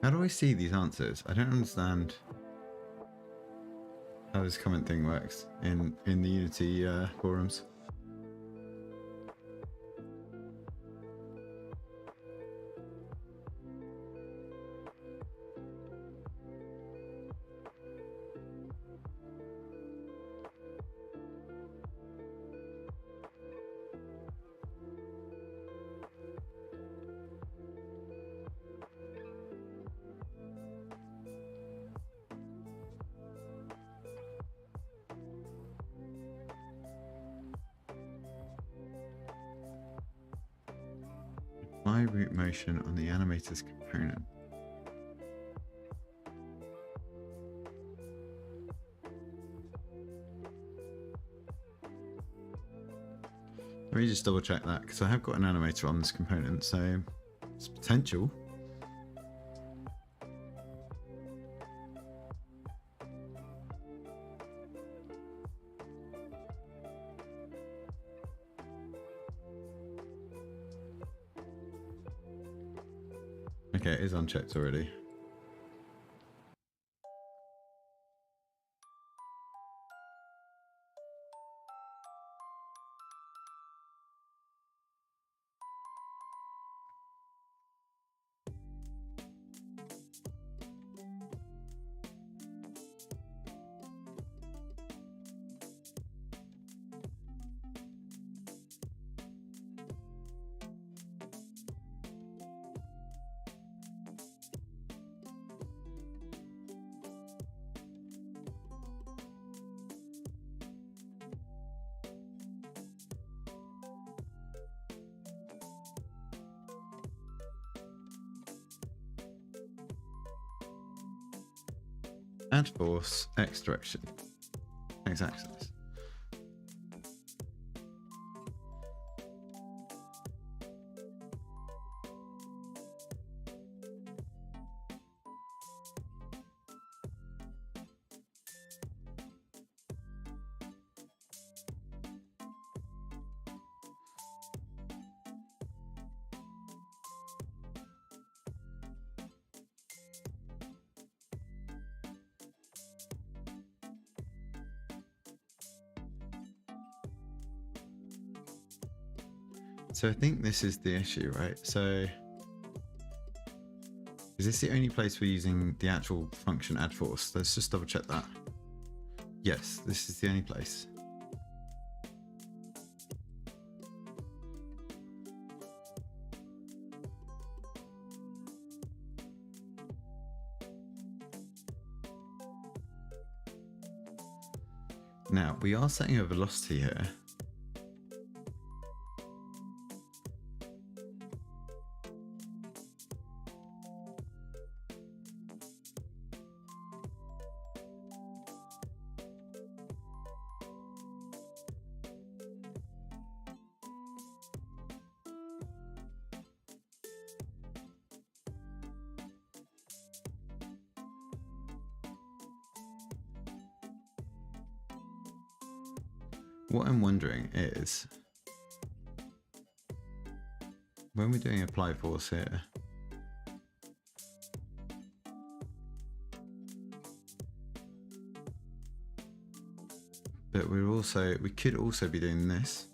How do I see these answers? I don't understand how this comment thing works in the Unity forums. Apply root motion on the animator's component. Let me just double check that, because I have got an animator on this component, so it's potential. Okay, it is unchecked already. Add force, X direction, X axis. So I think this is the issue, right? So is this the only place we're using the actual function add force? Let's just double check that. Yes, this is the only place. Now we are setting a velocity here. What I'm wondering is, when we're doing apply force here, but we could also be doing this.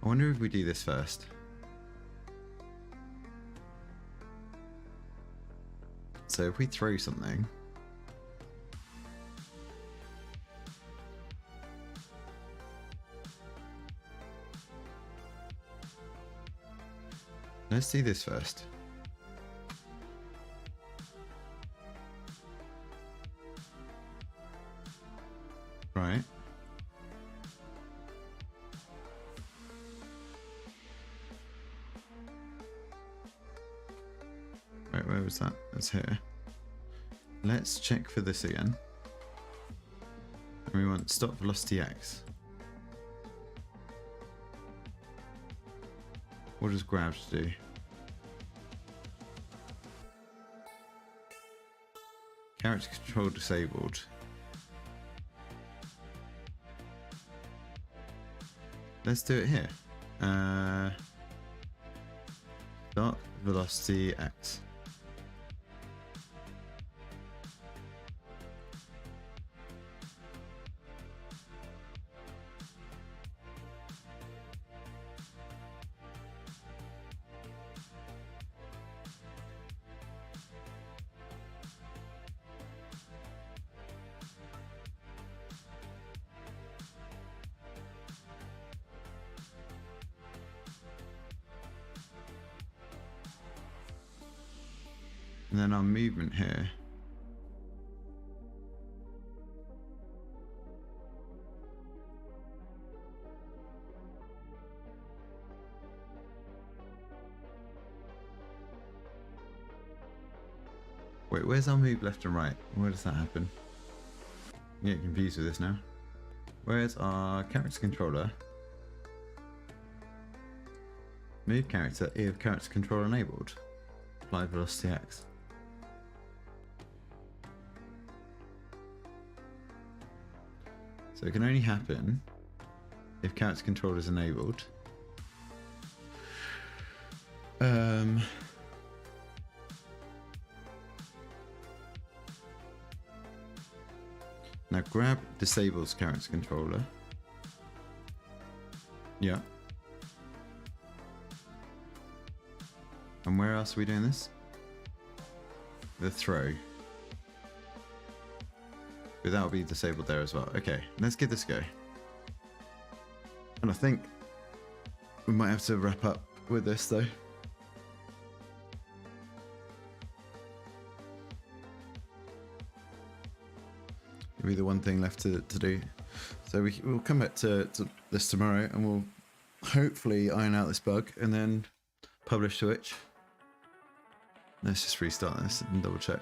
I wonder if we do this first. So if we throw something, let's do this first. Right. Wait. was that? That's here. Let's check for this again. And we want stop velocity X. What does grab do? Character control disabled. Let's do it here. Stop velocity X. And then our movement here. Wait, where's our move left and right? Where does that happen? I'm getting confused with this now. Where's our character controller? Move character if character control enabled. Apply velocity X. So it can only happen if character control is enabled. Now grab disables character controller. Yeah. And where else are we doing this? The throw. But that'll be disabled there as well. Okay, let's give this a go. And I think we might have to wrap up with this though. Maybe the one thing left to do. So we'll come back to this tomorrow and we'll hopefully iron out this bug and then publish Twitch. Let's just restart this and double check.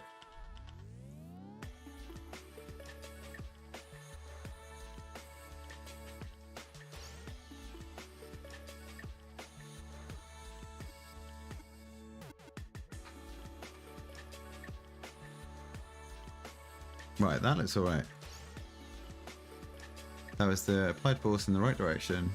Right, that looks alright. That was the applied force in the right direction.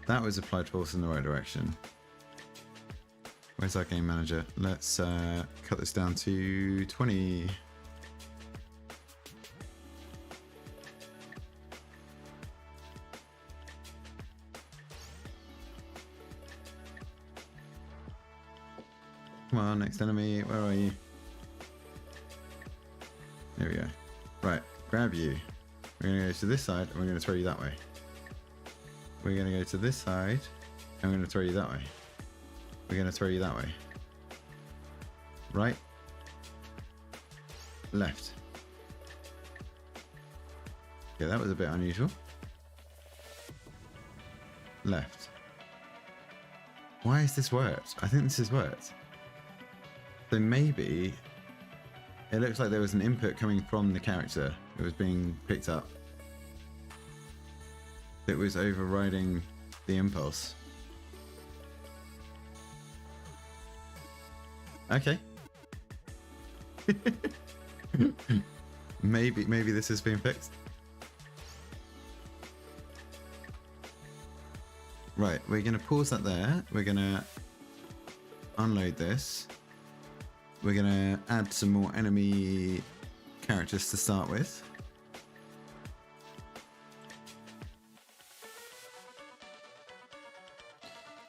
That was applied force in the right direction. Where's our game manager? Let's cut this down to 20. Come on, next enemy, where are you? There we go. Right, grab you. We're gonna go to this side and we're gonna throw you that way. We're going to go to this side, and we're going to throw you that way. We're going to throw you that way. Right. Left. Yeah, that was a bit unusual. Left. Why has this worked? I think this has worked. So maybe it looks like there was an input coming from the character. It was being picked up. It was overriding the impulse. Okay. maybe this has been fixed. Right, we're gonna pause that there. We're gonna unload this. We're gonna add some more enemy characters to start with.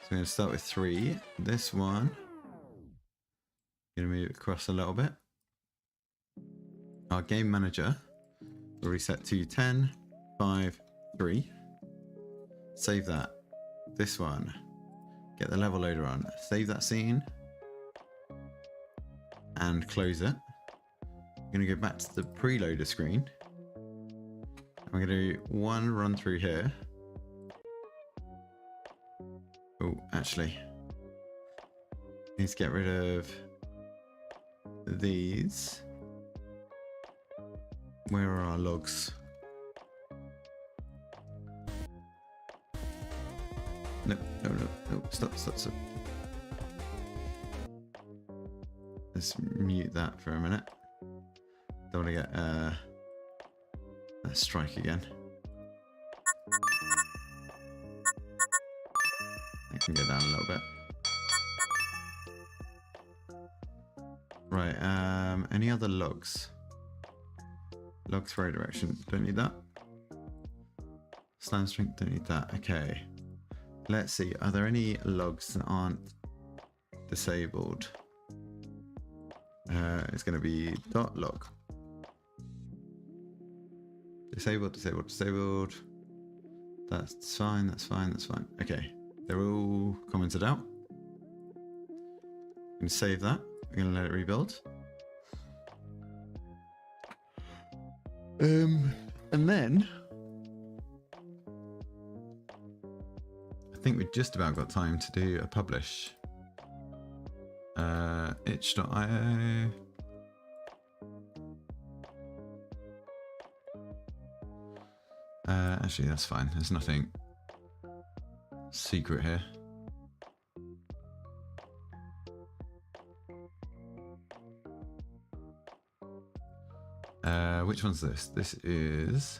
We're going to start with 3. This one, going to move it across a little bit. Our game manager will reset to 10, 5, 3. Save that. This one, get the level loader on. Save that scene and close it. I'm going to go back to the preloader screen I'm going to do one run through here. Oh, actually, need to get rid of these. Where are our logs? No, no, no, no, stop, stop, stop. Let's mute that for a minute. Don't want to get a strike again. I can go down a little bit. Right, any other logs? Log throw direction, don't need that. Slam strength, don't need that. Okay. Let's see, are there any logs that aren't disabled? It's going to be dot log. Disabled, disabled, disabled. That's fine, that's fine, that's fine. Okay, they're all commented out. I'm going to save that. We're going to let it rebuild. And then I think we just about got time to do a publish. itch.io. Actually, that's fine. There's nothing secret here. Which one's this? This is...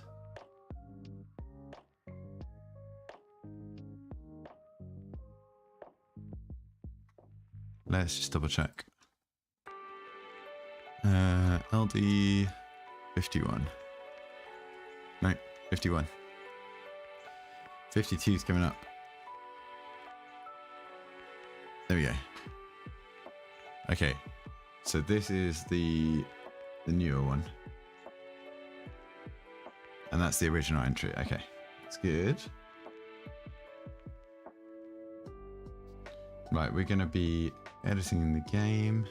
Let's just double check. LD 51. No, 51. 52 is coming up. There we go. Okay, so this is the newer one. And that's the original entry. Okay, that's good. Right, we're going to be editing in the game.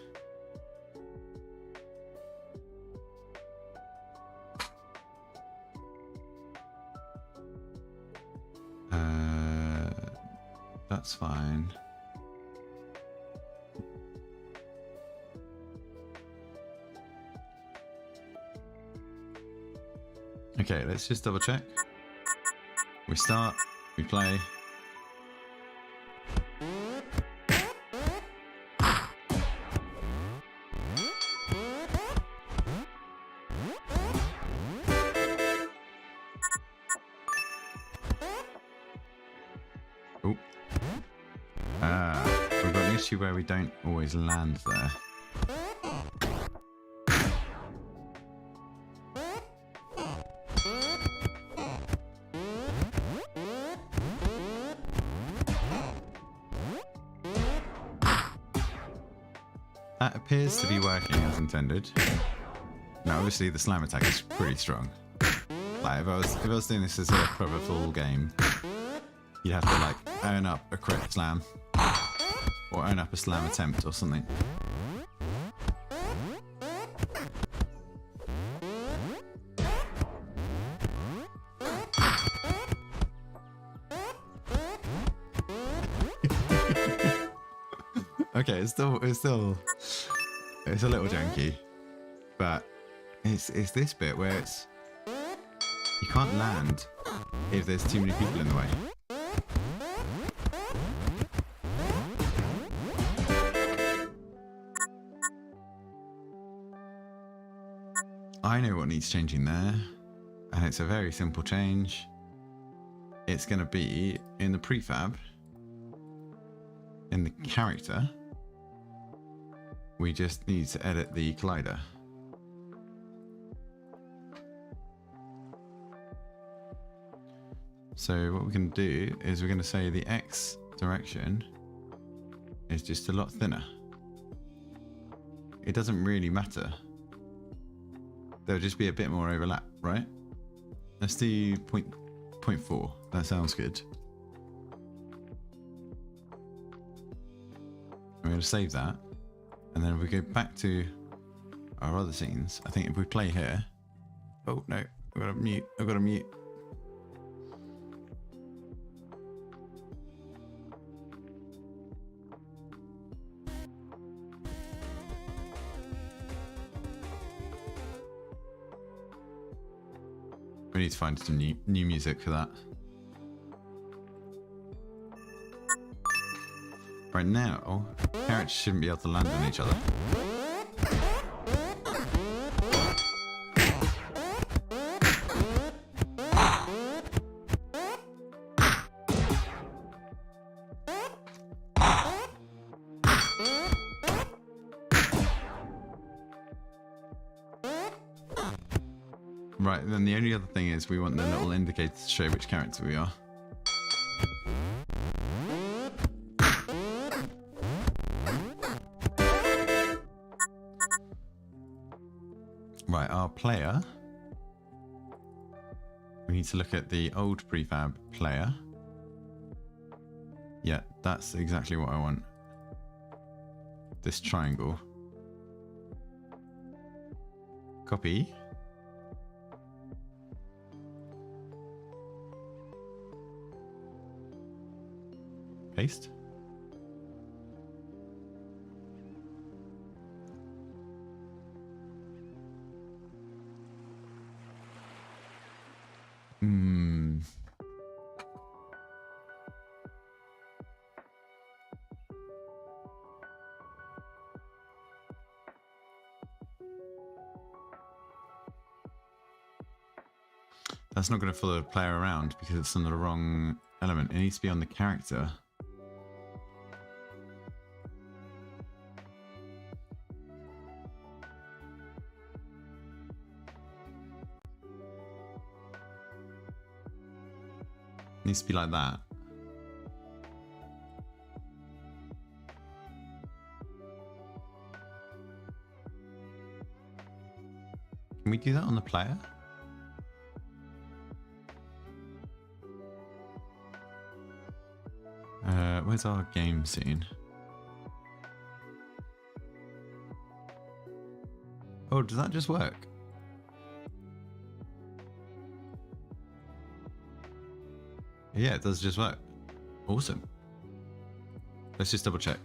That's fine. Okay, let's just double check. We start, we play. Oh. We've got an issue where we don't always land there. That appears to be working as intended. Now, obviously, the slam attack is pretty strong. Like, if I was doing this as a proper full game, you'd have to like earn up a crit slam or earn up a slam attempt or something. Okay, it's a little janky, but it's this bit where it's you can't land if there's too many people in the way. I know what needs changing there, and it's a very simple change. It's going to be in the prefab, in the character. We just need to edit the collider. So what we're going to do is we're going to say the X direction is just a lot thinner. It doesn't really matter. There'll just be a bit more overlap, right? Let's do 0.4. That sounds good. I'm going to save that. And then if we go back to our other scenes, I think if we play here... Oh, no. got to mute. I've got to mute. We need to find some new music for that. Right now, characters shouldn't be able to land on each other. Right, then the only other thing is we want the little indicator to show which character we are. Right, our player. We need to look at the old prefab player. Yeah, that's exactly what I want. This triangle. Copy. Paste. That's not going to follow the player around because it's on the wrong element. It needs to be on the character. It needs to be like that. Can we do that on the player? Where's our game scene? Oh, does that just work? Yeah, it does just work. Awesome. Let's just double check.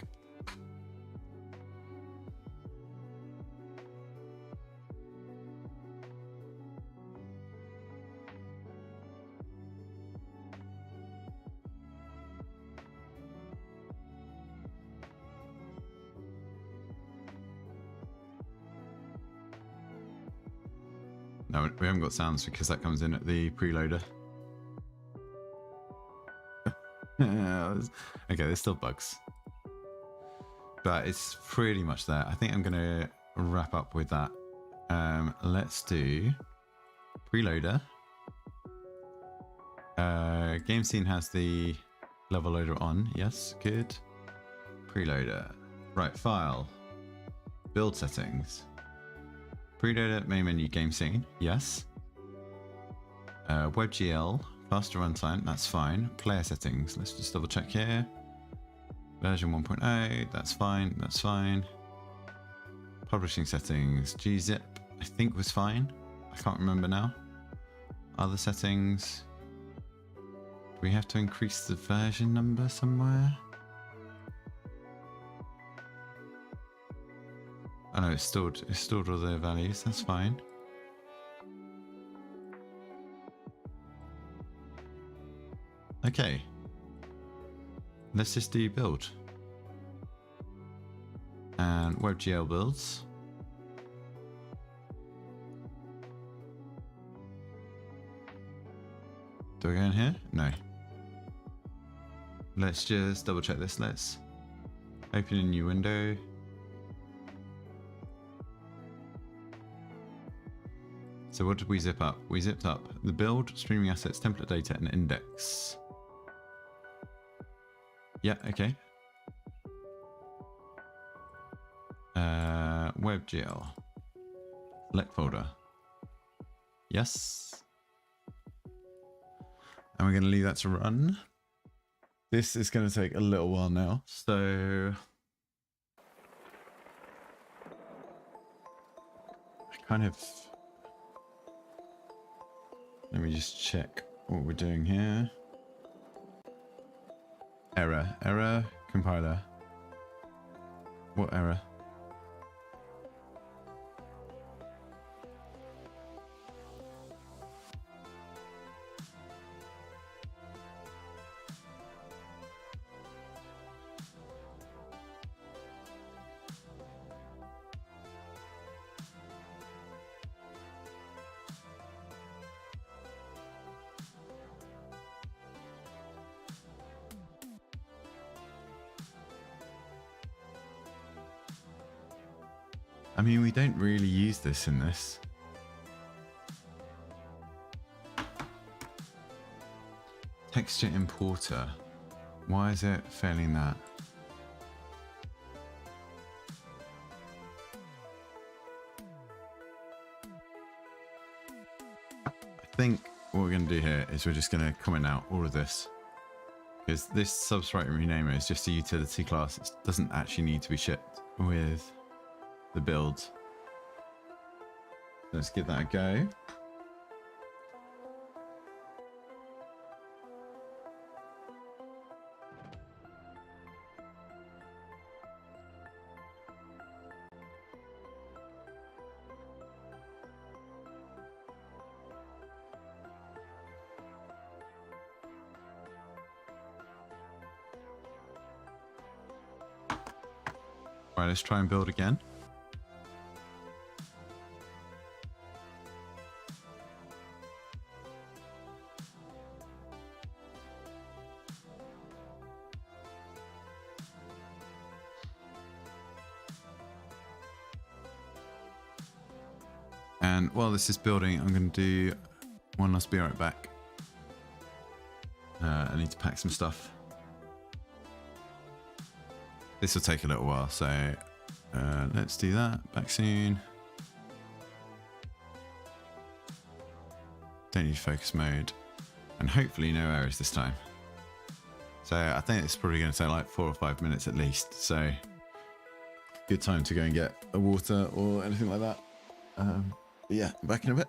No, we haven't got sounds because that comes in at the preloader. Okay, there's still bugs. But it's pretty much there. I think I'm going to wrap up with that. Let's do preloader. Game scene has the level loader on. Yes, good. Preloader. Right, file. Build settings. Preloader, main menu, game scene. Yes. WebGL. Faster runtime, that's fine. Player settings, let's just double check here. Version 1.0, that's fine, that's fine. Publishing settings, gzip, I think was fine. I can't remember now. Other settings. Do we have to increase the version number somewhere? Oh no, it's stored all the values, that's fine. Okay, let's just do build and WebGL builds. Do I go in here? No. Let's just double check this. Let's open a new window. So what did we zip up? We zipped up the build, streaming assets, template data, and index. Yeah, okay. WebGL. Select folder. Yes. And we're going to leave that to run. This is going to take a little while now. So I kind of Let me just check what we're doing here. Error, compiler. What error? I mean, we don't really use this in this. Texture importer. Why is it failing that? I think what we're going to do here is we're just going to comment out all of this. Because this subsprite renamer is just a utility class. It doesn't actually need to be shipped with the build. Let's give that a go. Right, let's try and build again. And while this is building, I'm going to do one last be right back. I need to pack some stuff. This will take a little while, so let's do that. Back soon. Don't need focus mode. And hopefully no errors this time. So I think it's probably going to take like 4 or 5 minutes at least. So good time to go and get a water or anything like that. But yeah, back in a bit.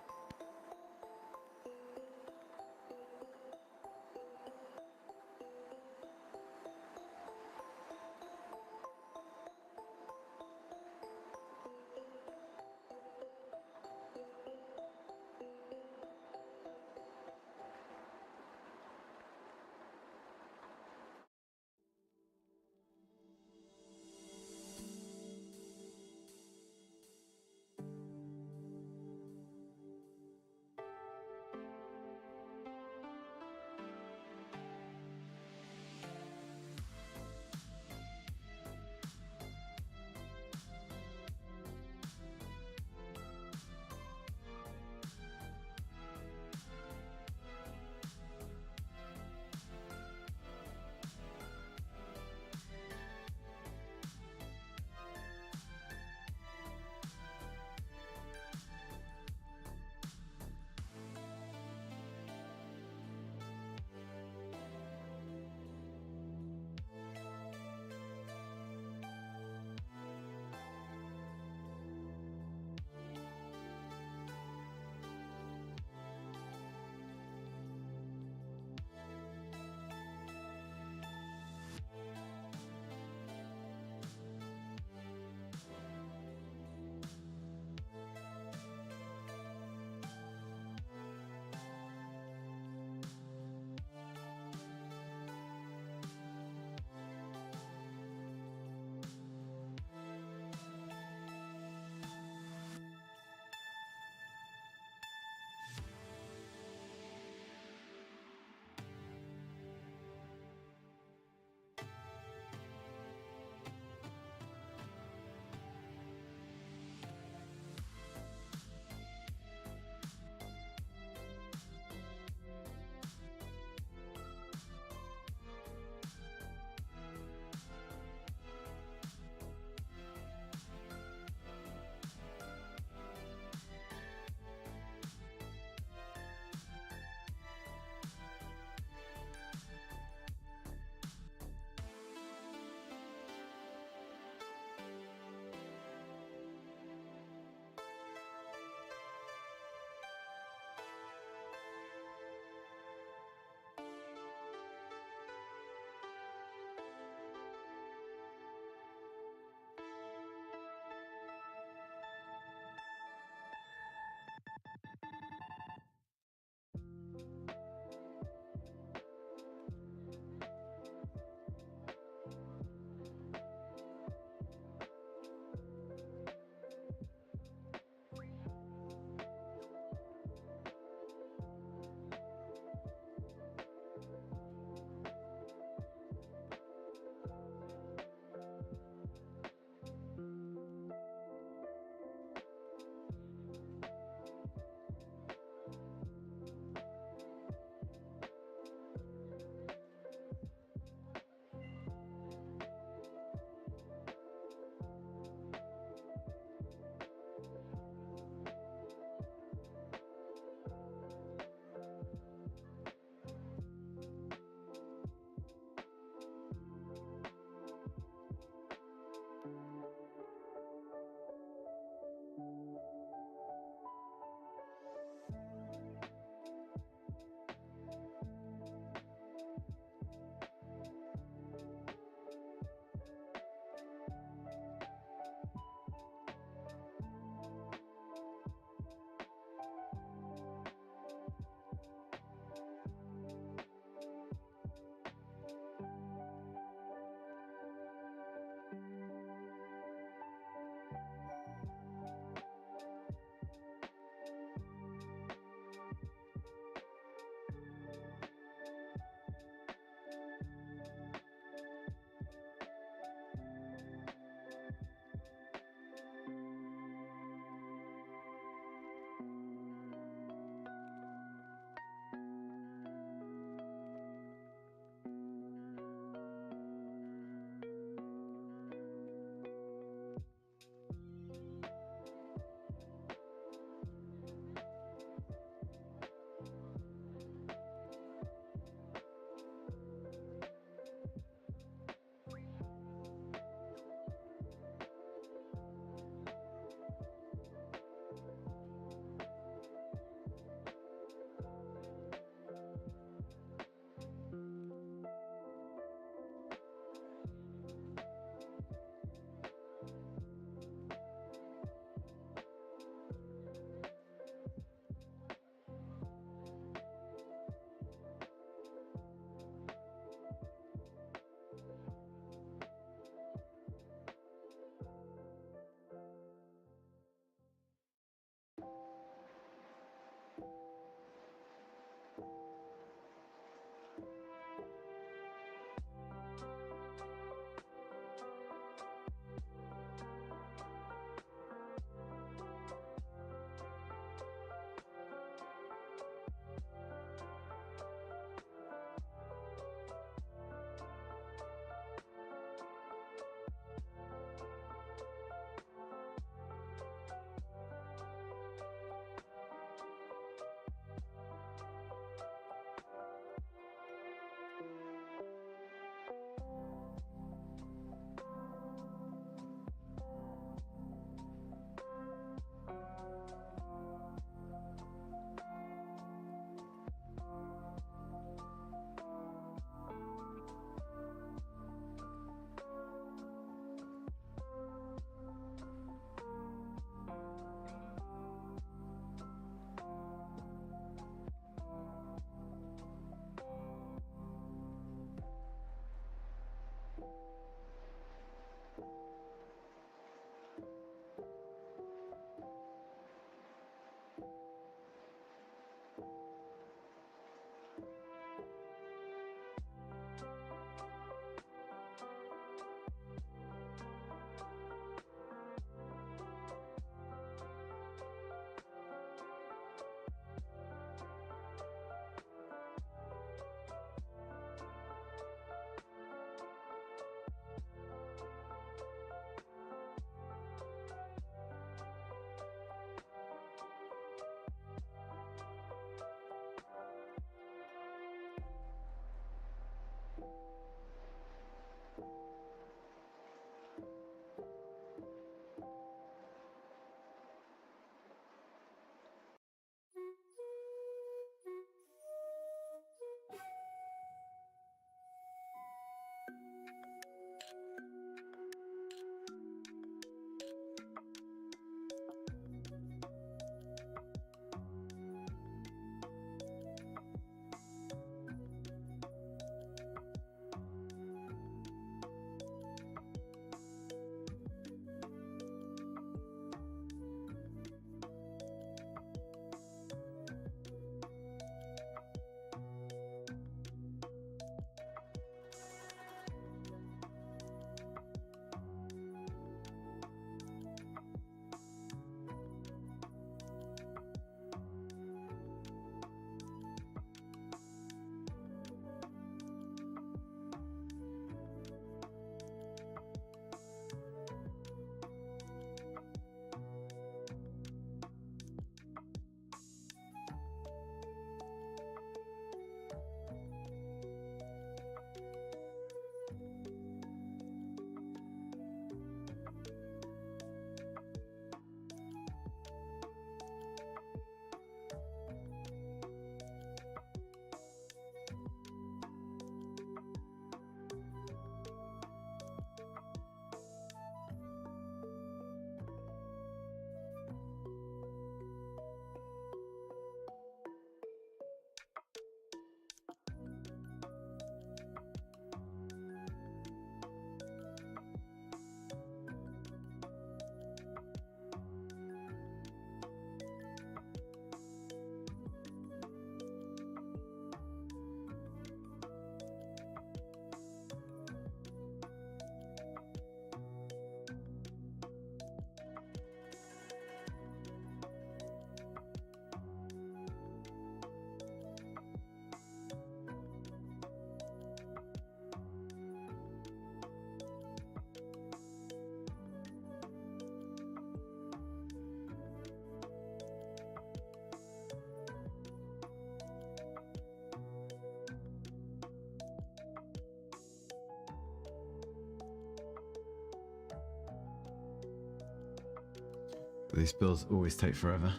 These builds always take forever.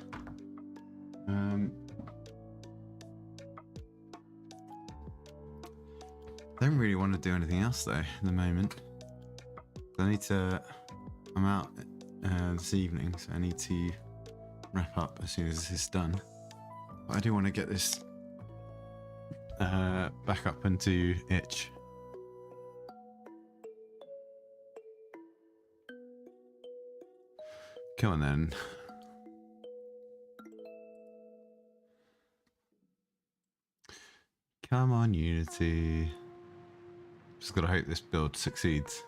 Don't really want to do anything else though at the moment. I'm out this evening, so I need to wrap up as soon as this is done. But I do want to get this back up into itch. Come on then. Come on, Unity. Just gotta hope this build succeeds.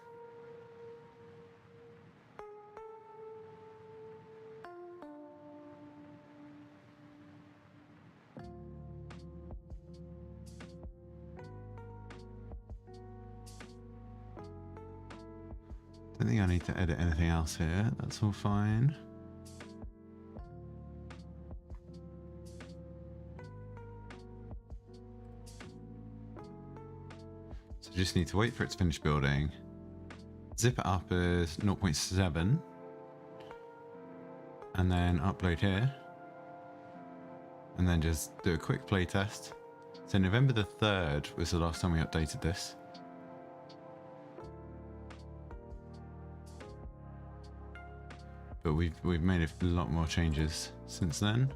Don't think I need to edit anything else here. That's all fine. So just need to wait for it to finish building. Zip it up as 0.7. And then upload here. And then just do a quick play test. So November the 3rd was the last time we updated this. But we've made a lot more changes since then.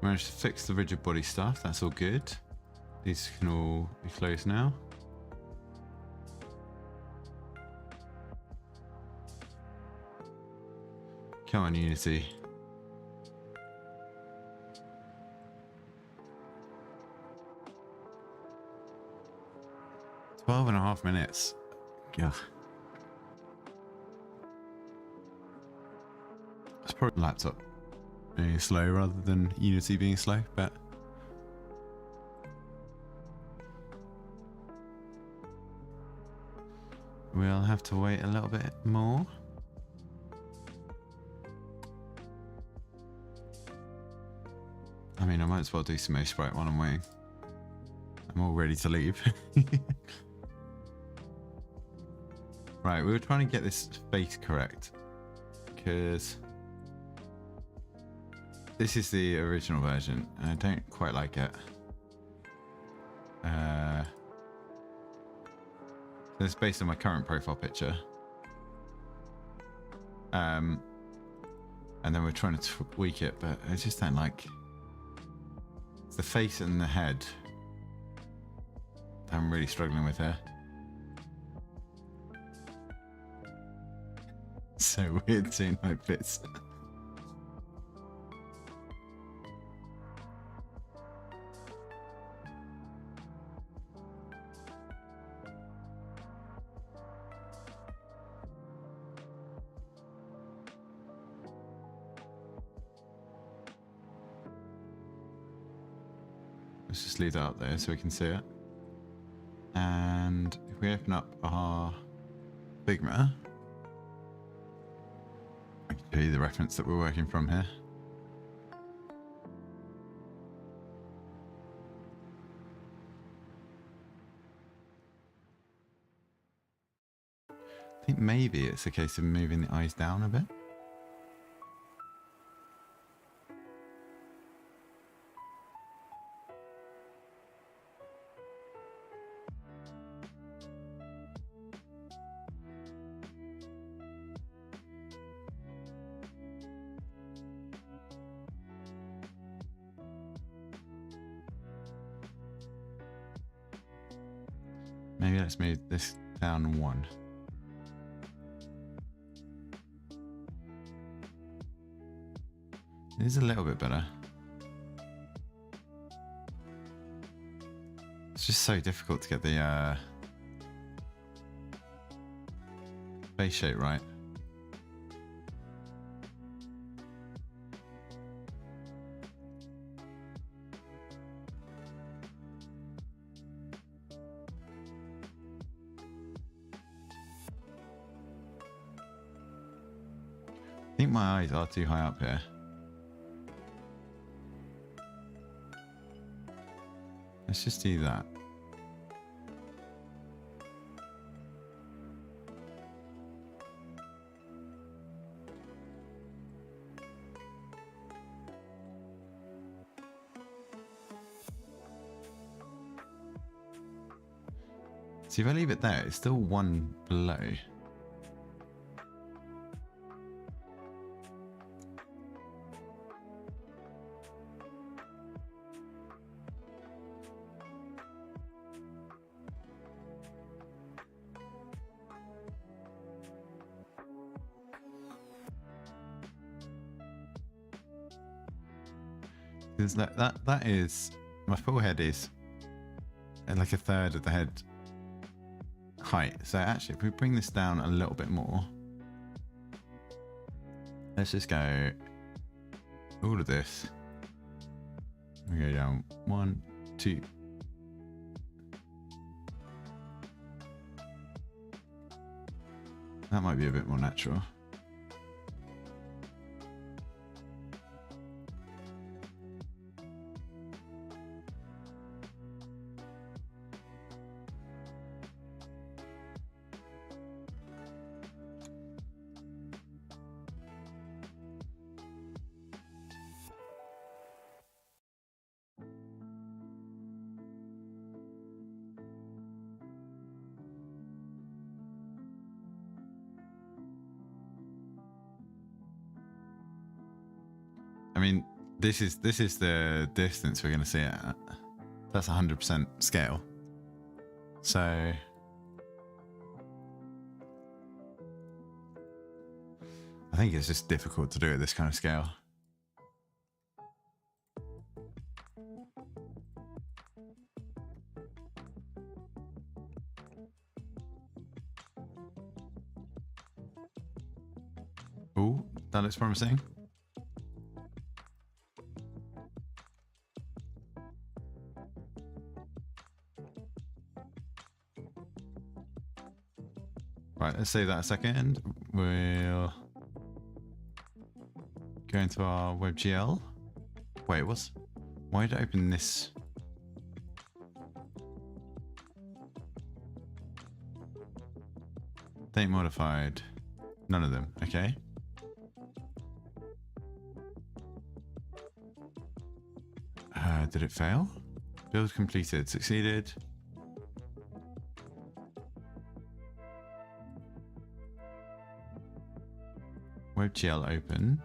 Managed to fix the rigid body stuff, that's all good. These can all be closed now. Come on, Unity. Twelve and a half minutes. Yeah. It's probably laptop being slow rather than Unity being slow, but we'll have to wait a little bit more. I mean, I might as well do some Sprite while I'm waiting. I'm all ready to leave. Right, we were trying to get this face correct because this is the original version and I don't quite like it. So it's based on my current profile picture. And then we're trying to tweak it, but I just don't like the face and the head. I'm really struggling with here. So weird seeing how it fits. Let's just leave that up there so we can see it. And if we open up our Figma, I can show you the reference that we're working from here. I think maybe it's a case of moving the eyes down a bit. Maybe let's move this down one. It is a little bit better. It's just so difficult to get the face shape right. I think my eyes are too high up here. Let's just do that. So if I leave it there, it's still one below. Because that is, my forehead is like a third of the head height. So actually, if we bring this down a little bit more, let's just go all of this. We go down 1, 2. That might be a bit more natural. I mean, this is the distance we're going to see it at. That's 100% scale. So I think it's just difficult to do at this kind of scale. Ooh, that looks promising. Right, let's save that a second. We'll go into our WebGL. Wait, why did I open this? Date modified. None of them, okay. Did it fail? Build completed, succeeded. WebGL open.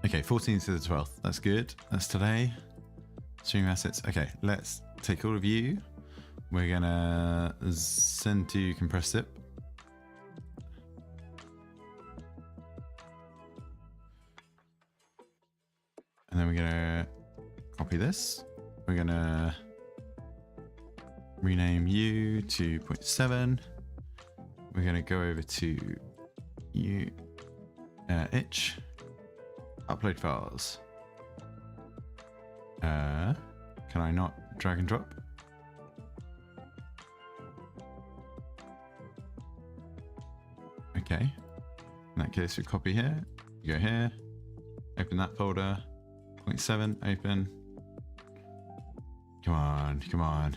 Okay, 14th to the 12th. That's good. That's today. Stream assets. Okay, let's take all of you. We're gonna send to compress zip. And then we're gonna copy this. We're gonna rename you to 0.7. We're going to go over to itch, upload files. Can I not drag and drop? Okay. In that case, we copy here, you go here, open that folder, 0.7, open. Come on, come on.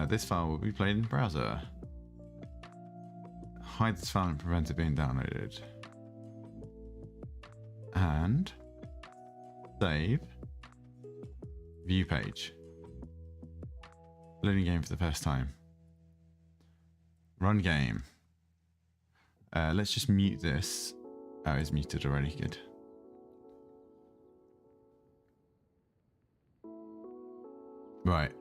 This file will be played in the browser. Hide this file and prevent it being downloaded. And save. View page. Loading game for the first time. Run game. Let's just mute this. Oh, it's muted already. Good. Right.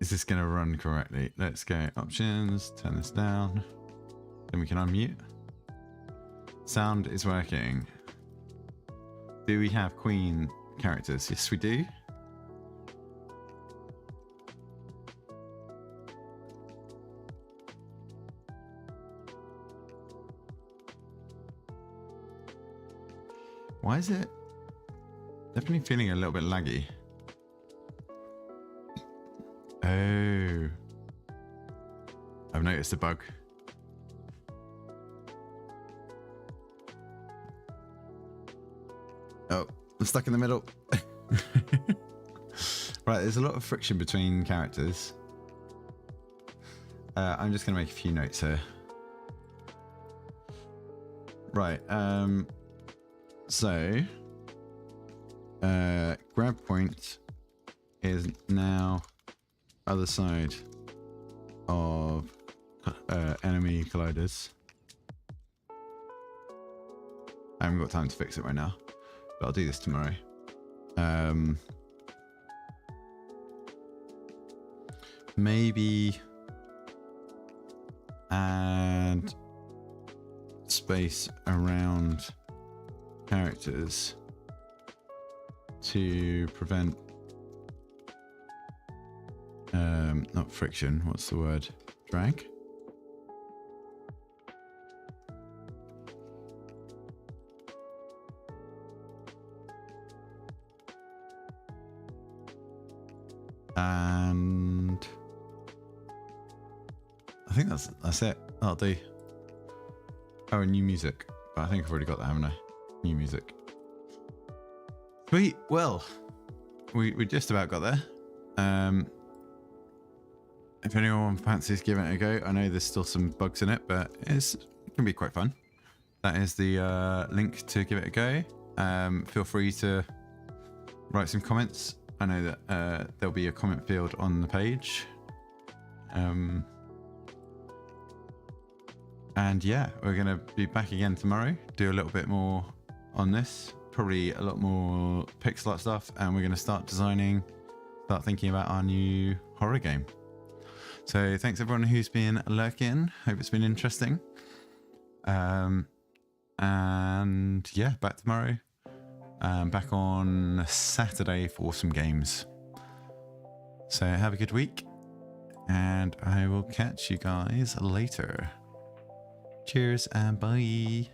Is this going to run correctly? Let's go options, turn this down. Then we can unmute. Sound is working. Do we have Queen characters? Yes, we do. Why is it definitely feeling a little bit laggy? Oh, I've noticed a bug. Oh, I'm stuck in the middle. Right, there's a lot of friction between characters. I'm just going to make a few notes here. Right, So, grab point is now other side of enemy colliders. I haven't got time to fix it right now, but I'll do this tomorrow. Maybe add space around characters to prevent not friction, what's the word? Drag? And I think that's it. That'll do. Oh, and new music. But I think I've already got that, haven't I? New music. Sweet. Well, we just about got there. If anyone fancies giving it a go, I know there's still some bugs in it, but it can be quite fun. That is the link to give it a go. Feel free to write some comments. I know that there'll be a comment field on the page. And yeah, we're going to be back again tomorrow, do a little bit more on this, probably a lot more pixel art stuff, and we're going to start thinking about our new horror game. So thanks everyone who's been lurking. Hope it's been interesting. And yeah, back tomorrow. Back on Saturday for some games. So have a good week, and I will catch you guys later. Cheers and bye.